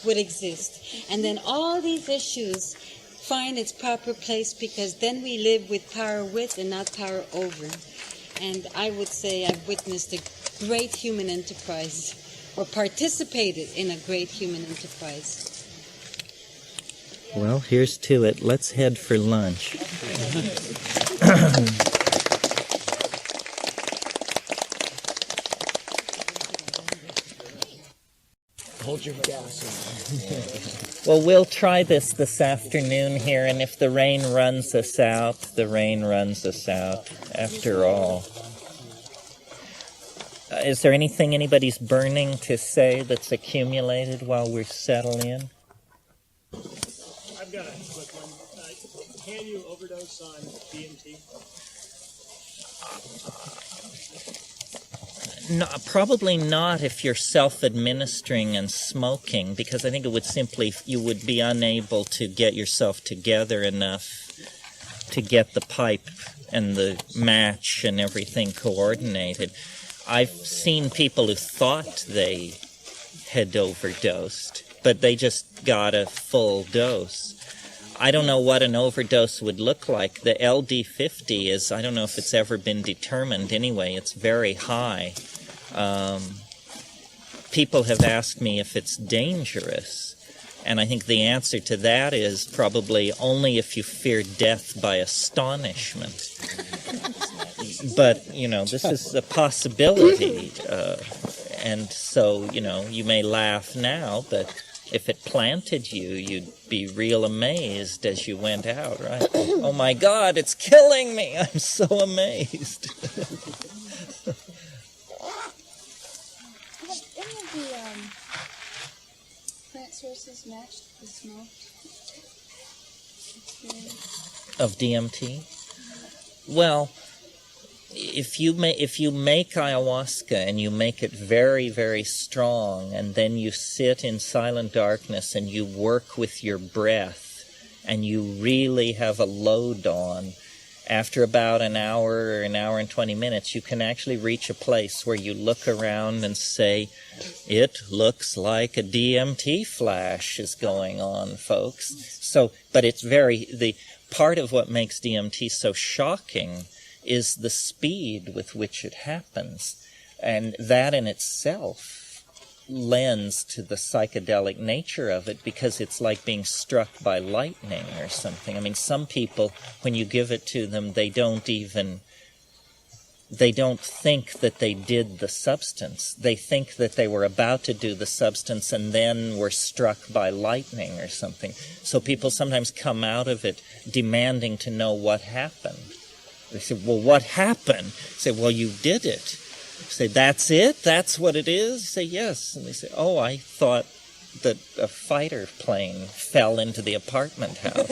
would exist. And then all these issues find its proper place because then we live with power with and not power over. And I would say I've witnessed a great human enterprise or participated in a great human enterprise.
Well, here's to it. Let's head for lunch.
Hold your gas.
Well, we'll try this afternoon here, and if the rain runs us out, the rain runs us out, after all. Is there anything anybody's burning to say that's accumulated while we're settled in?
I've got a quick one. Can you overdose on DMT?
No, probably not if you're self-administering and smoking, because I think it would you would be unable to get yourself together enough to get the pipe and the match and everything coordinated. I've seen people who thought they had overdosed, but they just got a full dose. I don't know what an overdose would look like. The LD50 is, I don't know if it's ever been determined anyway. It's very high. People have asked me if it's dangerous, and I think the answer to that is probably only if you fear death by astonishment. But, this is a possibility, and so, you may laugh now, but if it planted you, you'd be real amazed as you went out, right? Oh my God, it's killing me! I'm so amazed.
sources match the smoke experience?
Of DMT? Well, if you make ayahuasca and you make it very, very strong, and then you sit in silent darkness and you work with your breath, and you really have a load on, after about an hour or an hour and 20 minutes, you can actually reach a place where you look around and say, it looks like a DMT flash is going on, folks. So, but it's the part of what makes DMT so shocking is the speed with which it happens. And that in itself lends to the psychedelic nature of it, because it's like being struck by lightning or something. I mean, some people, when you give it to them, they don't think that they did the substance. They think that they were about to do the substance and then were struck by lightning or something. So people sometimes come out of it demanding to know what happened. They say, well, what happened? I say, well, you did it. I say, that's it? That's what it is? I say, yes. And they say, oh, I thought that a fighter plane fell into the apartment house.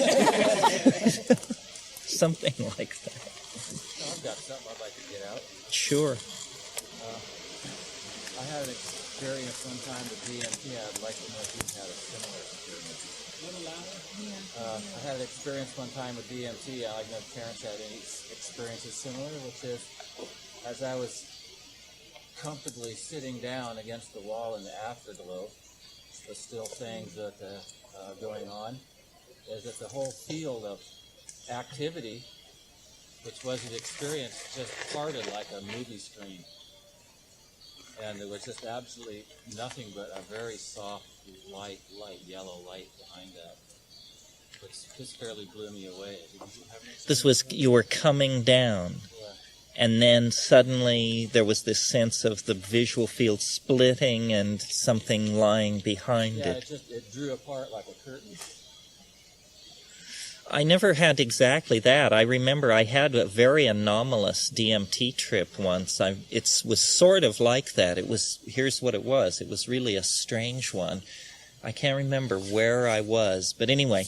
Something like that.
I've got something I'd like to get out.
Sure.
I had an experience one time with DMT. I'd like to know if you've had a similar experience. I had an experience one time with DMT. I'd like to know if Terence had any experiences similar, which is, as I was comfortably sitting down against the wall in the afterglow, with still things that are going on, is that the whole field of activity, which was an experience, just parted like a movie screen. And there was just absolutely nothing but a very soft light yellow light behind that, which just fairly blew me away.
This was, you were coming down, and then suddenly there was this sense of the visual field splitting and something lying behind it.
It drew apart like a curtain.
I never had exactly that. I remember I had a very anomalous DMT trip once. It was sort of like that. Here's what it was. It was really a strange one. I can't remember where I was, but anyway,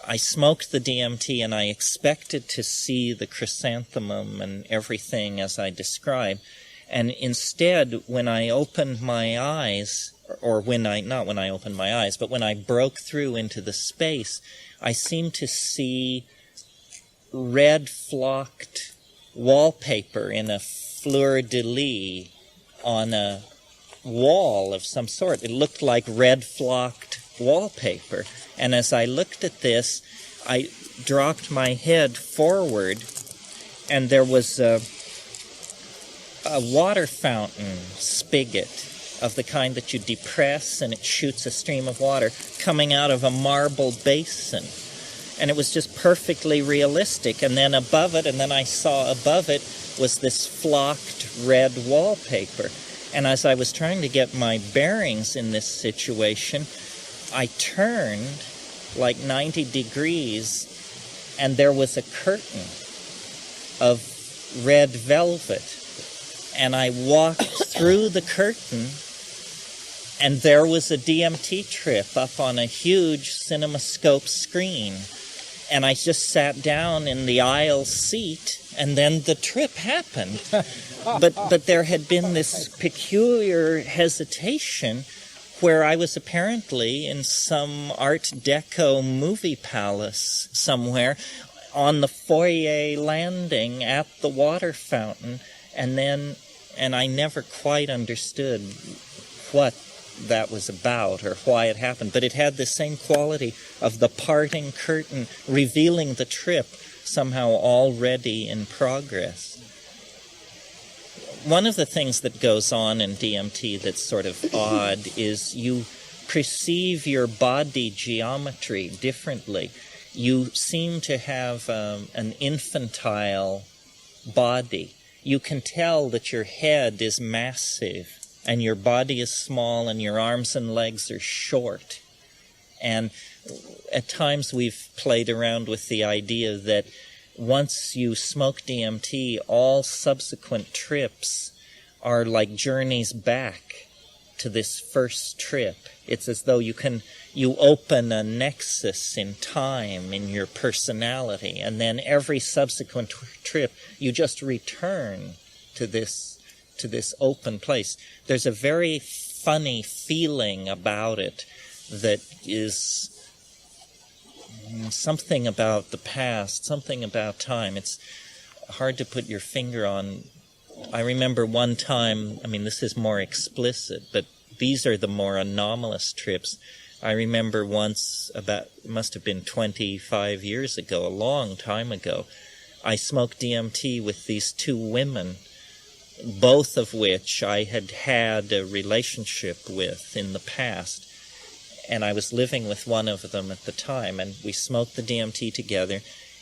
I smoked the DMT and I expected to see the chrysanthemum and everything as I described. And instead, when I opened my eyes, or not when I opened my eyes, but when I broke through into the space, I seemed to see red flocked wallpaper in a fleur-de-lis on a wall of some sort. It looked like red flocked wallpaper. And as I looked at this, I dropped my head forward, and there was a water fountain spigot of the kind that you depress and it shoots a stream of water coming out of a marble basin. And it was just perfectly realistic. And then above it, and then I saw above it, was this flocked red wallpaper. And as I was trying to get my bearings in this situation, I turned like 90 degrees, and there was a curtain of red velvet. And I walked through the curtain, and there was a DMT trip up on a huge CinemaScope screen. And I just sat down in the aisle seat, and then the trip happened. But there had been this peculiar hesitation where I was apparently in some Art Deco movie palace somewhere on the foyer landing at the water fountain, and I never quite understood what that was about or why it happened, but it had the same quality of the parting curtain revealing the trip somehow already in progress. One of the things that goes on in DMT that's sort of odd is you perceive your body geometry differently. You seem to have an infantile body. You can tell that your head is massive and your body is small and your arms and legs are short. And at times we've played around with the idea that once you smoke DMT, all subsequent trips are like journeys back to this first trip. It's as though you open a nexus in time in your personality, and then every subsequent trip you just return to this open place. There's a very funny feeling about it that is something about the past, something about time. It's hard to put your finger on. I remember one time, this is more explicit, but these are the more anomalous trips. I remember once, it must have been 25 years ago, a long time ago, I smoked DMT with these two women, both of which I had had a relationship with in the past. And I was living with one of them at the time, and we smoked the DMT together,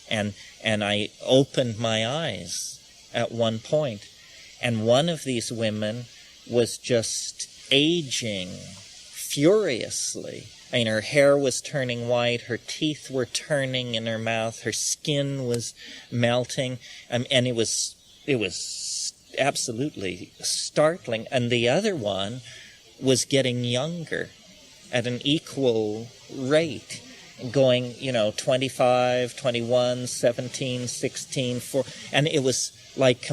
and I opened my eyes at one point, and one of these women was just aging furiously. Her hair was turning white, her teeth were turning in her mouth, her skin was melting, and it was absolutely startling. And the other one was getting younger at an equal rate, going, 25, 21, 17, 16, 4, and it was like,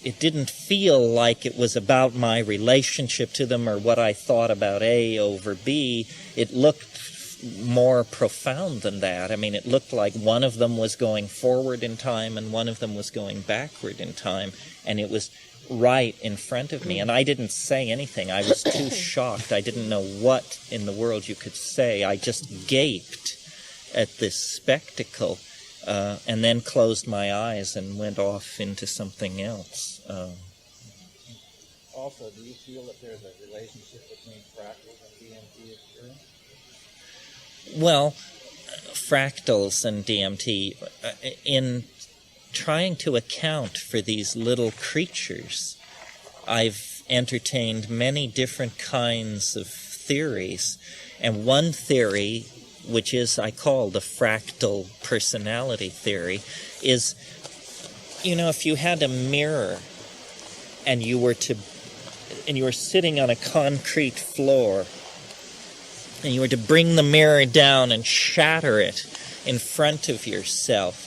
it didn't feel like it was about my relationship to them or what I thought about A over B. It looked more profound than that. It looked like one of them was going forward in time and one of them was going backward in time, and it was right in front of me, and I didn't say anything. I was too shocked. I didn't know what in the world you could say. I just gaped at this spectacle, and then closed my eyes and went off into something else.
Also, do you feel that there's a relationship between fractals and DMT experience?
Well, fractals and DMT, in trying to account for these little creatures, I've entertained many different kinds of theories, and one theory, which I call the fractal personality theory, is, if you had a mirror and you were sitting on a concrete floor, and you were to bring the mirror down and shatter it in front of yourself,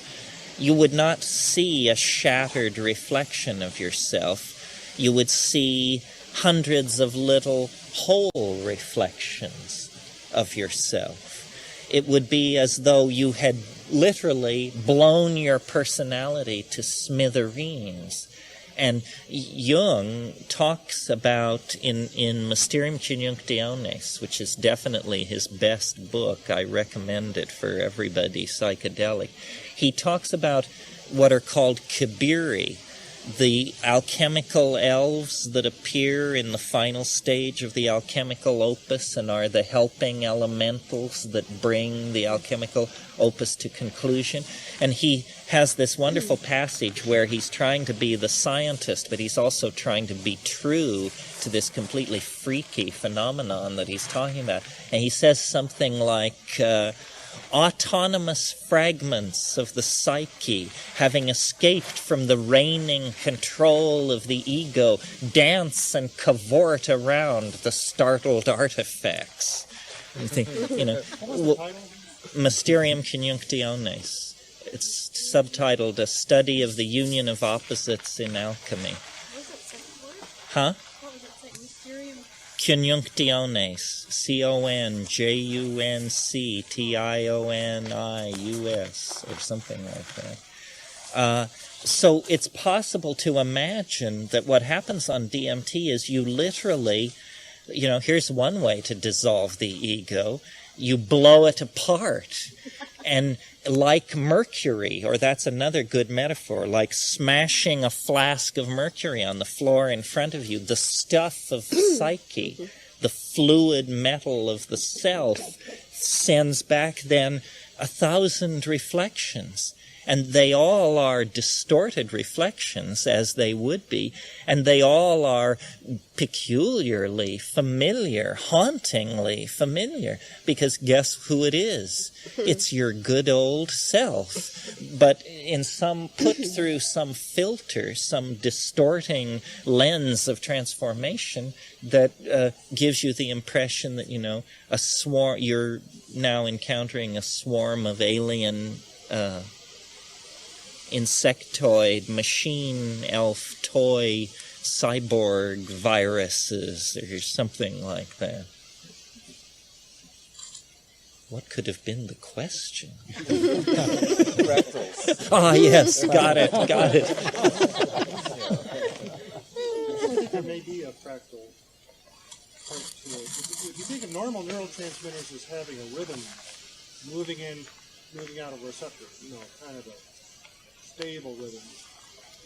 you would not see a shattered reflection of yourself. You would see hundreds of little whole reflections of yourself. It would be as though you had literally blown your personality to smithereens. And Jung talks about, in Mysterium Conjunctionis, which is definitely his best book, I recommend it for everybody psychedelic, he talks about what are called Kibiri, the alchemical elves that appear in the final stage of the alchemical opus and are the helping elementals that bring the alchemical opus to conclusion. And he has this wonderful passage where he's trying to be the scientist, but he's also trying to be true to this completely freaky phenomenon that he's talking about. And he says something like, autonomous fragments of the psyche, having escaped from the reigning control of the ego, dance and cavort around the startled artifacts. You think, Mysterium Conjunctionis. It's subtitled A Study of the Union of Opposites in Alchemy. Huh? Conjunctionis, Conjunctionius, or something like that. So it's possible to imagine that what happens on DMT is you literally, here's one way to dissolve the ego. You blow it apart. And like mercury, or that's another good metaphor, like smashing a flask of mercury on the floor in front of you, the stuff of the psyche, the fluid metal of the self, sends back then 1,000 reflections. And they all are distorted reflections, as they would be, and they all are peculiarly familiar, hauntingly familiar, because guess who it is? It's your good old self, but put through some filter, some distorting lens of transformation that gives you the impression that, you're now encountering a swarm of alien insectoid, machine elf, toy, cyborg viruses, or something like that. What could have been the question?
Fractals.
Ah, yes, got it.
I think there may be a fractal part to it. If you think of normal neurotransmitters as having a rhythm, moving in, moving out of a receptor, kind of a stable rhythm.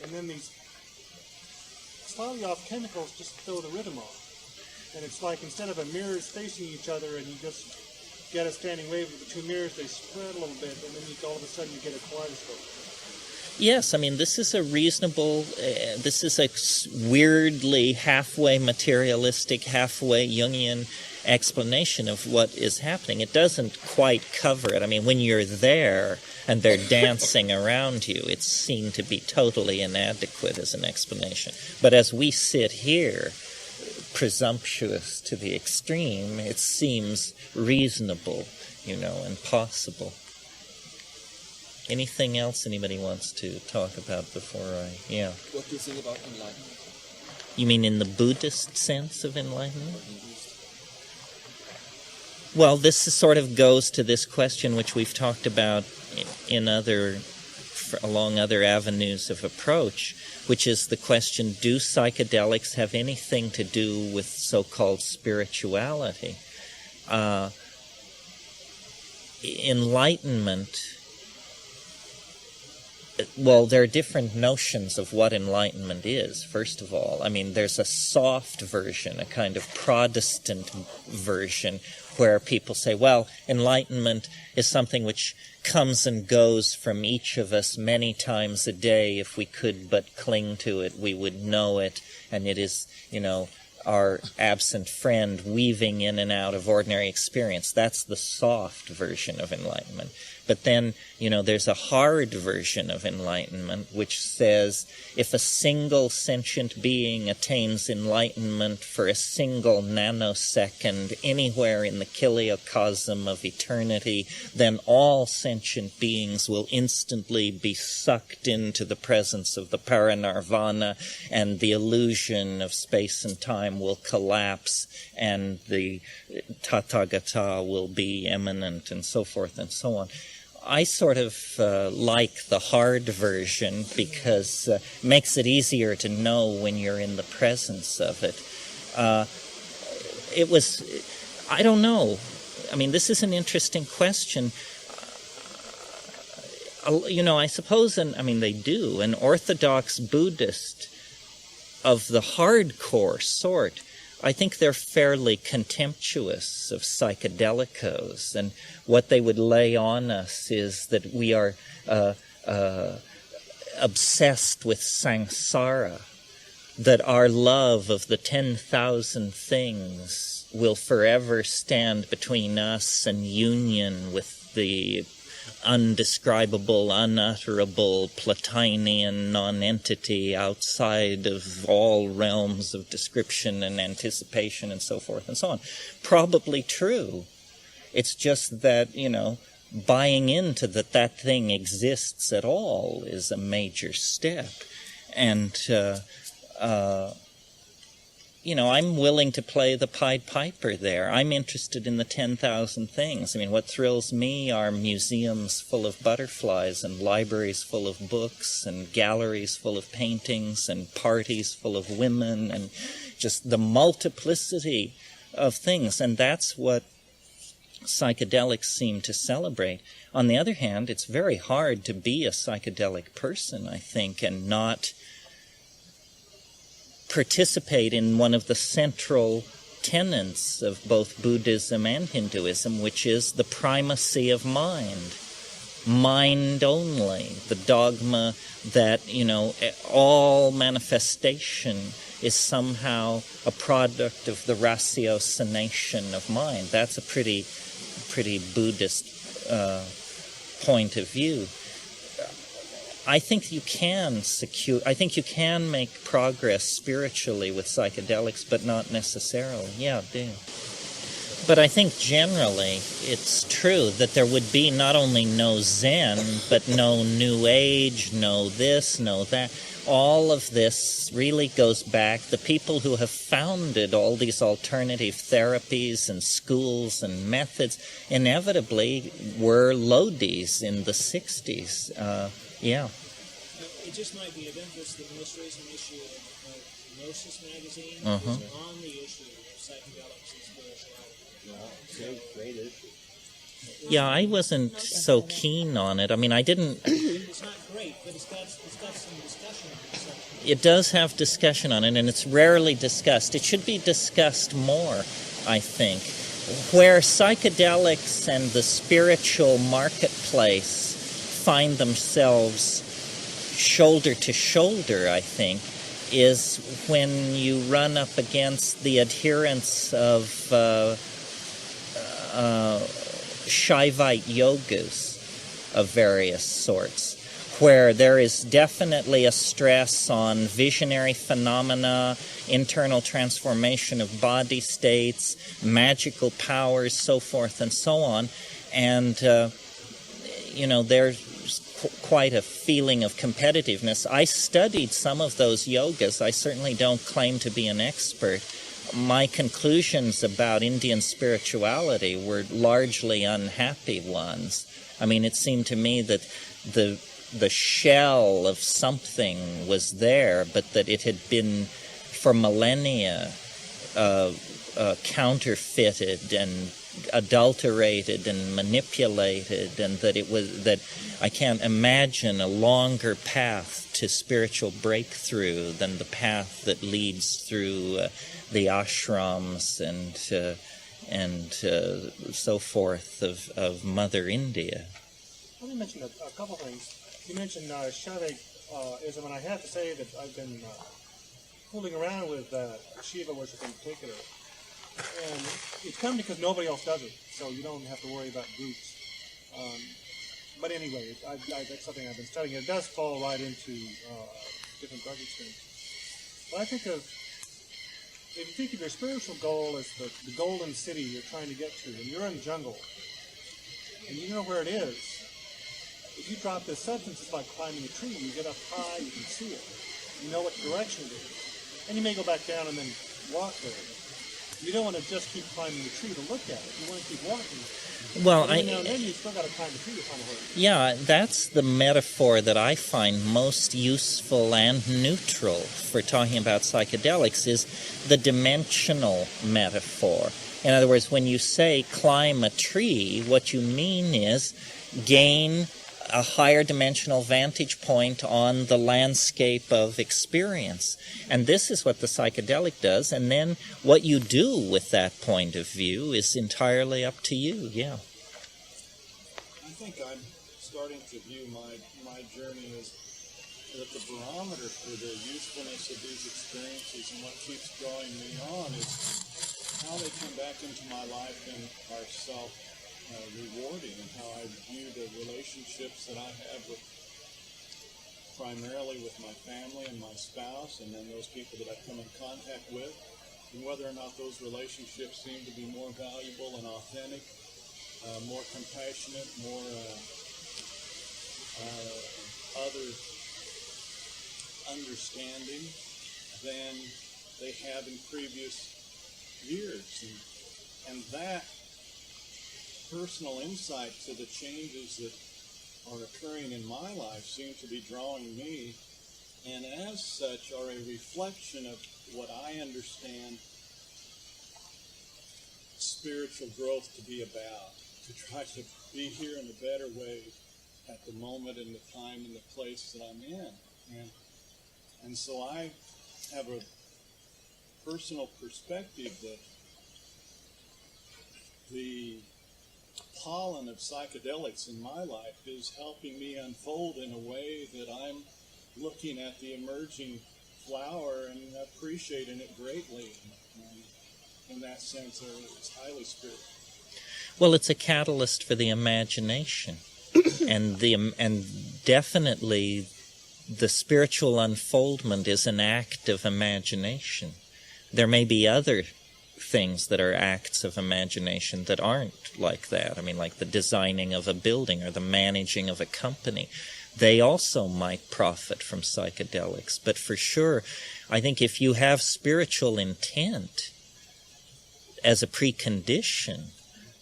And then these slightly off chemicals just throw the rhythm off. And it's like instead of a mirrors facing each other and you just get a standing wave with the two mirrors, they spread a little bit, and then all of a sudden you get a kaleidoscope.
Yes, this is a reasonable, this is a weirdly halfway materialistic, halfway Jungian explanation of what is happening. It doesn't quite cover it. When you're there and they're dancing around you, it's seen to be totally inadequate as an explanation. But as we sit here, presumptuous to the extreme, it seems reasonable, and possible. Anything else anybody wants to talk about before yeah.
What do you think about enlightenment?
You mean in the Buddhist sense of enlightenment? Well, this sort of goes to this question which we've talked about along other avenues of approach, which is the question, do psychedelics have anything to do with so-called spirituality? Enlightenment, well, there are different notions of what enlightenment is, first of all. There's a soft version, a kind of Protestant version, where people say, well, enlightenment is something which comes and goes from each of us many times a day. If we could but cling to it, we would know it, and it is, our absent friend weaving in and out of ordinary experience. That's the soft version of enlightenment. But then, there's a hard version of enlightenment which says if a single sentient being attains enlightenment for a single nanosecond anywhere in the kiliocosm of eternity, then all sentient beings will instantly be sucked into the presence of the paranirvana, and the illusion of space and time will collapse, and the Tathagata will be immanent, and so forth and so on. I sort of like the hard version because it makes it easier to know when you're in the presence of it. I don't know. This is an interesting question. I suppose, they do. An Orthodox Buddhist of the hardcore sort, I think they're fairly contemptuous of psychedelicos, and what they would lay on us is that we are obsessed with samsara, that our love of the 10,000 things will forever stand between us and union with the undescribable, unutterable, Platonian non-entity outside of all realms of description and anticipation and so forth and so on. Probably true. It's just that, buying into that thing exists at all is a major step. And, I'm willing to play the Pied Piper there. I'm interested in the 10,000 things. What thrills me are museums full of butterflies and libraries full of books and galleries full of paintings and parties full of women and just the multiplicity of things. And that's what psychedelics seem to celebrate. On the other hand, it's very hard to be a psychedelic person, I think, and not participate in one of the central tenets of both Buddhism and Hinduism, which is the primacy of mind. mind only, the dogma that, all manifestation is somehow a product of the ratiocination of mind. That's a pretty Buddhist point of view. I think you can make progress spiritually with psychedelics, but not necessarily. Yeah, do. But I think generally it's true that there would be not only no Zen, but no New Age, no this, no that. All of this really goes back. The people who have founded all these alternative therapies and schools and methods inevitably were Lodis in the 60s. Yeah.
It just might be of interest. The most recent issue of Gnosis magazine is on the issue of psychedelics and spirituality.
Wow, great issue.
Yeah, I wasn't so keen on it. I mean, I didn't...
It's not great, but it's got some discussion on it.
It does have discussion on it, and it's rarely discussed. It should be discussed more, I think. Where psychedelics and the spiritual marketplace find themselves shoulder to shoulder, I think, is when you run up against the adherents of Shaivite yogas of various sorts, where there is definitely a stress on visionary phenomena, internal transformation of body states, magical powers, so forth and so on. And, there's quite a feeling of competitiveness. I studied some of those yogas. I certainly don't claim to be an expert. My conclusions about Indian spirituality were largely unhappy ones. I mean, it seemed to me that the shell of something was there, but that it had been for millennia counterfeited and adulterated and manipulated, and that I can't imagine a longer path to spiritual breakthrough than the path that leads through the ashrams and so forth of Mother India.
Let me mention a couple things. You mentioned Shaivism, and I have to say that I've been fooling around with Shiva worship in particular. And it's come because nobody else does it, so you don't have to worry about groups. But anyway, that's something I've been studying. It does fall right into different drug experiences. But I think if you think of your spiritual goal as the golden city you're trying to get to, and you're in the jungle, and you know where it is, if you drop this substance, it's like climbing a tree. You get up high, you can see it. You know what direction it is. And you may go back down and then walk there. You don't want to just keep climbing the tree to look at it. You want to keep walking.
Well,
every now and then you still got to climb the tree to find a way.
Yeah, that's the metaphor that I find most useful and neutral for talking about psychedelics, is the dimensional metaphor. In other words, when you say climb a tree, what you mean is gain a higher dimensional vantage point on the landscape of experience. And this is what the psychedelic does, and then what you do with that point of view is entirely up to you, yeah.
I think I'm starting to view my journey as that the barometer for the usefulness of these experiences and what keeps drawing me on is how they come back into my life and are rewarding, and how I view the relationships that I have primarily with my family and my spouse, and then those people that I come in contact with, and whether or not those relationships seem to be more valuable and authentic, more compassionate, more other understanding than they have in previous years, and that personal insight to the changes that are occurring in my life seem to be drawing me, and as such are a reflection of what I understand spiritual growth to be about, to try to be here in a better way at the moment and the time and the place that I'm in. And so I have a personal perspective that the pollen of psychedelics in my life is helping me unfold in a way that I'm looking at the emerging flower and appreciating it greatly. In that sense, it's highly spiritual.
Well, it's a catalyst for the imagination, and definitely the spiritual unfoldment is an act of imagination. There may be other things that are acts of imagination that aren't like that. I mean, like the designing of a building or the managing of a company. They also might profit from psychedelics. But for sure, I think if you have spiritual intent as a precondition,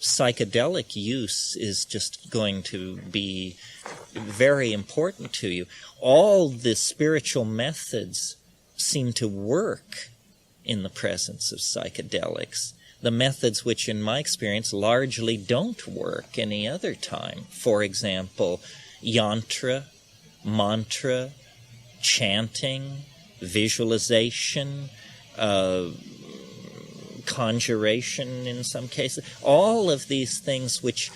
psychedelic use is just going to be very important to you. All the spiritual methods seem to work in the presence of psychedelics. The methods which, in my experience, largely don't work any other time. For example, yantra, mantra, chanting, visualization, conjuration in some cases. All of these things which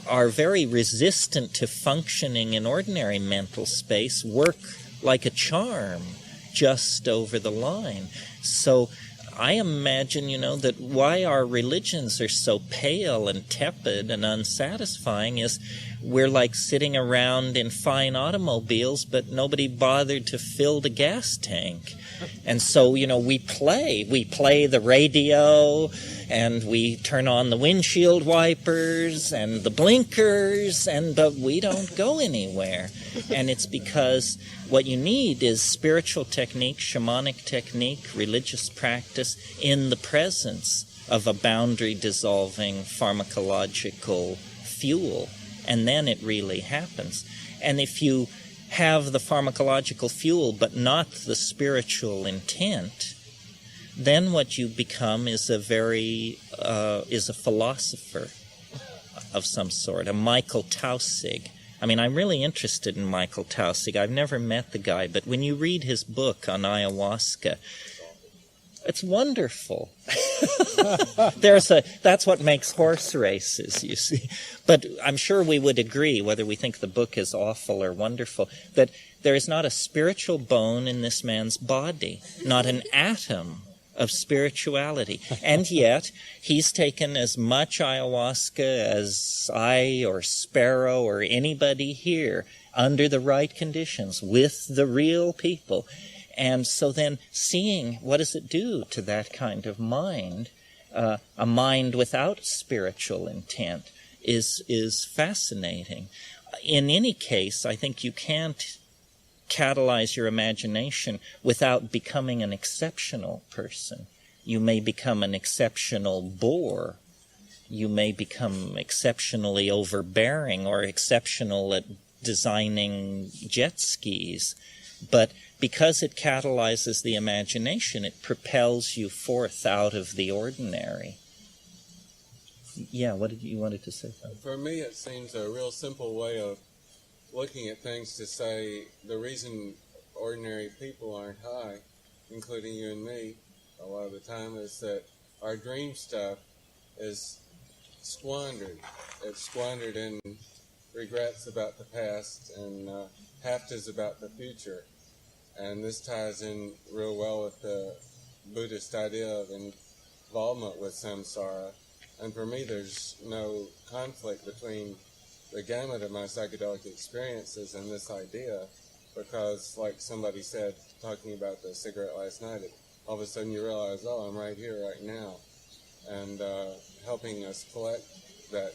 are very resistant to functioning in ordinary mental space work like a charm just over the line. So I imagine, that why our religions are so pale and tepid and unsatisfying is we're like sitting around in fine automobiles, but nobody bothered to fill the gas tank. And so, we play the radio, and we turn on the windshield wipers and the blinkers, but we don't go anywhere. And it's because what you need is spiritual technique, shamanic technique, religious practice in the presence of a boundary-dissolving pharmacological fuel. And then it really happens. And if you have the pharmacological fuel but not the spiritual intent, then what you become is a philosopher of some sort, a Michael Taussig. I mean, I'm really interested in Michael Taussig. I've never met the guy, but when you read his book on ayahuasca, it's wonderful. That's what makes horse races, you see. But I'm sure we would agree, whether we think the book is awful or wonderful, that there is not a spiritual bone in this man's body, not an atom of spirituality. And yet, he's taken as much ayahuasca as I or Sparrow or anybody here, under the right conditions, with the real people. And so then seeing what does it do to that kind of mind, a mind without spiritual intent, is fascinating. In any case, I think you can't catalyze your imagination without becoming an exceptional person. You may become an exceptional bore. You may become exceptionally overbearing or exceptional at designing jet skis. But because it catalyzes the imagination, it propels you forth out of the ordinary. Yeah, what did you wanted to say?
For me, it seems a real simple way of looking at things to say the reason ordinary people aren't high, including you and me, a lot of the time, is that our dream stuff is squandered. It's squandered in regrets about the past and haftas about the future. And this ties in real well with the Buddhist idea of involvement with samsara. And for me, there's no conflict between the gamut of my psychedelic experiences and this idea, because, like somebody said, talking about the cigarette last night, all of a sudden you realize, oh, I'm right here, right now. And helping us collect that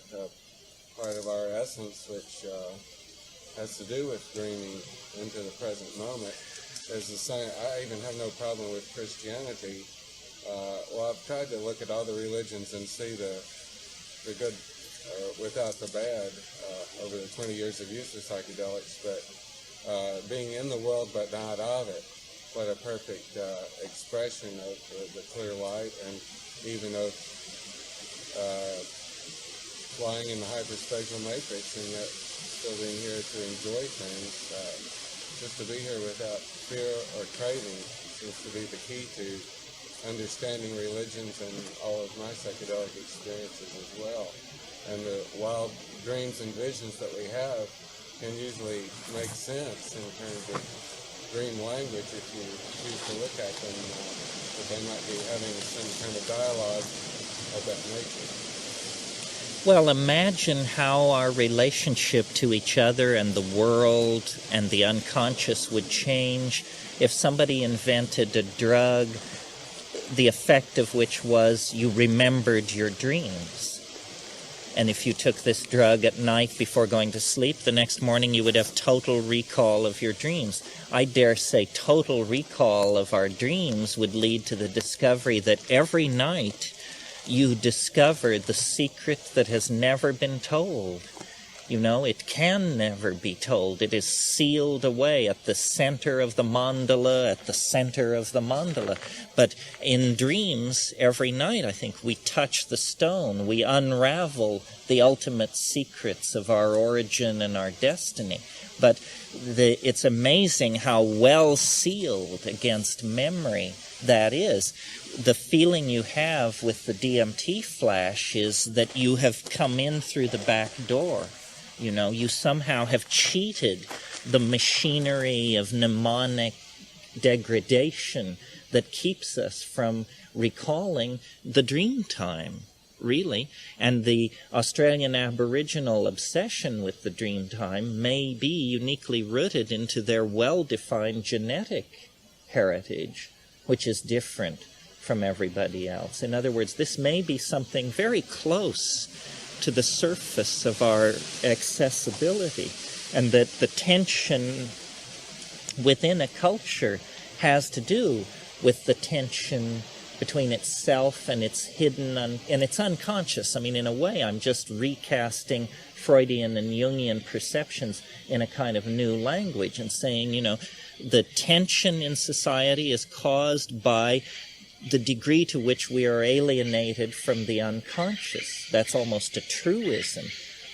part of our essence, which has to do with dreaming into the present moment, is the same. I even have no problem with Christianity. Well, I've tried to look at all the religions and see the good without the bad over the 20 years of use of psychedelics, but being in the world but not of it, what a perfect expression of the clear light, and even of flying in the hyperspectral matrix and yet still being here to enjoy things. Just to be here without fear or craving seems to be the key to understanding religions and all of my psychedelic experiences as well. and the wild dreams and visions that we have can usually make sense in terms of dream language if you choose to look at them, that they might be having some kind of dialogue of that nature.
Well, imagine how our relationship to each other and the world and the unconscious would change if somebody invented a drug, the effect of which was you remembered your dreams. And if you took this drug at night before going to sleep, the next morning you would have total recall of your dreams. I dare say total recall of our dreams would lead to the discovery that every night you discover the secret that has never been told. You know, it can never be told. It is sealed away at the center of the mandala, at the center of the mandala. But in dreams, every night, I think, we touch the stone. We unravel the ultimate secrets of our origin and our destiny. But it's amazing how well sealed against memory that is. The feeling you have with the DMT flash is that you have come in through the back door. You know, you somehow have cheated the machinery of mnemonic degradation that keeps us from recalling the dream time, really. And the Australian Aboriginal obsession with the dream time may be uniquely rooted into their well-defined genetic heritage, which is different from everybody else. In other words, this may be something very close to the surface of our accessibility, and that the tension within a culture has to do with the tension between itself and its hidden and its unconscious. I mean, in a way, I'm just recasting Freudian and Jungian perceptions in a kind of new language and saying, you know, the tension in society is caused by the degree to which we are alienated from the unconscious. That's almost a truism.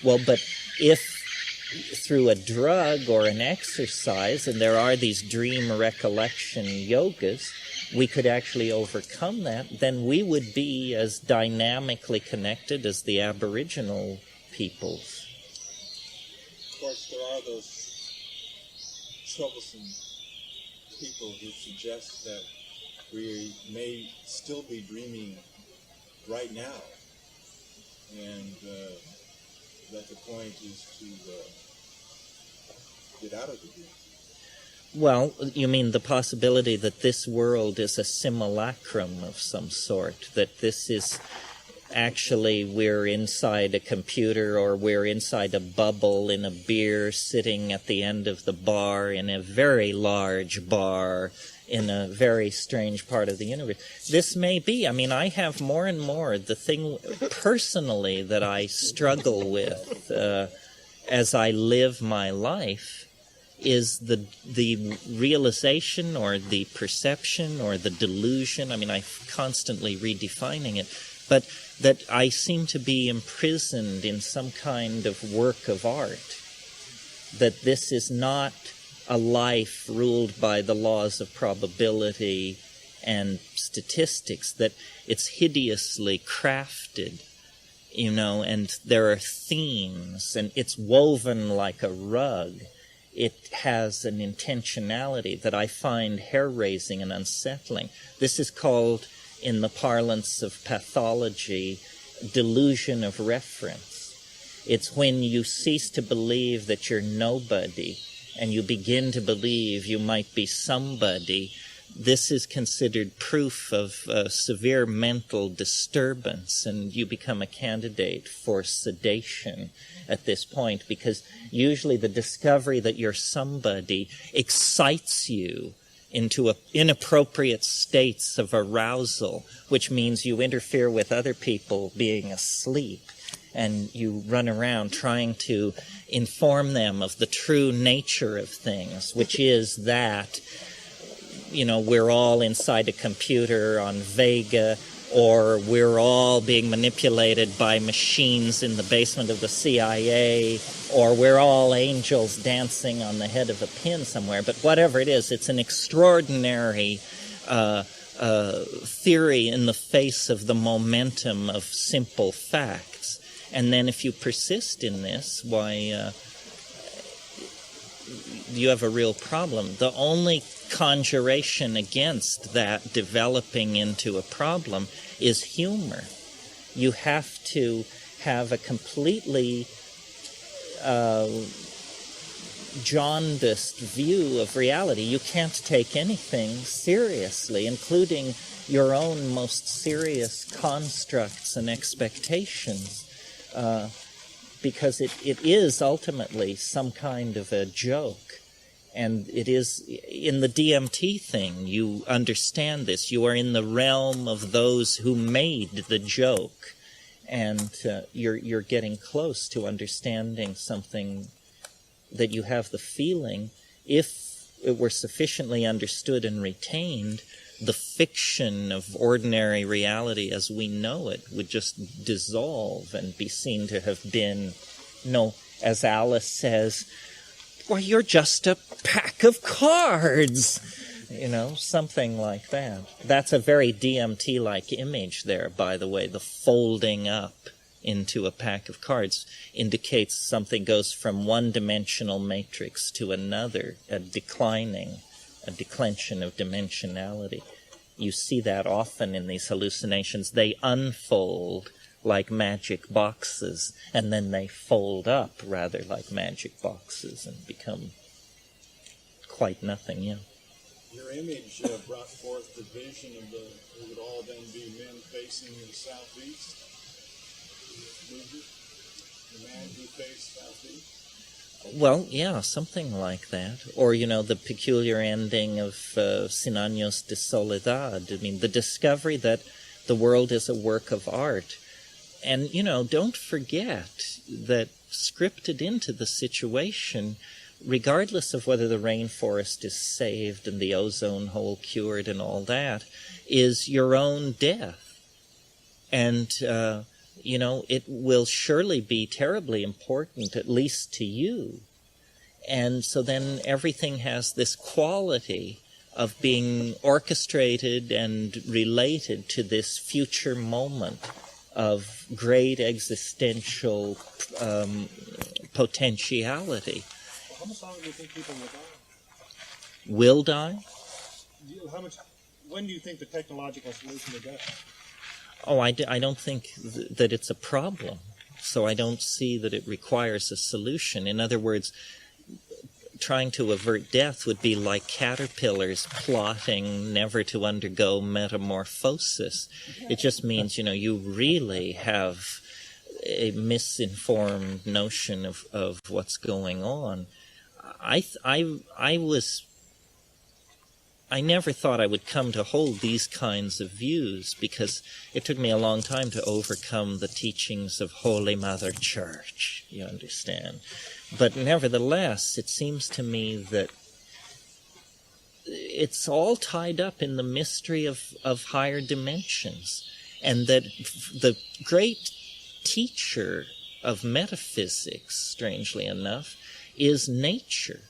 Well, but if through a drug or an exercise, and there are these dream recollection yogas, we could actually overcome that, then we would be as dynamically connected as the Aboriginal peoples.
Of course, there are those troublesome people who suggest that we may still be dreaming right now, and that the point is to get out of the dream.
Well, you mean the possibility that this world is a simulacrum of some sort, that this is actually we're inside a computer or we're inside a bubble in a beer sitting at the end of the bar in a very large bar in a very strange part of the universe. This may be. I mean, I have more and more the thing personally that I struggle with as I live my life is the realization or the perception or the delusion. I mean, I'm constantly redefining it, but that I seem to be imprisoned in some kind of work of art, that this is not a life ruled by the laws of probability and statistics, that it's hideously crafted, you know, and there are themes, and it's woven like a rug. It has an intentionality that I find hair-raising and unsettling. This is called, in the parlance of pathology, delusion of reference. It's when you cease to believe that you're nobody and you begin to believe you might be somebody. This is considered proof of severe mental disturbance, and you become a candidate for sedation at this point, because usually the discovery that you're somebody excites you into inappropriate states of arousal, which means you interfere with other people being asleep, and you run around trying to inform them of the true nature of things, which is that, you know, we're all inside a computer on Vega, or we're all being manipulated by machines in the basement of the CIA, or we're all angels dancing on the head of a pin somewhere. But whatever it is, it's an extraordinary theory in the face of the momentum of simple facts. And then if you persist in this, why, you have a real problem. The only conjuration against that developing into a problem is humor. You have to have a completely jaundiced view of reality. You can't take anything seriously, including your own most serious constructs and expectations, because it is ultimately some kind of a joke. And it is, in the DMT thing, you understand this. You are in the realm of those who made the joke. And you're getting close to understanding something that you have the feeling, if it were sufficiently understood and retained, the fiction of ordinary reality as we know it would just dissolve and be seen to have been, as Alice says, well, you're just a pack of cards, something like that. That's a very DMT-like image there, by the way. The folding up into a pack of cards indicates something goes from one-dimensional matrix to another, a declension of dimensionality. You see that often in these hallucinations. They unfold like magic boxes, and then they fold up rather like magic boxes and become quite nothing,
Your image brought forth the vision of it would all then be men facing the southeast. The man who faced southeast.
Well, yeah, something like that. Or, the peculiar ending of Cien Años de Soledad. I mean, the discovery that the world is a work of art. And, don't forget that scripted into the situation, regardless of whether the rainforest is saved and the ozone hole cured and all that, is your own death. And, it will surely be terribly important, at least to you. And so then everything has this quality of being orchestrated and related to this future moment of great existential potentiality.
How much longer do you think people will die?
Will die?
When do you think the technological solution to death?
Oh, I don't think that it's a problem. So I don't see that it requires a solution. In other words, trying to avert death would be like caterpillars plotting never to undergo metamorphosis. It just means, you really have a misinformed notion of what's going on. I never thought I would come to hold these kinds of views, because it took me a long time to overcome the teachings of Holy Mother Church, you understand. But nevertheless, it seems to me that it's all tied up in the mystery of higher dimensions, and that the great teacher of metaphysics, strangely enough, is nature.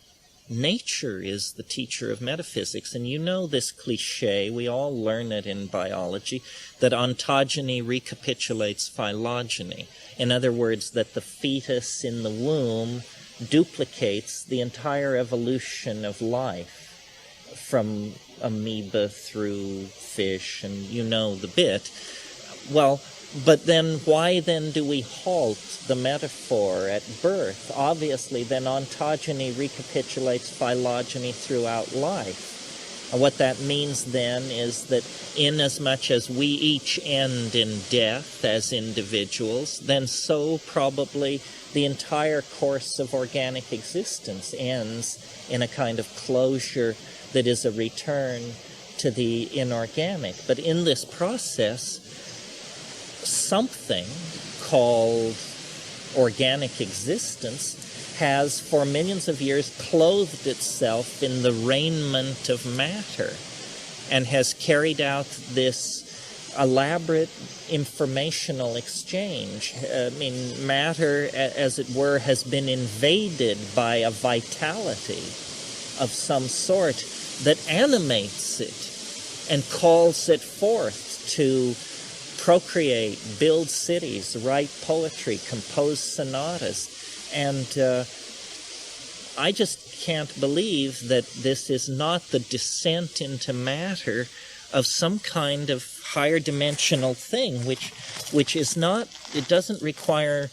Nature is the teacher of metaphysics, and this cliche, we all learn it in biology, that ontogeny recapitulates phylogeny. In other words, that the fetus in the womb duplicates the entire evolution of life, from amoeba through fish, and the bit. Well, but then why then do we halt the metaphor at birth? Obviously, then ontogeny recapitulates phylogeny throughout life. And what that means then is that inasmuch as we each end in death as individuals, then so probably the entire course of organic existence ends in a kind of closure that is a return to the inorganic. But in this process, something called organic existence has for millions of years clothed itself in the raiment of matter and has carried out this elaborate informational exchange. Matter, as it were, has been invaded by a vitality of some sort that animates it and calls it forth to procreate, build cities, write poetry, compose sonatas. And I just can't believe that this is not the descent into matter of some kind of higher dimensional thing, which is not, it doesn't require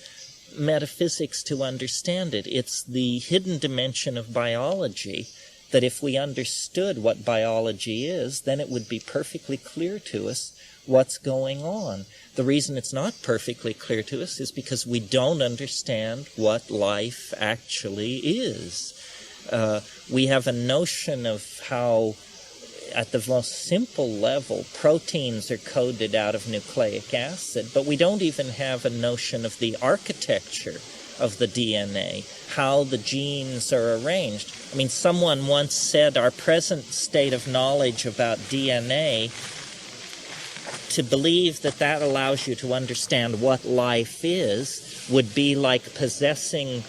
metaphysics to understand it. It's the hidden dimension of biology, that if we understood what biology is, then it would be perfectly clear to us what's going on. The reason it's not perfectly clear to us is because we don't understand what life actually is. We have a notion of how, at the most simple level, proteins are coded out of nucleic acid, but we don't even have a notion of the architecture of the DNA, how the genes are arranged. I mean, someone once said our present state of knowledge about DNA, to believe that that allows you to understand what life is, would be like possessing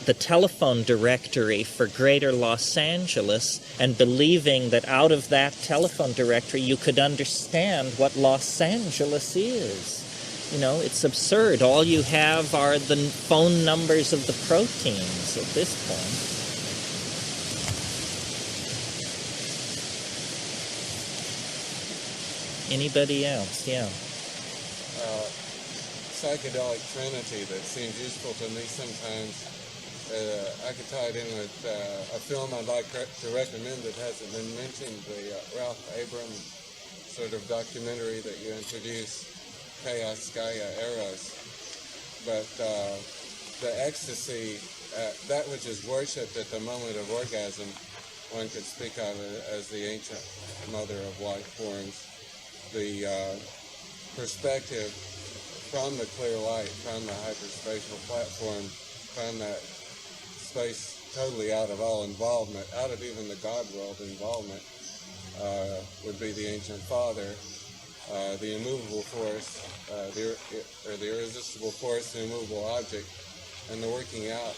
the telephone directory for Greater Los Angeles and believing that out of that telephone directory you could understand what Los Angeles is. You know, it's absurd. All you have are the phone numbers of the proteins at this point. Anybody else? Yeah.
Psychedelic trinity that seems useful to me sometimes. I could tie it in with a film I'd like to recommend that hasn't been mentioned, the Ralph Abram sort of documentary that you introduced, Chaos, Gaia, Eros. But the ecstasy, that which is worshipped at the moment of orgasm, one could speak of it as the ancient mother of life forms. The perspective from the clear light, from the hyperspatial platform, from that space totally out of all involvement, out of even the God world involvement, would be the ancient father, the immovable force, the irresistible force, the immovable object, and the working out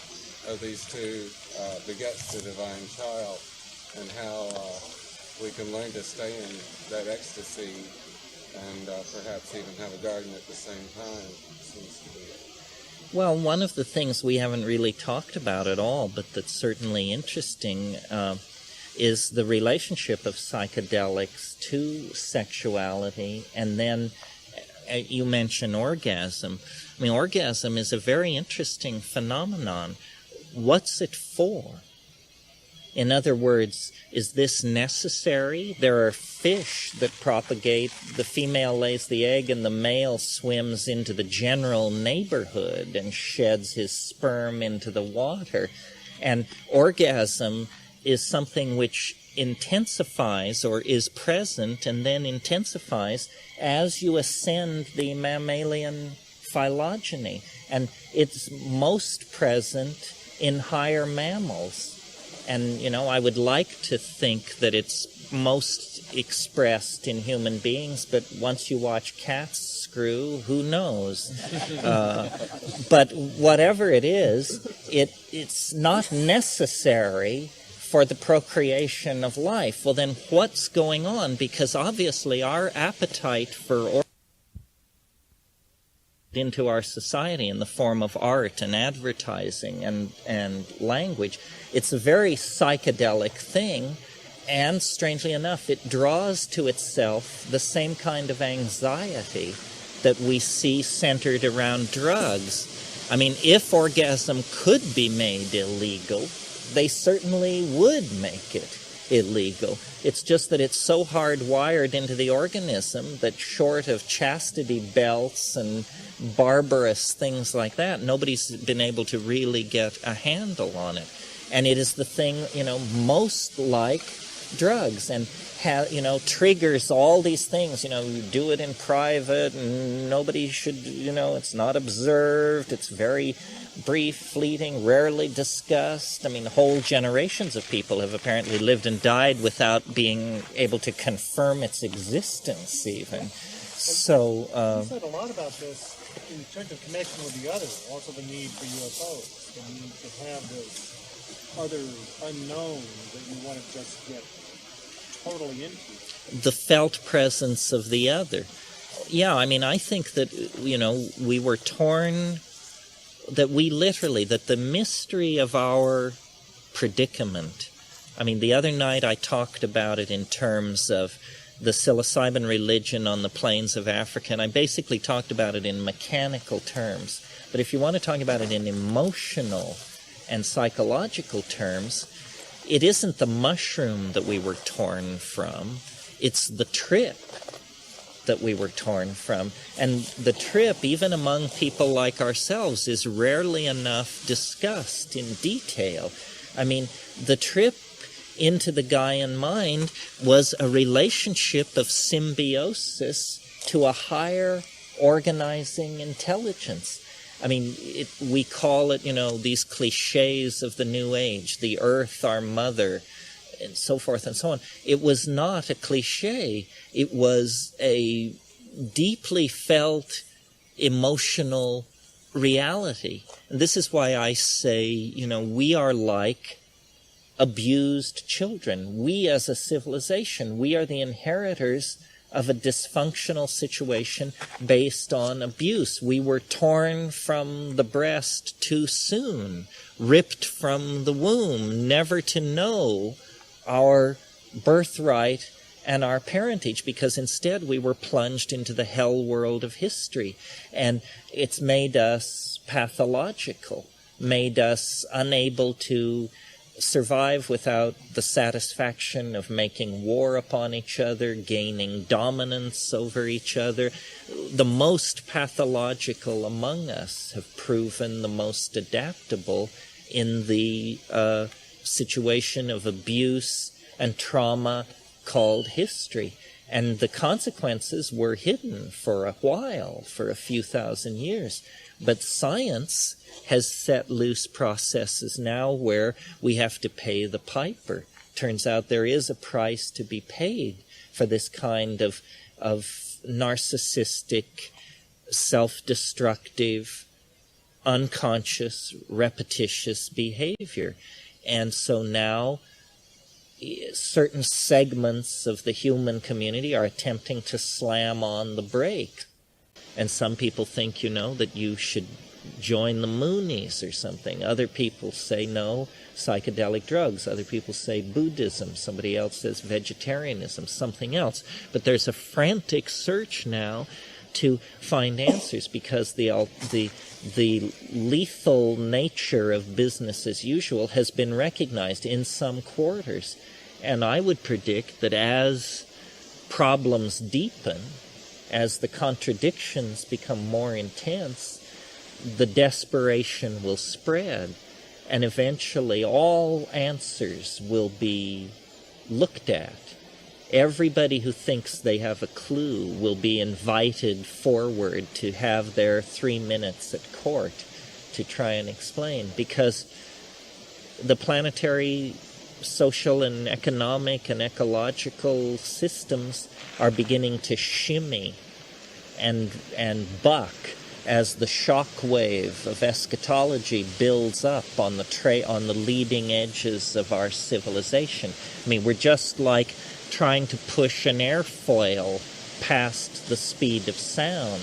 of these two begets the divine child, and how we can learn to stay in that ecstasy and perhaps even have a garden at the same time, seems to be.
Well, one of the things we haven't really talked about at all, but that's certainly interesting, is the relationship of psychedelics to sexuality. And then you mention orgasm. I mean, orgasm is a very interesting phenomenon. What's it for? In other words, is this necessary? There are fish that propagate. The female lays the egg and the male swims into the general neighborhood and sheds his sperm into the water. And orgasm is something which intensifies or is present and then intensifies as you ascend the mammalian phylogeny. And it's most present in higher mammals. And, you know, I would like to think that it's most expressed in human beings, but once you watch cats screw, who knows? But whatever it is, it's not necessary for the procreation of life. Well, then what's going on? Because obviously our appetite for into our society in the form of art and advertising and language. It's a very psychedelic thing, and strangely enough, it draws to itself the same kind of anxiety that we see centered around drugs. I mean, if orgasm could be made illegal, they certainly would make it illegal. It's just that it's so hardwired into the organism that short of chastity belts and barbarous things like that, nobody's been able to really get a handle on it. And it is the thing, you know, most like drugs and triggers all these things. You know, you do it in private and nobody should, it's not observed. It's very brief, fleeting, rarely discussed. I mean, whole generations of people have apparently lived and died without being able to confirm its existence even. So
you said a lot about this in terms of connection with the other, also the need for UFOs, the need to have this other unknown that you want to just get totally into.
The felt presence of the other. Yeah, I mean, I think that, we were torn, that the mystery of our predicament, I mean, the other night I talked about it in terms of the psilocybin religion on the plains of Africa, and I basically talked about it in mechanical terms. But if you want to talk about it in emotional and psychological terms, it isn't the mushroom that we were torn from, it's the trip that we were torn from. And the trip, even among people like ourselves, is rarely enough discussed in detail. I mean, the trip into the Gaian mind was a relationship of symbiosis to a higher organizing intelligence. I mean, we call it, these cliches of the New Age, the earth, our mother, and so forth and so on. It was not a cliche. It was a deeply felt emotional reality. And this is why I say, we are like abused children. We as a civilization, we are the inheritors of a dysfunctional situation based on abuse. We were torn from the breast too soon, ripped from the womb, never to know our birthright and our parentage, because instead we were plunged into the hell world of history. And it's made us pathological, made us unable to survive without the satisfaction of making war upon each other, gaining dominance over each other. The most pathological among us have proven the most adaptable in the situation of abuse and trauma called history. And the consequences were hidden for a while, for a few thousand years. But science has set loose processes now where we have to pay the piper. Turns out there is a price to be paid for this kind of narcissistic, self-destructive, unconscious, repetitious behavior. And so now certain segments of the human community are attempting to slam on the brake. And some people think, that you should join the Moonies or something. Other people say no, psychedelic drugs. Other people say Buddhism. Somebody else says vegetarianism, something else. But there's a frantic search now to find answers, because the lethal nature of business as usual has been recognized in some quarters. And I would predict that as problems deepen, as the contradictions become more intense, the desperation will spread, and eventually all answers will be looked at. Everybody who thinks they have a clue will be invited forward to have their 3 minutes at court to try and explain, because the planetary social and economic and ecological systems are beginning to shimmy and buck as the shock wave of eschatology builds up on the leading edges of our civilization. I mean, we're just like trying to push an airfoil past the speed of sound.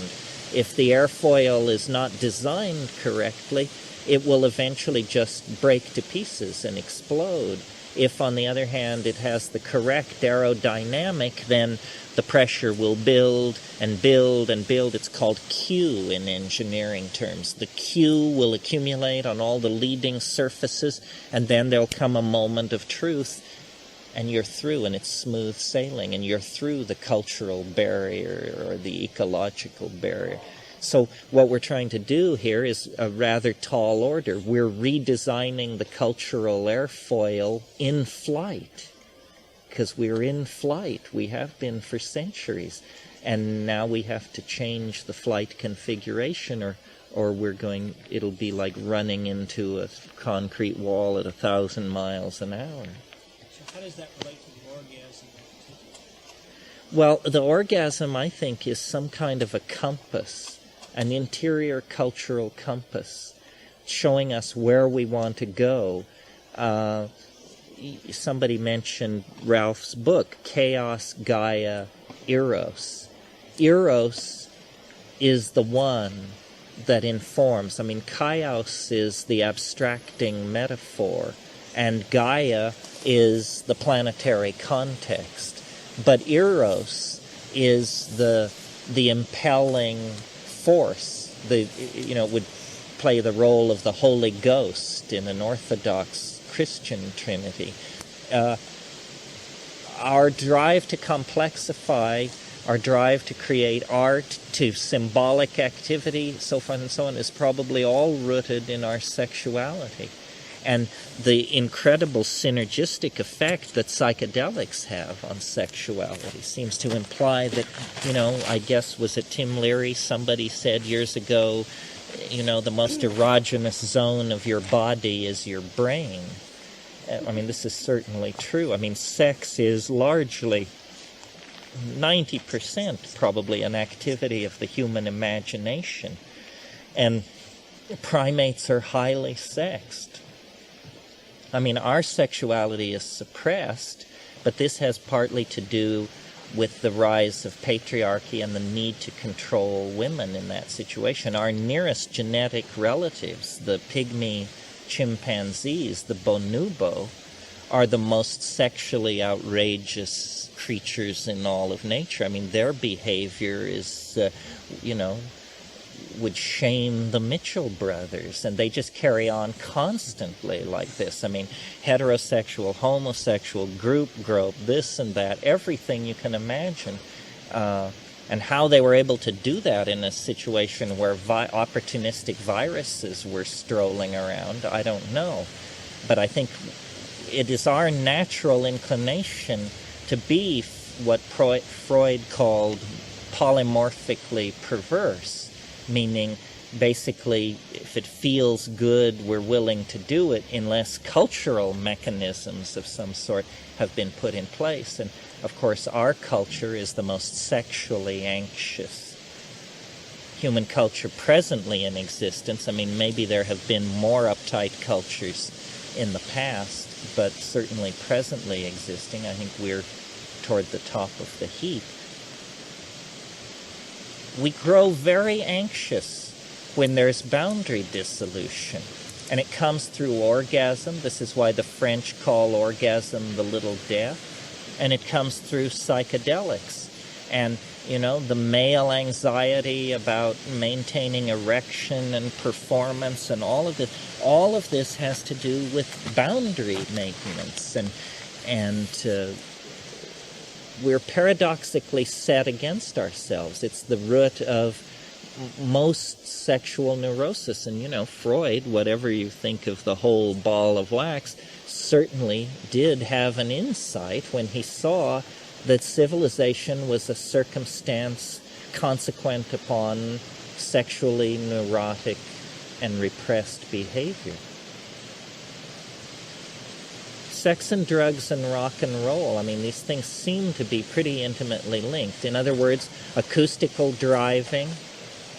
If the airfoil is not designed correctly, it will eventually just break to pieces and explode. If, on the other hand, it has the correct aerodynamic, then the pressure will build and build and build. It's called Q in engineering terms. The Q will accumulate on all the leading surfaces, and then there'll come a moment of truth, and you're through, and it's smooth sailing, and you're through the cultural barrier or the ecological barrier. So what we're trying to do here is a rather tall order. We're redesigning the cultural airfoil in flight, because we're in flight. We have been for centuries, and now we have to change the flight configuration, or it'll be like running into a concrete wall at 1,000 miles an hour.
So how does that relate to the orgasm?
Well, the orgasm, I think, is some kind of a compass, an interior cultural compass, showing us where we want to go. Somebody mentioned Ralph's book, Chaos, Gaia, Eros. Eros is the one that informs. I mean, Kaios is the abstracting metaphor, and Gaia is the planetary context. But Eros is the impelling force. Would play the role of the Holy Ghost in an Orthodox Christian Trinity. Our drive to complexify, our drive to create art, to symbolic activity, so forth and so on, is probably all rooted in our sexuality. And the incredible synergistic effect that psychedelics have on sexuality seems to imply that, I guess, was it Tim Leary, somebody said years ago, the most erogenous zone of your body is your brain. I mean, this is certainly true. I mean, sex is largely 90% probably an activity of the human imagination. And primates are highly sexed. I mean, our sexuality is suppressed, but this has partly to do with the rise of patriarchy and the need to control women in that situation. Our nearest genetic relatives, the pygmy chimpanzees, the bonobo, are the most sexually outrageous creatures in all of nature. I mean, their behavior is, would shame the Mitchell brothers, and they just carry on constantly like this. I mean, heterosexual, homosexual, group, this and that, everything you can imagine. And how they were able to do that in a situation where opportunistic viruses were strolling around, I don't know. But I think it is our natural inclination to be what Freud called polymorphically perverse, meaning basically if it feels good, we're willing to do it unless cultural mechanisms of some sort have been put in place. And of course, our culture is the most sexually anxious human culture presently in existence. I mean, maybe there have been more uptight cultures in the past, but certainly presently existing, I think we're toward the top of the heap. We grow very anxious when there's boundary dissolution, and it comes through orgasm. This is why the French call orgasm the little death. And it comes through psychedelics. And, the male anxiety about maintaining erection and performance and all of this has to do with boundary maintenance. And we're paradoxically set against ourselves. It's the root of most sexual neurosis. And, Freud, whatever you think of the whole ball of wax, certainly did have an insight when he saw that civilization was a circumstance consequent upon sexually neurotic and repressed behavior. Sex and drugs and rock and roll, I mean, these things seem to be pretty intimately linked. In other words, acoustical driving,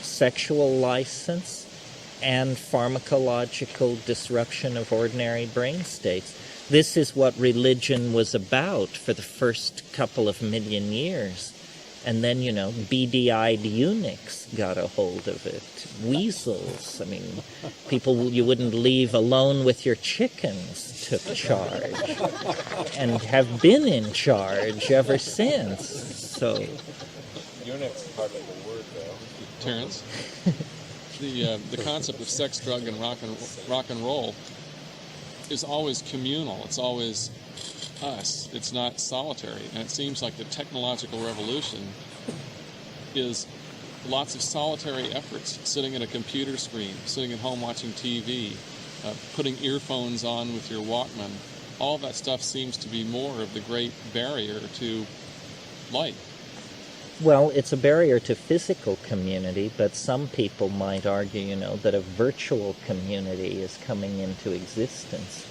sexual license, and pharmacological disruption of ordinary brain states. This is what religion was about for the first couple of million years. And then, beady-eyed eunuchs got a hold of it. Weasels, I mean, people you wouldn't leave alone with your chickens took charge and have been in charge ever since. So,
Eunuch's part of the word, though. Terence? The concept of sex, drug, and rock and roll is always communal. It's always us. It's not solitary. And it seems like the technological revolution is lots of solitary efforts, sitting at a computer screen, sitting at home watching TV, putting earphones on with your Walkman. All that stuff seems to be more of the great barrier to light.
Well, it's a barrier to physical community, but some people might argue, that a virtual community is coming into existence.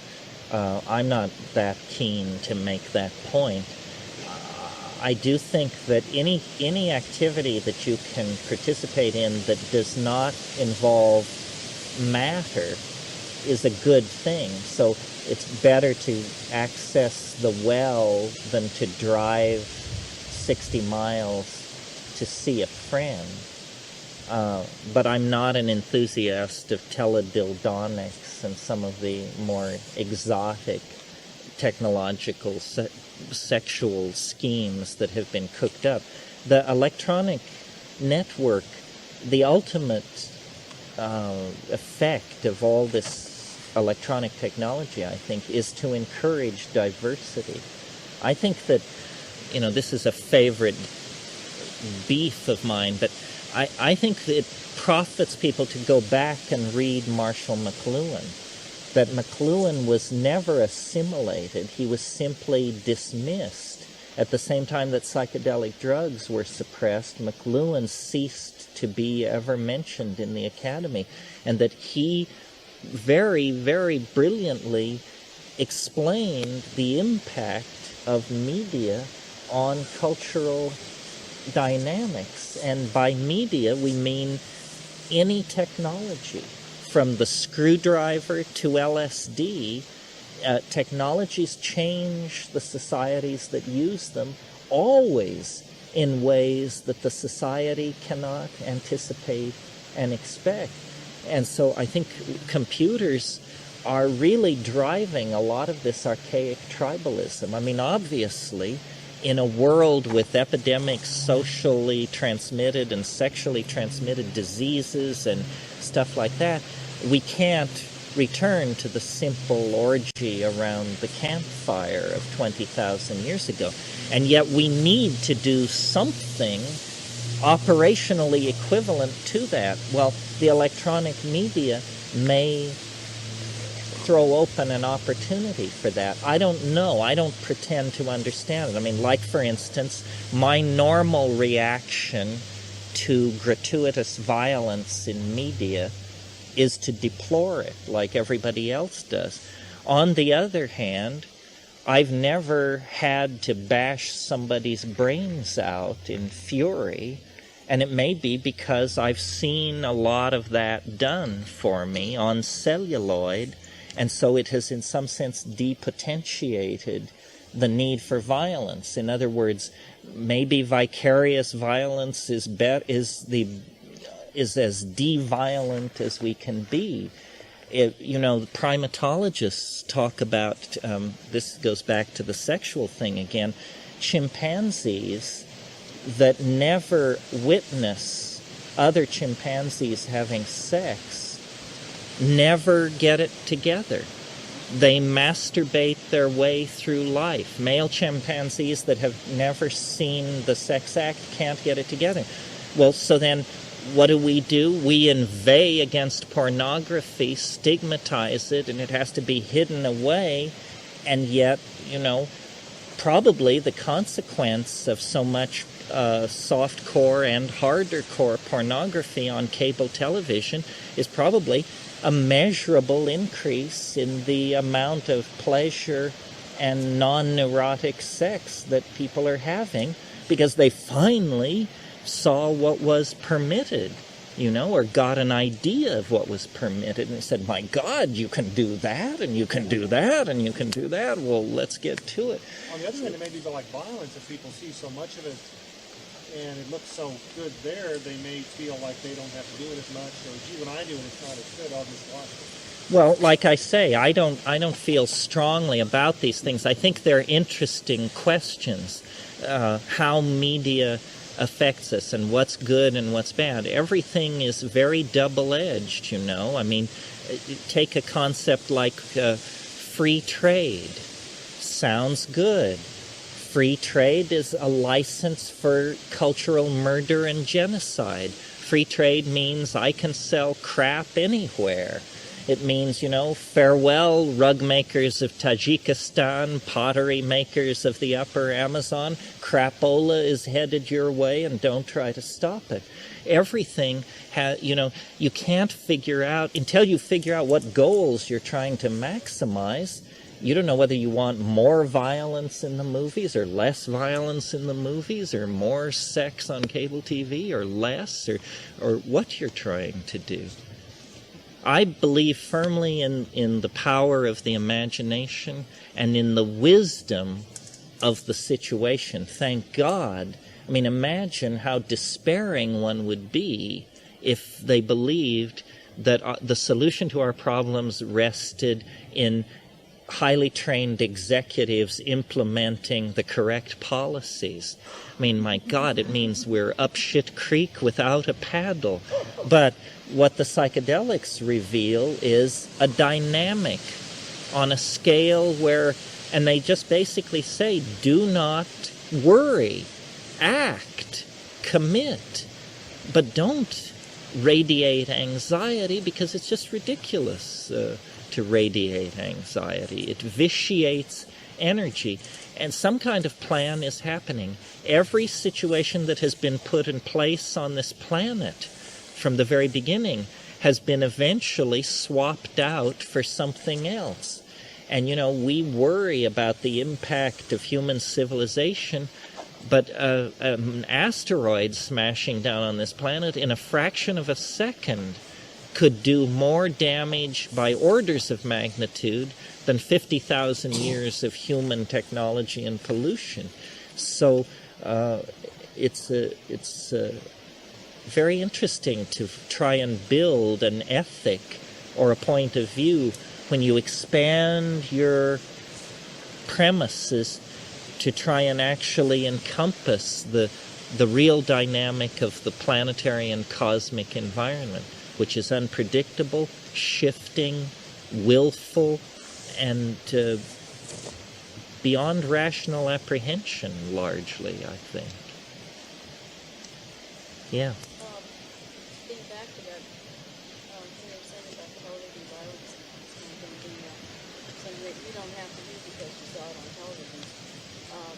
I'm not that keen to make that point. I do think that any activity that you can participate in that does not involve matter is a good thing. So it's better to access the well than to drive 60 miles to see a friend. But I'm not an enthusiast of teledildonics and some of the more exotic technological sexual schemes that have been cooked up. The electronic network, the ultimate effect of all this electronic technology, I think, is to encourage diversity. I think that, this is a favorite beef of mine, but I think it profits people to go back and read Marshall McLuhan, that McLuhan was never assimilated. He was simply dismissed. At the same time that psychedelic drugs were suppressed, McLuhan ceased to be ever mentioned in the academy, and that he very, very brilliantly explained the impact of media on cultural dynamics. And by media, we mean any technology, from the screwdriver to LSD. Technologies change the societies that use them, always in ways that the society cannot anticipate and expect. And so I think computers are really driving a lot of this archaic tribalism. I mean, obviously, in a world with epidemics, socially transmitted and sexually transmitted diseases and stuff like that, we can't return to the simple orgy around the campfire of 20,000 years ago. And yet we need to do something operationally equivalent to that. Well, the electronic media may throw open an opportunity for that. I don't know. I don't pretend to understand it. I mean, like, for instance, my normal reaction to gratuitous violence in media is to deplore it, like everybody else does. On the other hand, I've never had to bash somebody's brains out in fury, and it may be because I've seen a lot of that done for me on celluloid, and so it has in some sense depotentiated the need for violence. In other words, maybe vicarious violence is as de-violent as we can be. Primatologists talk about, this goes back to the sexual thing again, chimpanzees that never witness other chimpanzees having sex never get it together. They masturbate their way through life. Male chimpanzees that have never seen the sex act can't get it together. Well, so then what do? We inveigh against pornography, stigmatize it, and it has to be hidden away. And yet, probably the consequence of so much soft-core and harder-core pornography on cable television is probably a measurable increase in the amount of pleasure and non-neurotic sex that people are having, because they finally saw what was permitted, or got an idea of what was permitted, and said, my God, you can do that, and you can do that, and you can do that. Well, let's get to it.
On the other hand, it may be like violence. If people see so much of it and it looks so good there, they may feel like they don't have to do it as much, or gee, when I do it, it's not as good, I'll just watch it.
Well, like I say, I don't feel strongly about these things. I think they're interesting questions, how media affects us and what's good and what's bad. Everything is very double-edged, I mean, take a concept like free trade. Sounds good. Free trade is a license for cultural murder and genocide. Free trade means I can sell crap anywhere. It means, farewell rug makers of Tajikistan, pottery makers of the upper Amazon. Crapola is headed your way, and don't try to stop it. Everything you can't figure out, until you figure out what goals you're trying to maximize. You don't know whether you want more violence in the movies or less violence in the movies, or more sex on cable TV or less, or what you're trying to do. I believe firmly in the power of the imagination and in the wisdom of the situation. Thank God I mean, imagine how despairing one would be if they believed that the solution to our problems rested in highly trained executives implementing the correct policies. I mean, my God, it means we're up shit creek without a paddle. But what the psychedelics reveal is a dynamic on a scale where, and they just basically say, do not worry, act, commit, but don't radiate anxiety, because it's just ridiculous to radiate anxiety. It vitiates energy. And some kind of plan is happening. Every situation that has been put in place on this planet from the very beginning has been eventually swapped out for something else. And, you know, we worry about the impact of human civilization, but an asteroid smashing down on this planet in a fraction of a second could do more damage by orders of magnitude than 50,000 years of human technology and pollution. So it's very interesting to try and build an ethic or a point of view when you expand your premises to try and actually encompass the real dynamic of the planetary and cosmic environment, which is unpredictable, shifting, willful, and beyond rational apprehension, largely, I think. Yeah.
Getting back to that, you were saying about television violence and something that something you don't have to do because you saw it on television.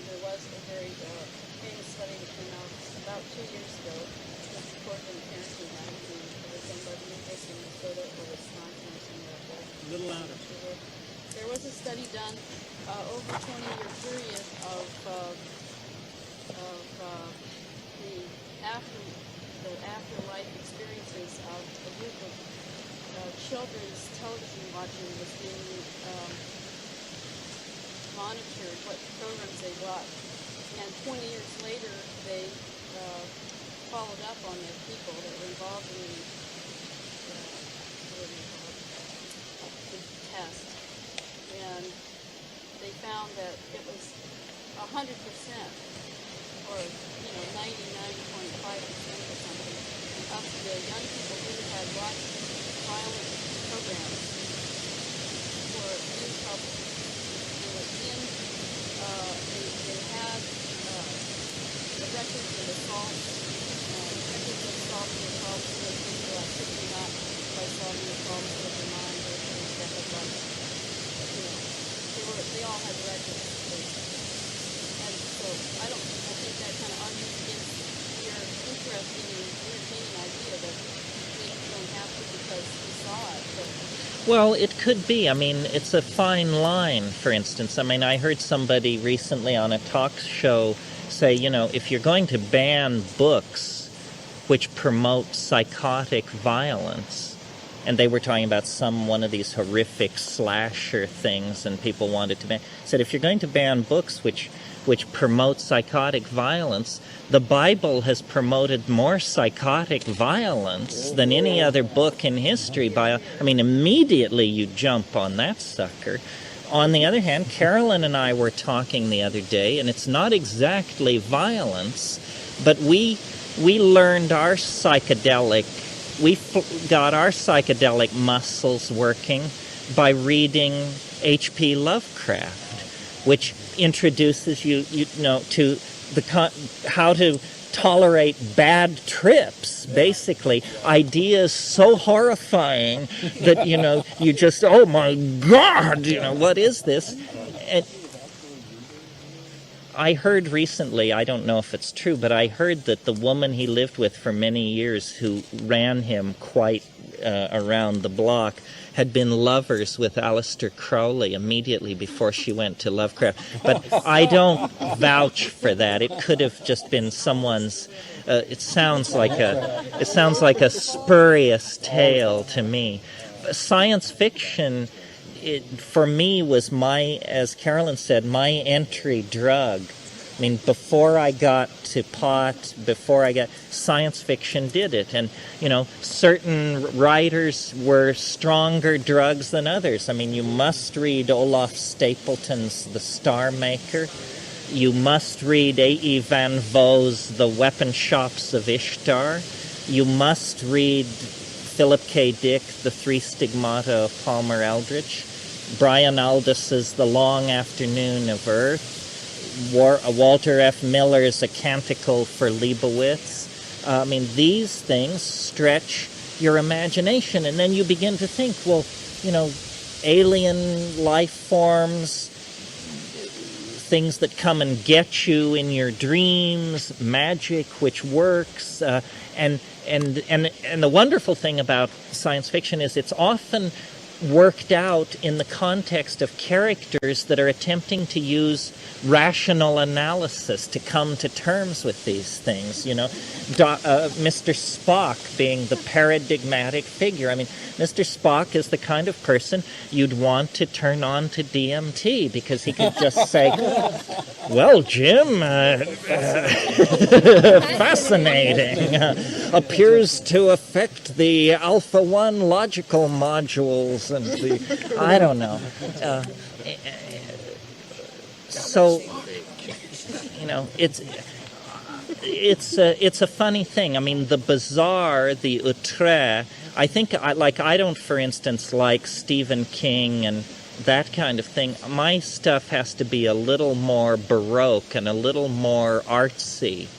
There was a very famous study that came out about 2 years ago. It was reported in Parenting magazine. It was done by the University of Minnesota or Wisconsin or something like that.
A little louder.
There was a study done over a 20-year period of the afterlife experiences of a group of children's television watching was being monitored, what programs they watched. And 20 years later, they followed up on the people that were involved in the test. And they found that it was 100%, or 99.5% or something, of the young people who had watched violent programs were in trouble. They were they had the records of assaults, records of assaults and assaults with things like simply not by solving the problems with their mind or things that had like, they all had records. And so I think that kind of argues against your interesting and entertaining idea that you don't have to because you saw it. But
Well, it could be. I mean, it's a fine line, for instance. I mean, I heard somebody recently on a talk show say, if you're going to ban books which promote psychotic violence, and they were talking about one of these horrific slasher things, and people wanted to ban, said if you're going to ban books which promote psychotic violence, the Bible has promoted more psychotic violence than any other book in history. Immediately you jump on that sucker. On the other hand, Carolyn and I were talking the other day, and it's not exactly violence, but we learned our psychedelic, we got our psychedelic muscles working by reading H.P. Lovecraft, which introduces you to how to tolerate bad trips, basically. Ideas so horrifying that, you just, oh my God, what is this? And I heard recently, I don't know if it's true, but I heard that the woman he lived with for many years who ran him quite around the block had been lovers with Aleister Crowley immediately before she went to Lovecraft. But I don't vouch for that. It could have just been someone's. It sounds like a spurious tale to me. Science fiction, for me, was as Carolyn said, my entry drug. I mean, before I got to pot, science fiction did it. And, certain writers were stronger drugs than others. I mean, you must read Olaf Stapleton's The Star Maker. You must read A.E. Van Vo's The Weapon Shops of Ishtar. You must read Philip K. Dick, The Three Stigmata of Palmer Eldritch. Brian Aldiss's The Long Afternoon of Earth. Walter F. Miller's A Canticle for Leibowitz. I mean, these things stretch your imagination, and then you begin to think, well, alien life forms, things that come and get you in your dreams, magic which works, and the wonderful thing about science fiction is it's often worked out in the context of characters that are attempting to use rational analysis to come to terms with these things. Mr. Spock being the paradigmatic figure. I mean, Mr. Spock is the kind of person you'd want to turn on to DMT because he could just say, well, Jim, fascinating, appears to affect the Alpha-1 logical modules and the, I don't know. So, it's a funny thing. I mean, the bizarre, the outre. I think I don't, for instance, like Stephen King and that kind of thing. My stuff has to be a little more baroque and a little more artsy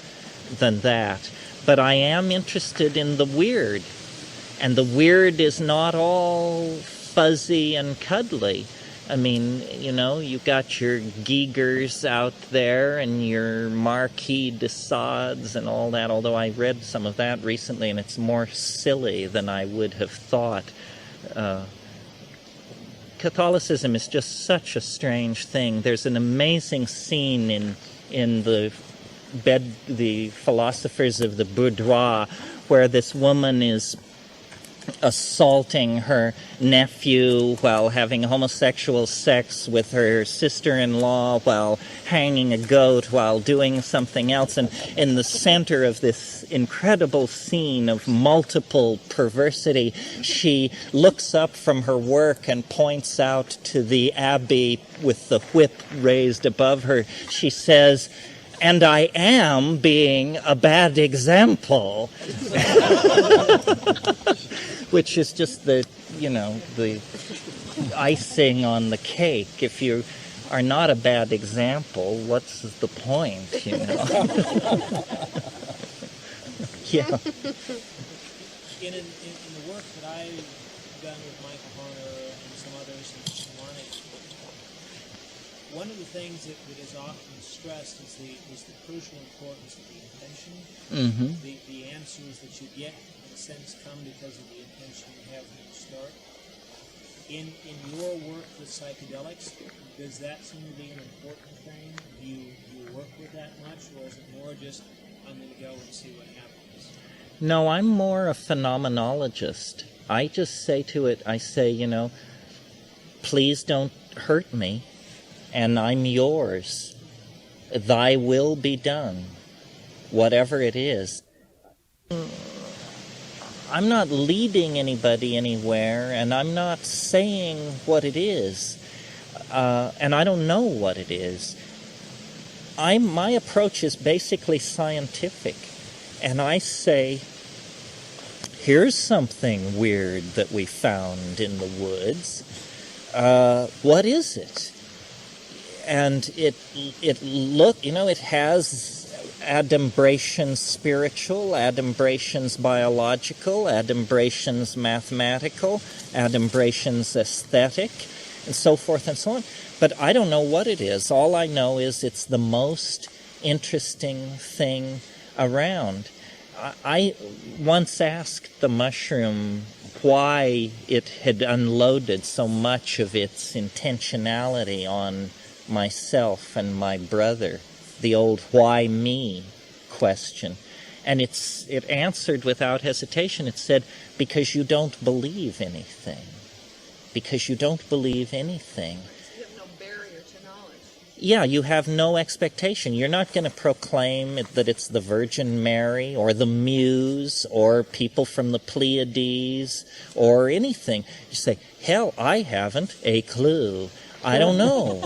than that. But I am interested in the weird, and the weird is not all fuzzy and cuddly. I mean, you got your Giegers out there and your Marquis de Sades and all that, although I read some of that recently and it's more silly than I would have thought. Catholicism is just such a strange thing. There's an amazing scene in the Philosophers of the Boudoir where this woman is assaulting her nephew while having homosexual sex with her sister-in-law, while hanging a goat, while doing something else. And in the center of this incredible scene of multiple perversity, she looks up from her work and points out to the abbey with the whip raised above her. She says, "And I am being a bad example." Which is just the icing on the cake. If you are not a bad example, what's the point, Yeah.
In the work that I've done with Michael Horner and some others in shamanic, one of the things that is often stressed is the crucial importance of the intention.
Mm-hmm.
The answers that you get, in a sense, come because of the intention you have when you start. In your work with psychedelics, does that seem to be an important thing? Do you work with that much, or is it more just, I'm going to go and see what happens?
No, I'm more a phenomenologist. I just say to it, please don't hurt me, and I'm yours. Thy will be done, whatever it is. I'm not leading anybody anywhere, and I'm not saying what it is, and I don't know what it is. My approach is basically scientific, and I say, here's something weird that we found in the woods. What is it? And it has adumbrations spiritual, adumbrations biological, adumbrations mathematical, adumbrations aesthetic, and so forth and so on. But I don't know what it is. All I know is it's the most interesting thing around. I once asked the mushroom why it had unloaded so much of its intentionality on myself and my brother, the old why me question. And it answered without hesitation. It said, because you don't believe anything. Because you don't believe anything.
You have no barrier to knowledge.
yeah, you have no expectation. You're not going to proclaim that it's the Virgin Mary or the Muse or people from the Pleiades or anything. You say, hell, I haven't a clue. I don't know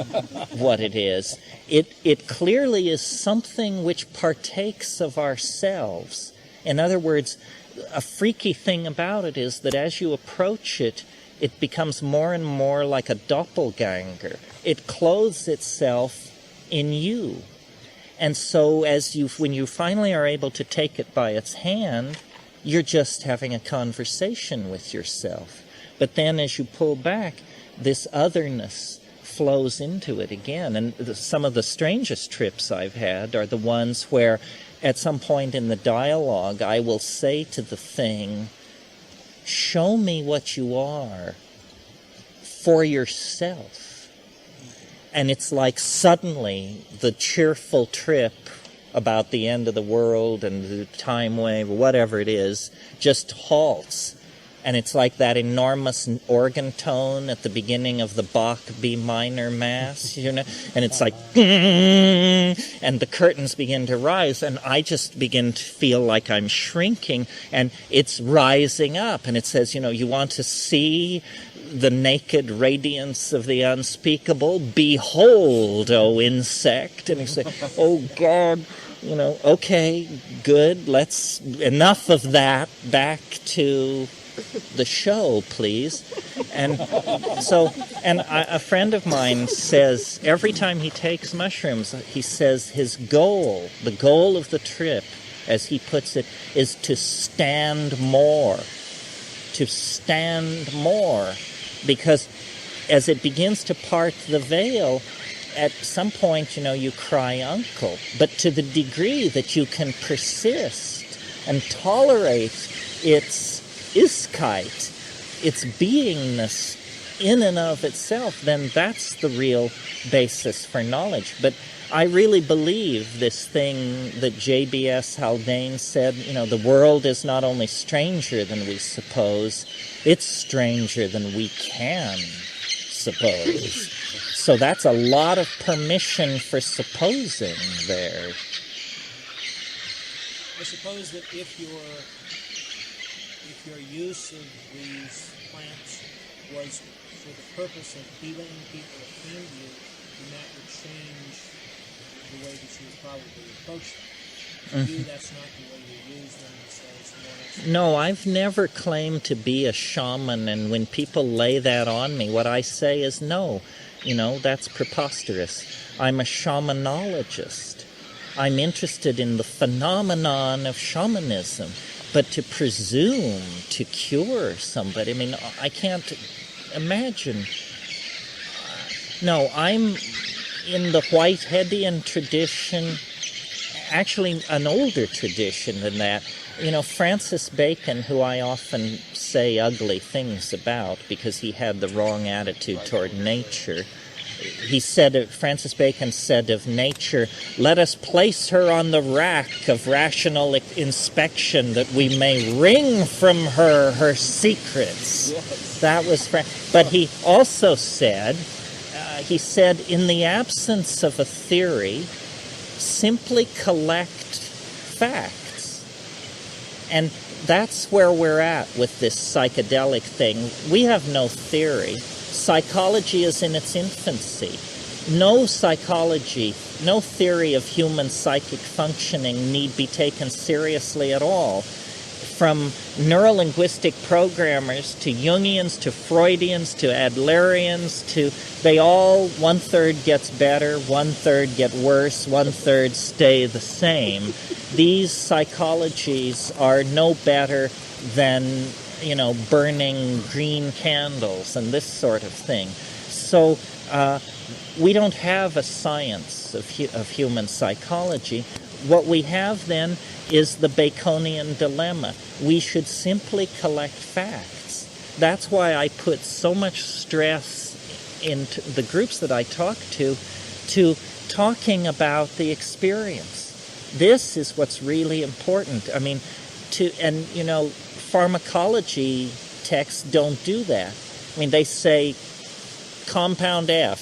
what it is. It clearly is something which partakes of ourselves. In other words, a freaky thing about it is that as you approach it, it becomes more and more like a doppelganger. It clothes itself in you. And so when you finally are able to take it by its hand, you're just having a conversation with yourself. But then as you pull back, this otherness flows into it again. And some of the strangest trips I've had are the ones where at some point in the dialogue I will say to the thing, show me what you are for yourself. And it's like suddenly the cheerful trip about the end of the world and the time wave, whatever it is, just halts. And it's like that enormous organ tone at the beginning of the Bach B minor Mass, and it's like, and the curtains begin to rise, and I just begin to feel like I'm shrinking, and it's rising up, and it says, you want to see the naked radiance of the unspeakable? Behold, O insect. And you say, oh God, okay, good, enough of that, back to the show, please. And a friend of mine says every time he takes mushrooms, he says his goal, the goal of the trip, as he puts it, is to stand more. To stand more. Because as it begins to part the veil, at some point, you cry uncle. But to the degree that you can persist and tolerate its Iskite, its beingness in and of itself, then that's the real basis for knowledge. But I really believe this thing that J.B.S. Haldane said, the world is not only stranger than we suppose, it's stranger than we can suppose. So that's a lot of permission for supposing there.
I suppose that if your use of these plants was for the purpose of healing people that came to you, then that would change the way that you would probably approach them. For you, that's not the way you use them, so it's more...
No, I've never claimed to be a shaman, and when people lay that on me, what I say is no. That's preposterous. I'm a shamanologist. I'm interested in the phenomenon of shamanism. But to presume to cure somebody, I can't imagine. No, I'm in the Whiteheadian tradition, actually an older tradition than that. Francis Bacon, who I often say ugly things about because he had the wrong attitude toward nature, Francis Bacon said of nature, let us place her on the rack of rational inspection that we may wring from her secrets. Yes. That was but he also said, in the absence of a theory, simply collect facts. And that's where we're at with this psychedelic thing. We have no theory. Psychology is in its infancy. No psychology, no theory of human psychic functioning need be taken seriously at all. From neurolinguistic programmers to Jungians to Freudians to Adlerians they all 1/3 gets better, 1/3 get worse, 1/3 stay the same. These psychologies are no better than burning green candles and this sort of thing. So we don't have a science of human psychology. What we have then is the Baconian dilemma. We should simply collect facts. That's why I put so much stress into the groups that I talk to talking about the experience. This is what's really important. Pharmacology texts don't do that. They say compound F,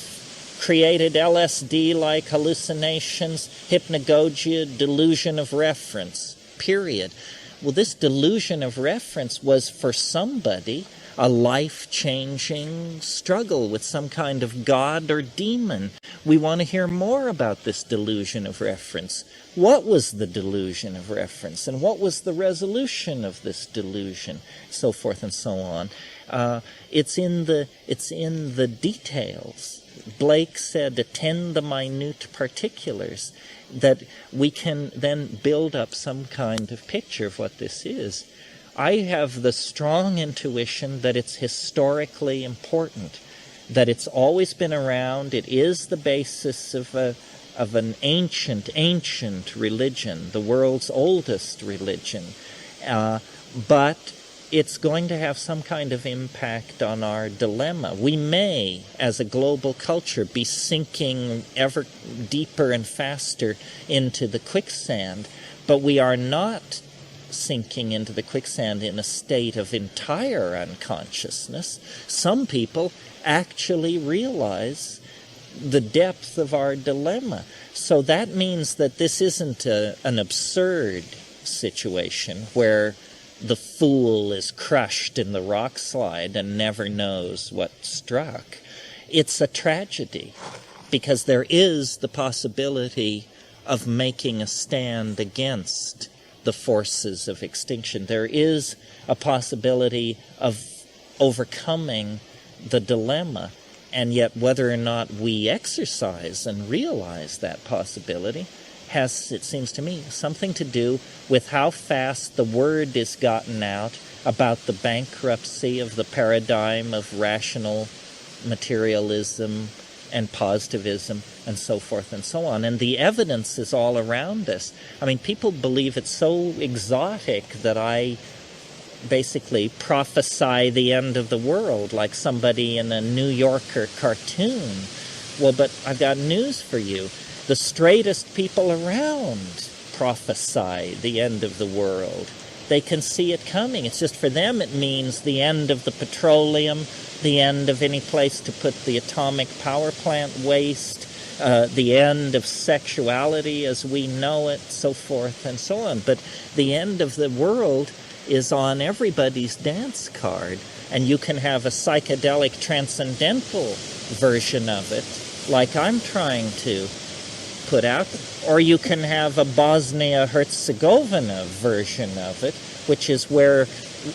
created LSD-like hallucinations, hypnagogia, delusion of reference, period. Well, this delusion of reference was for somebody a life-changing struggle with some kind of god or demon. We want to hear more about this delusion of reference. What was the delusion of reference, and what was the resolution of this delusion, so forth and so on. It's in the details. Blake said, attend the minute particulars, that we can then build up some kind of picture of what this is. I have the strong intuition that it's historically important, that it's always been around. It is the basis of an ancient religion, the world's oldest religion. But it's going to have some kind of impact on our dilemma. We may, as a global culture, be sinking ever deeper and faster into the quicksand, but we are not sinking into the quicksand in a state of entire unconsciousness. Some people actually realize the depth of our dilemma. So that means that this isn't an absurd situation where the fool is crushed in the rock slide and never knows what struck. It's a tragedy, because there is the possibility of making a stand against the forces of extinction. There is a possibility of overcoming the dilemma, and yet whether or not we exercise and realize that possibility has, it seems to me, something to do with how fast the word is gotten out about the bankruptcy of the paradigm of rational materialism and positivism and so forth and so on. And the evidence is all around us. I mean, people believe it's so exotic that I basically prophesy the end of the world like somebody in a New Yorker cartoon. Well, but I've got news for you. The straightest people around prophesy the end of the world. They can see it coming. It's just for them it means the end of the petroleum, the end of any place to put the atomic power plant waste, the end of sexuality as we know it, so forth and so on. But the end of the world is on everybody's dance card, and you can have a psychedelic transcendental version of it, like I'm trying to put out, or you can have a Bosnia-Herzegovina version of it, which is where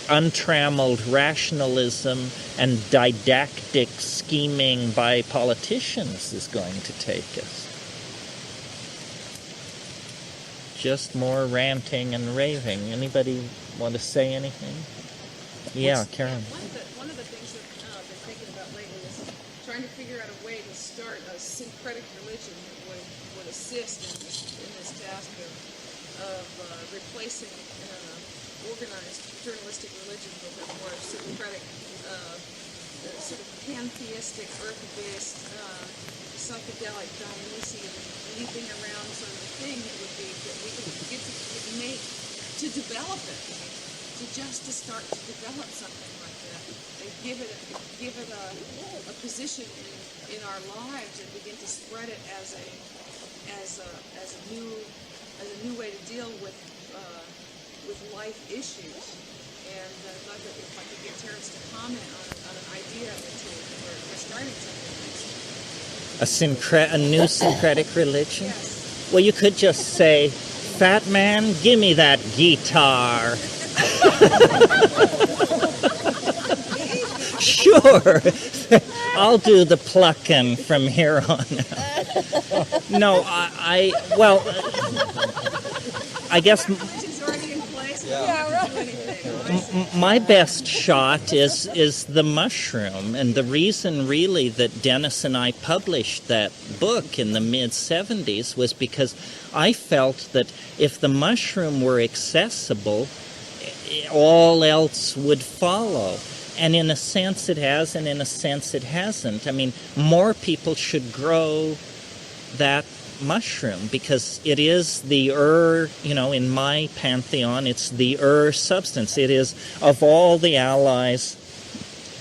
untrammeled rationalism and didactic scheming by politicians is going to take us. Just more ranting and raving. Anybody want to say anything? Yeah, Karen.
One of the things that I've been thinking about lately is trying to figure out a way to start a syncretic religion that would assist in this task of replacing organized paternalistic religion with a more syncretic, sort of pantheistic, earth-based, psychedelic, Dionysian, leaping around sort of thing that would be that we could make to develop it, to start to develop something like that, and give it a position in our lives, and begin to spread it as a new way to deal with life issues. And I'd love it if I could get Terence to comment on an idea we're starting something.
A new syncretic religion? Yes. Well, you could just say, "Fat man, give me that guitar." Sure. I'll do the plucking from here on out. No, I guess my best shot is the mushroom, and the reason really that Dennis and I published that book in the mid-70s was because I felt that if the mushroom were accessible, all else would follow. And in a sense it has, and in a sense it hasn't. I mean, more people should grow that mushroom, because it is the in my pantheon, it's the substance. It is, of all the allies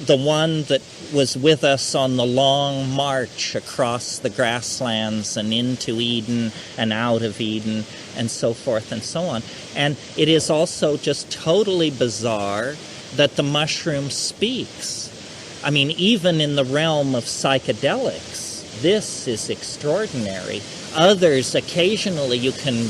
the one that was with us on the long march across the grasslands and into Eden and out of Eden and so forth and so on. And it is also just totally bizarre that the mushroom speaks. I mean, even in the realm of psychedelics, this is extraordinary. Others, occasionally you can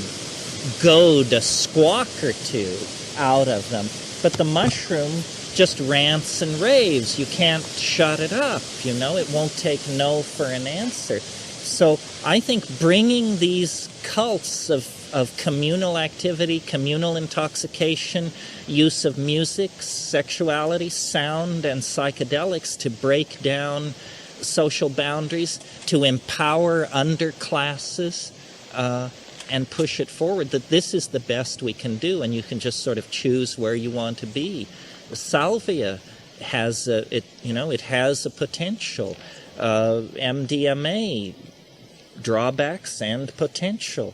goad a squawk or two out of them, but the mushroom just rants and raves. You can't shut it up, you know. It won't take no for an answer. So I think bringing these cults of communal activity, communal intoxication, use of music, sexuality, sound, and psychedelics to break down social boundaries, to empower underclasses, and push it forward, that this is the best we can do, and you can just sort of choose where you want to be. Salvia has it has a potential. MDMA, drawbacks and potential.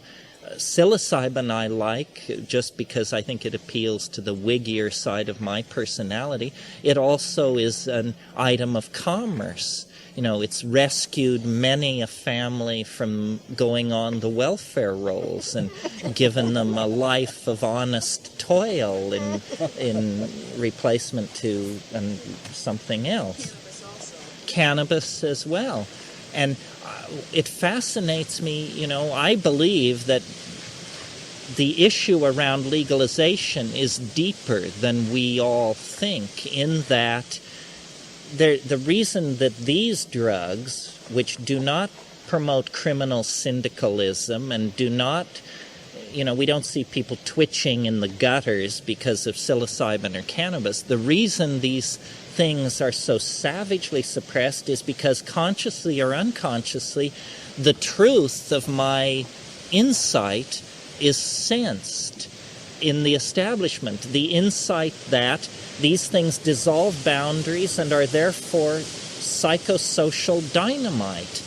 Psilocybin I like just because I think it appeals to the wiggier side of my personality. It also is an item of commerce. You know, it's rescued many a family from going on the welfare rolls and given them a life of honest toil in replacement to something else. Cannabis as well. And it fascinates me, you know, I believe that the issue around legalization is deeper than we all think, in that the reason that these drugs, which do not promote criminal syndicalism and do not, you know, we don't see people twitching in the gutters because of psilocybin or cannabis, the reason these things are so savagely suppressed is because consciously or unconsciously, the truth of my insight is sensed in the establishment. The insight that these things dissolve boundaries and are therefore psychosocial dynamite.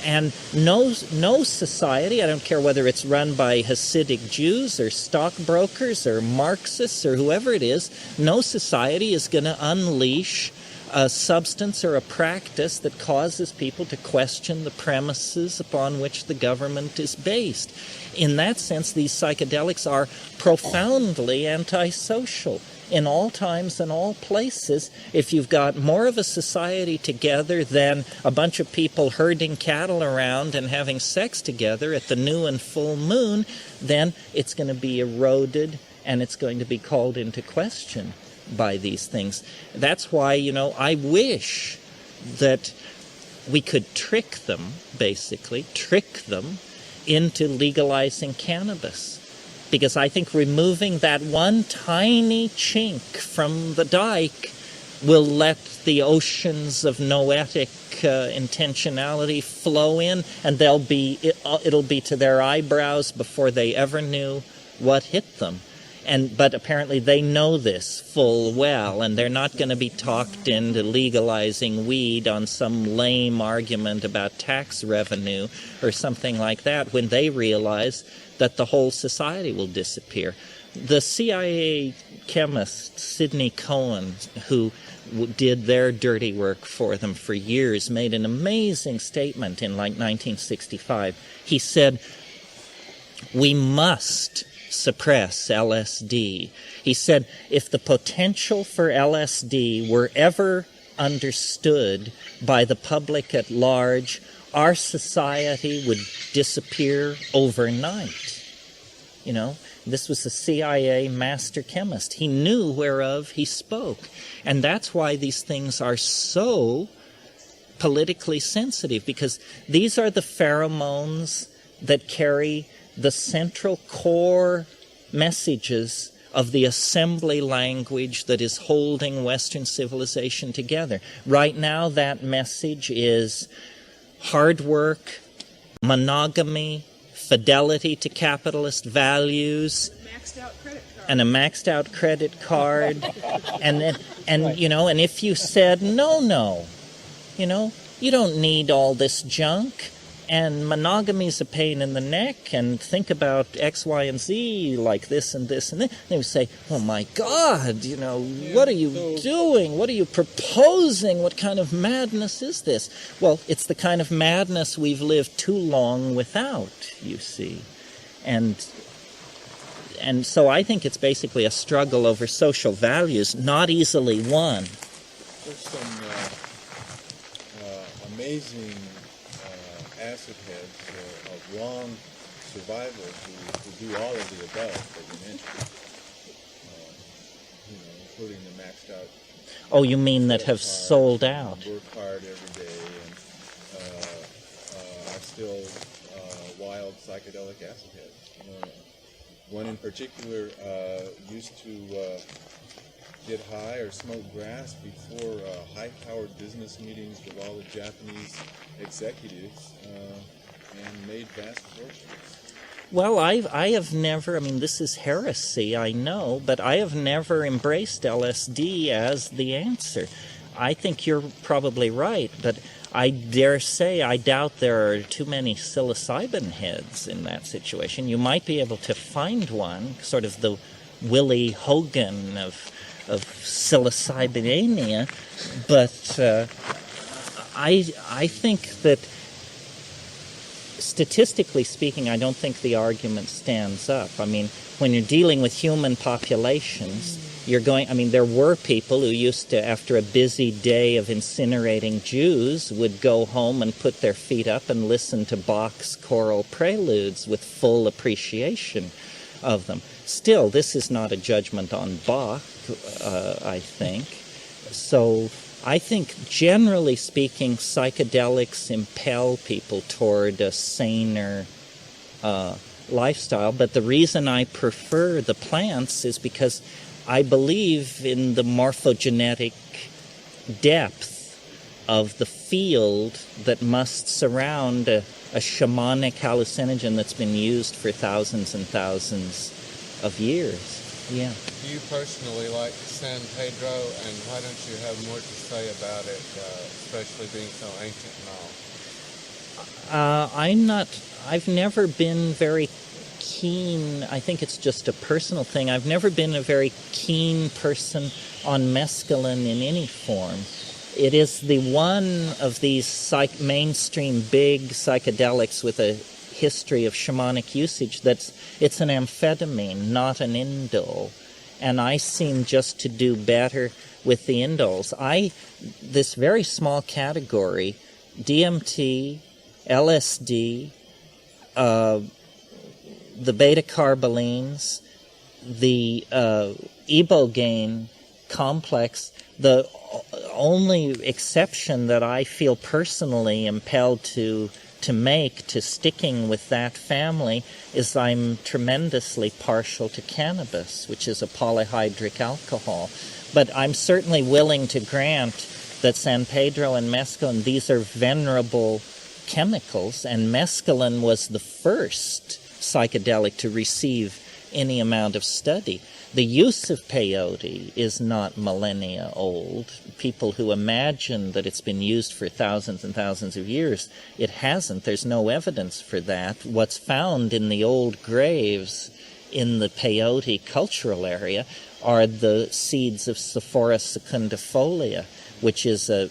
And no society, I don't care whether it's run by Hasidic Jews or stockbrokers or Marxists or whoever it is, no society is going to unleash a substance or a practice that causes people to question the premises upon which the government is based. In that sense, these psychedelics are profoundly antisocial. In all times and all places, if you've got more of a society together than a bunch of people herding cattle around and having sex together at the new and full moon, then it's going to be eroded and it's going to be called into question by these things. That's why, you know, I wish that we could trick them into legalizing cannabis. Because I think removing that one tiny chink from the dike will let the oceans of noetic intentionality flow in, and it'll be to their eyebrows before they ever knew what hit them. But apparently they know this full well, and they're not going to be talked into legalizing weed on some lame argument about tax revenue or something like that when they realize that the whole society will disappear. The CIA chemist Sidney Cohen, who did their dirty work for them for years, made an amazing statement in like 1965. He said, "We must suppress LSD." He said, if the potential for LSD were ever understood by the public at large, our society would disappear overnight. You know, this was a CIA master chemist. He knew whereof he spoke. And that's why these things are so politically sensitive, because these are the pheromones that carry the central core messages of the assembly language that is holding Western civilization together. Right now, that message is hard work, monogamy, fidelity to capitalist values, and a maxed out credit card. and you know, and if you said no, you know, you don't need all this junk, and monogamy's a pain in the neck, and think about X, Y, and Z like this and this and this. They would say, oh my God, what are you doing? What are you proposing? What kind of madness is this? Well, it's the kind of madness we've lived too long without, you see. And so I think it's basically a struggle over social values, not easily won.
There's some amazing acid heads of long survival who do all of the above that you mentioned, including the maxed out.
Oh, you mean that have sold out?
Work hard every day, and are still wild psychedelic acid heads. One in particular used to get high or smoke grass before high-powered business meetings with all the Japanese executives and made vast fortunes.
Well, I have never, this is heresy, I know, but I have never embraced LSD as the answer. I think you're probably right, but I dare say I doubt there are too many psilocybin heads in that situation. You might be able to find one, sort of the Willie Hogan of psilocybinania, but I think that statistically speaking, I don't think the argument stands up. When you're dealing with human populations, there were people who used to, after a busy day of incinerating Jews, would go home and put their feet up and listen to Bach's choral preludes with full appreciation of them. Still, this is not a judgment on Bach, I think. So I think, generally speaking, psychedelics impel people toward a saner lifestyle. But the reason I prefer the plants is because I believe in the morphogenetic depth of the field that must surround a shamanic hallucinogen that's been used for thousands and thousands of years. Yeah.
Do you personally like San Pedro, and why don't you have more to say about it, especially being so ancient and all? I've
never been very keen, I think it's just a personal thing, I've never been a very keen person on mescaline in any form. It is the one of these mainstream big psychedelics with a history of shamanic usage it's an amphetamine, not an indole. And I seem just to do better with the indoles. This very small category, DMT, LSD, the beta-carbolines, the ibogaine complex, the only exception that I feel personally impelled to make to sticking with that family is I'm tremendously partial to cannabis, which is a polyhydric alcohol. But I'm certainly willing to grant that San Pedro and mescaline, these are venerable chemicals, and mescaline was the first psychedelic to receive any amount of study. The use of peyote is not millennia old. People who imagine that it's been used for thousands and thousands of years, it hasn't. There's no evidence for that. What's found in the old graves in the peyote cultural area are the seeds of Sephora secundifolia, which is a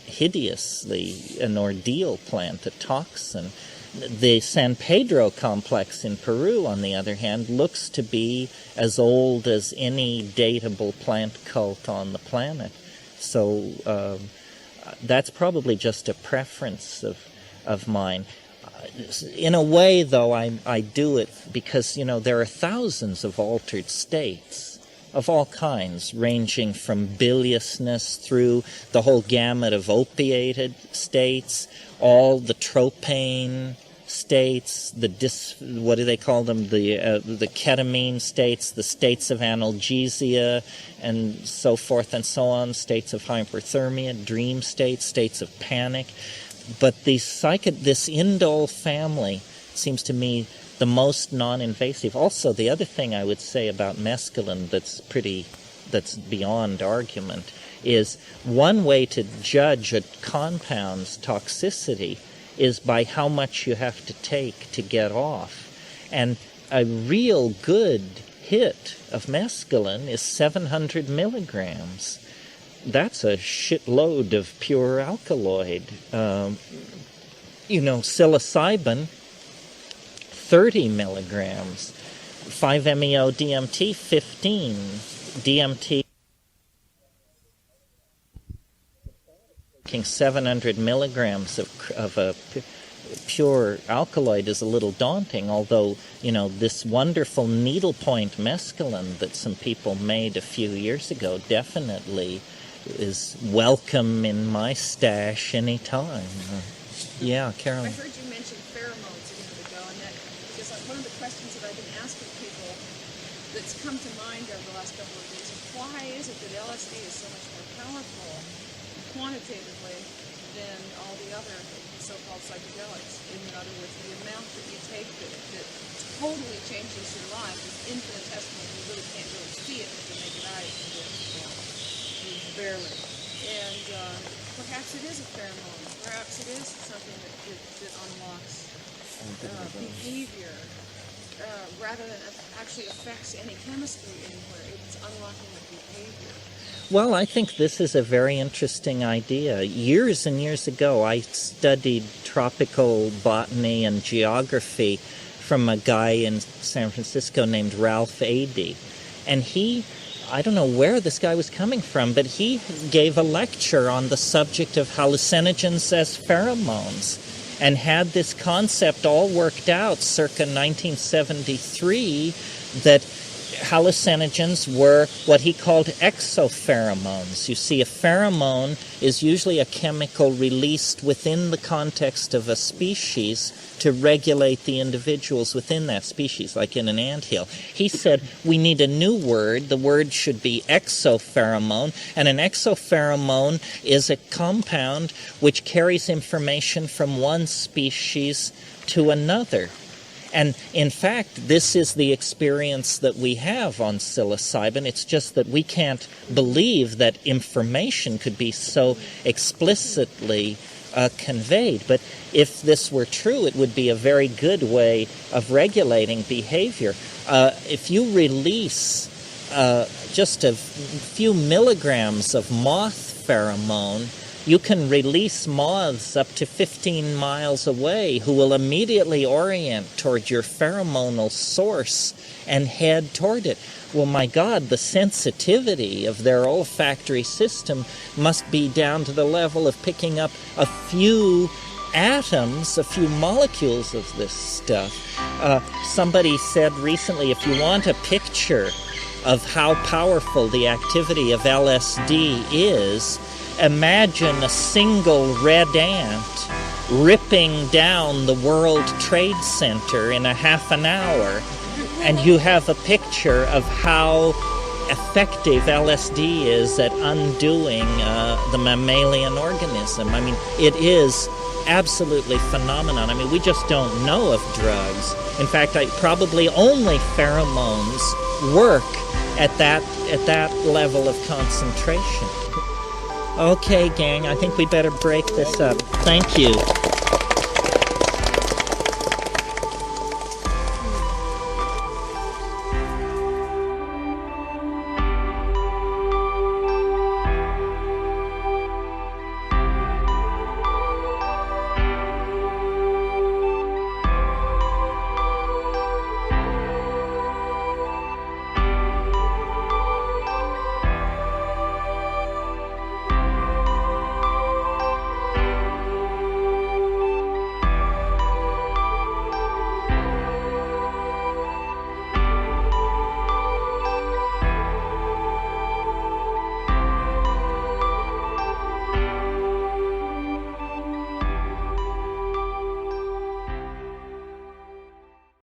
hideously an ordeal plant, a toxin. The San Pedro complex in Peru, on the other hand, looks to be as old as any datable plant cult on the planet. So that's probably just a preference of mine. In a way, though, I do it because, there are thousands of altered states of all kinds, ranging from biliousness through the whole gamut of opiated states, all the tropane states, what do they call them? The ketamine states, the states of analgesia, and so forth and so on, states of hyperthermia, dream states, states of panic. But this indole family seems to me the most non-invasive. Also, the other thing I would say about mescaline that's beyond argument is one way to judge a compound's toxicity is by how much you have to take to get off. And a real good hit of mescaline is 700 milligrams. That's a shitload of pure alkaloid. Psilocybin, 30 milligrams. 5-MeO DMT, 15. DMT, 700 milligrams of a pure alkaloid is a little daunting, although, this wonderful needlepoint mescaline that some people made a few years ago definitely is welcome in my stash anytime. Yeah, Carolyn.
I heard you mention pheromones a minute ago, and that because one of the questions that I've been asking people that's come to mind over the last couple of days is why is it that LSD is so much more powerful quantitatively than all the other so-called psychedelics? In other words, the amount that you take that totally changes your life is infinitesimal. You really can't really see it with the naked eye. Barely. And perhaps it is a pheromone. Perhaps it is something that unlocks behavior rather than actually affects any chemistry anywhere. It's unlocking the behavior.
Well, I think this is a very interesting idea. Years and years ago, I studied tropical botany and geography from a guy in San Francisco named Ralph Adey. And I don't know where this guy was coming from, but he gave a lecture on the subject of hallucinogens as pheromones and had this concept all worked out circa 1973 that hallucinogens were what he called exopheromones. You see, a pheromone is usually a chemical released within the context of a species to regulate the individuals within that species, like in an anthill. He said we need a new word. The word should be exopheromone, and an exopheromone is a compound which carries information from one species to another. And in fact, this is the experience that we have on psilocybin. It's just that we can't believe that information could be so explicitly conveyed. But if this were true, it would be a very good way of regulating behavior. If you release just a few milligrams of moth pheromone, you can release moths up to 15 miles away who will immediately orient toward your pheromonal source and head toward it. Well, my God, the sensitivity of their olfactory system must be down to the level of picking up a few atoms, a few molecules of this stuff. Somebody said recently, if you want a picture of how powerful the activity of LSD is, imagine a single red ant ripping down the World Trade Center in a half an hour, and you have a picture of how effective LSD is at undoing the mammalian organism. I mean, it is absolutely phenomenal. I mean, we just don't know of drugs. In fact, probably only pheromones work at that level of concentration. Okay, gang, I think we better break this up. Thank you.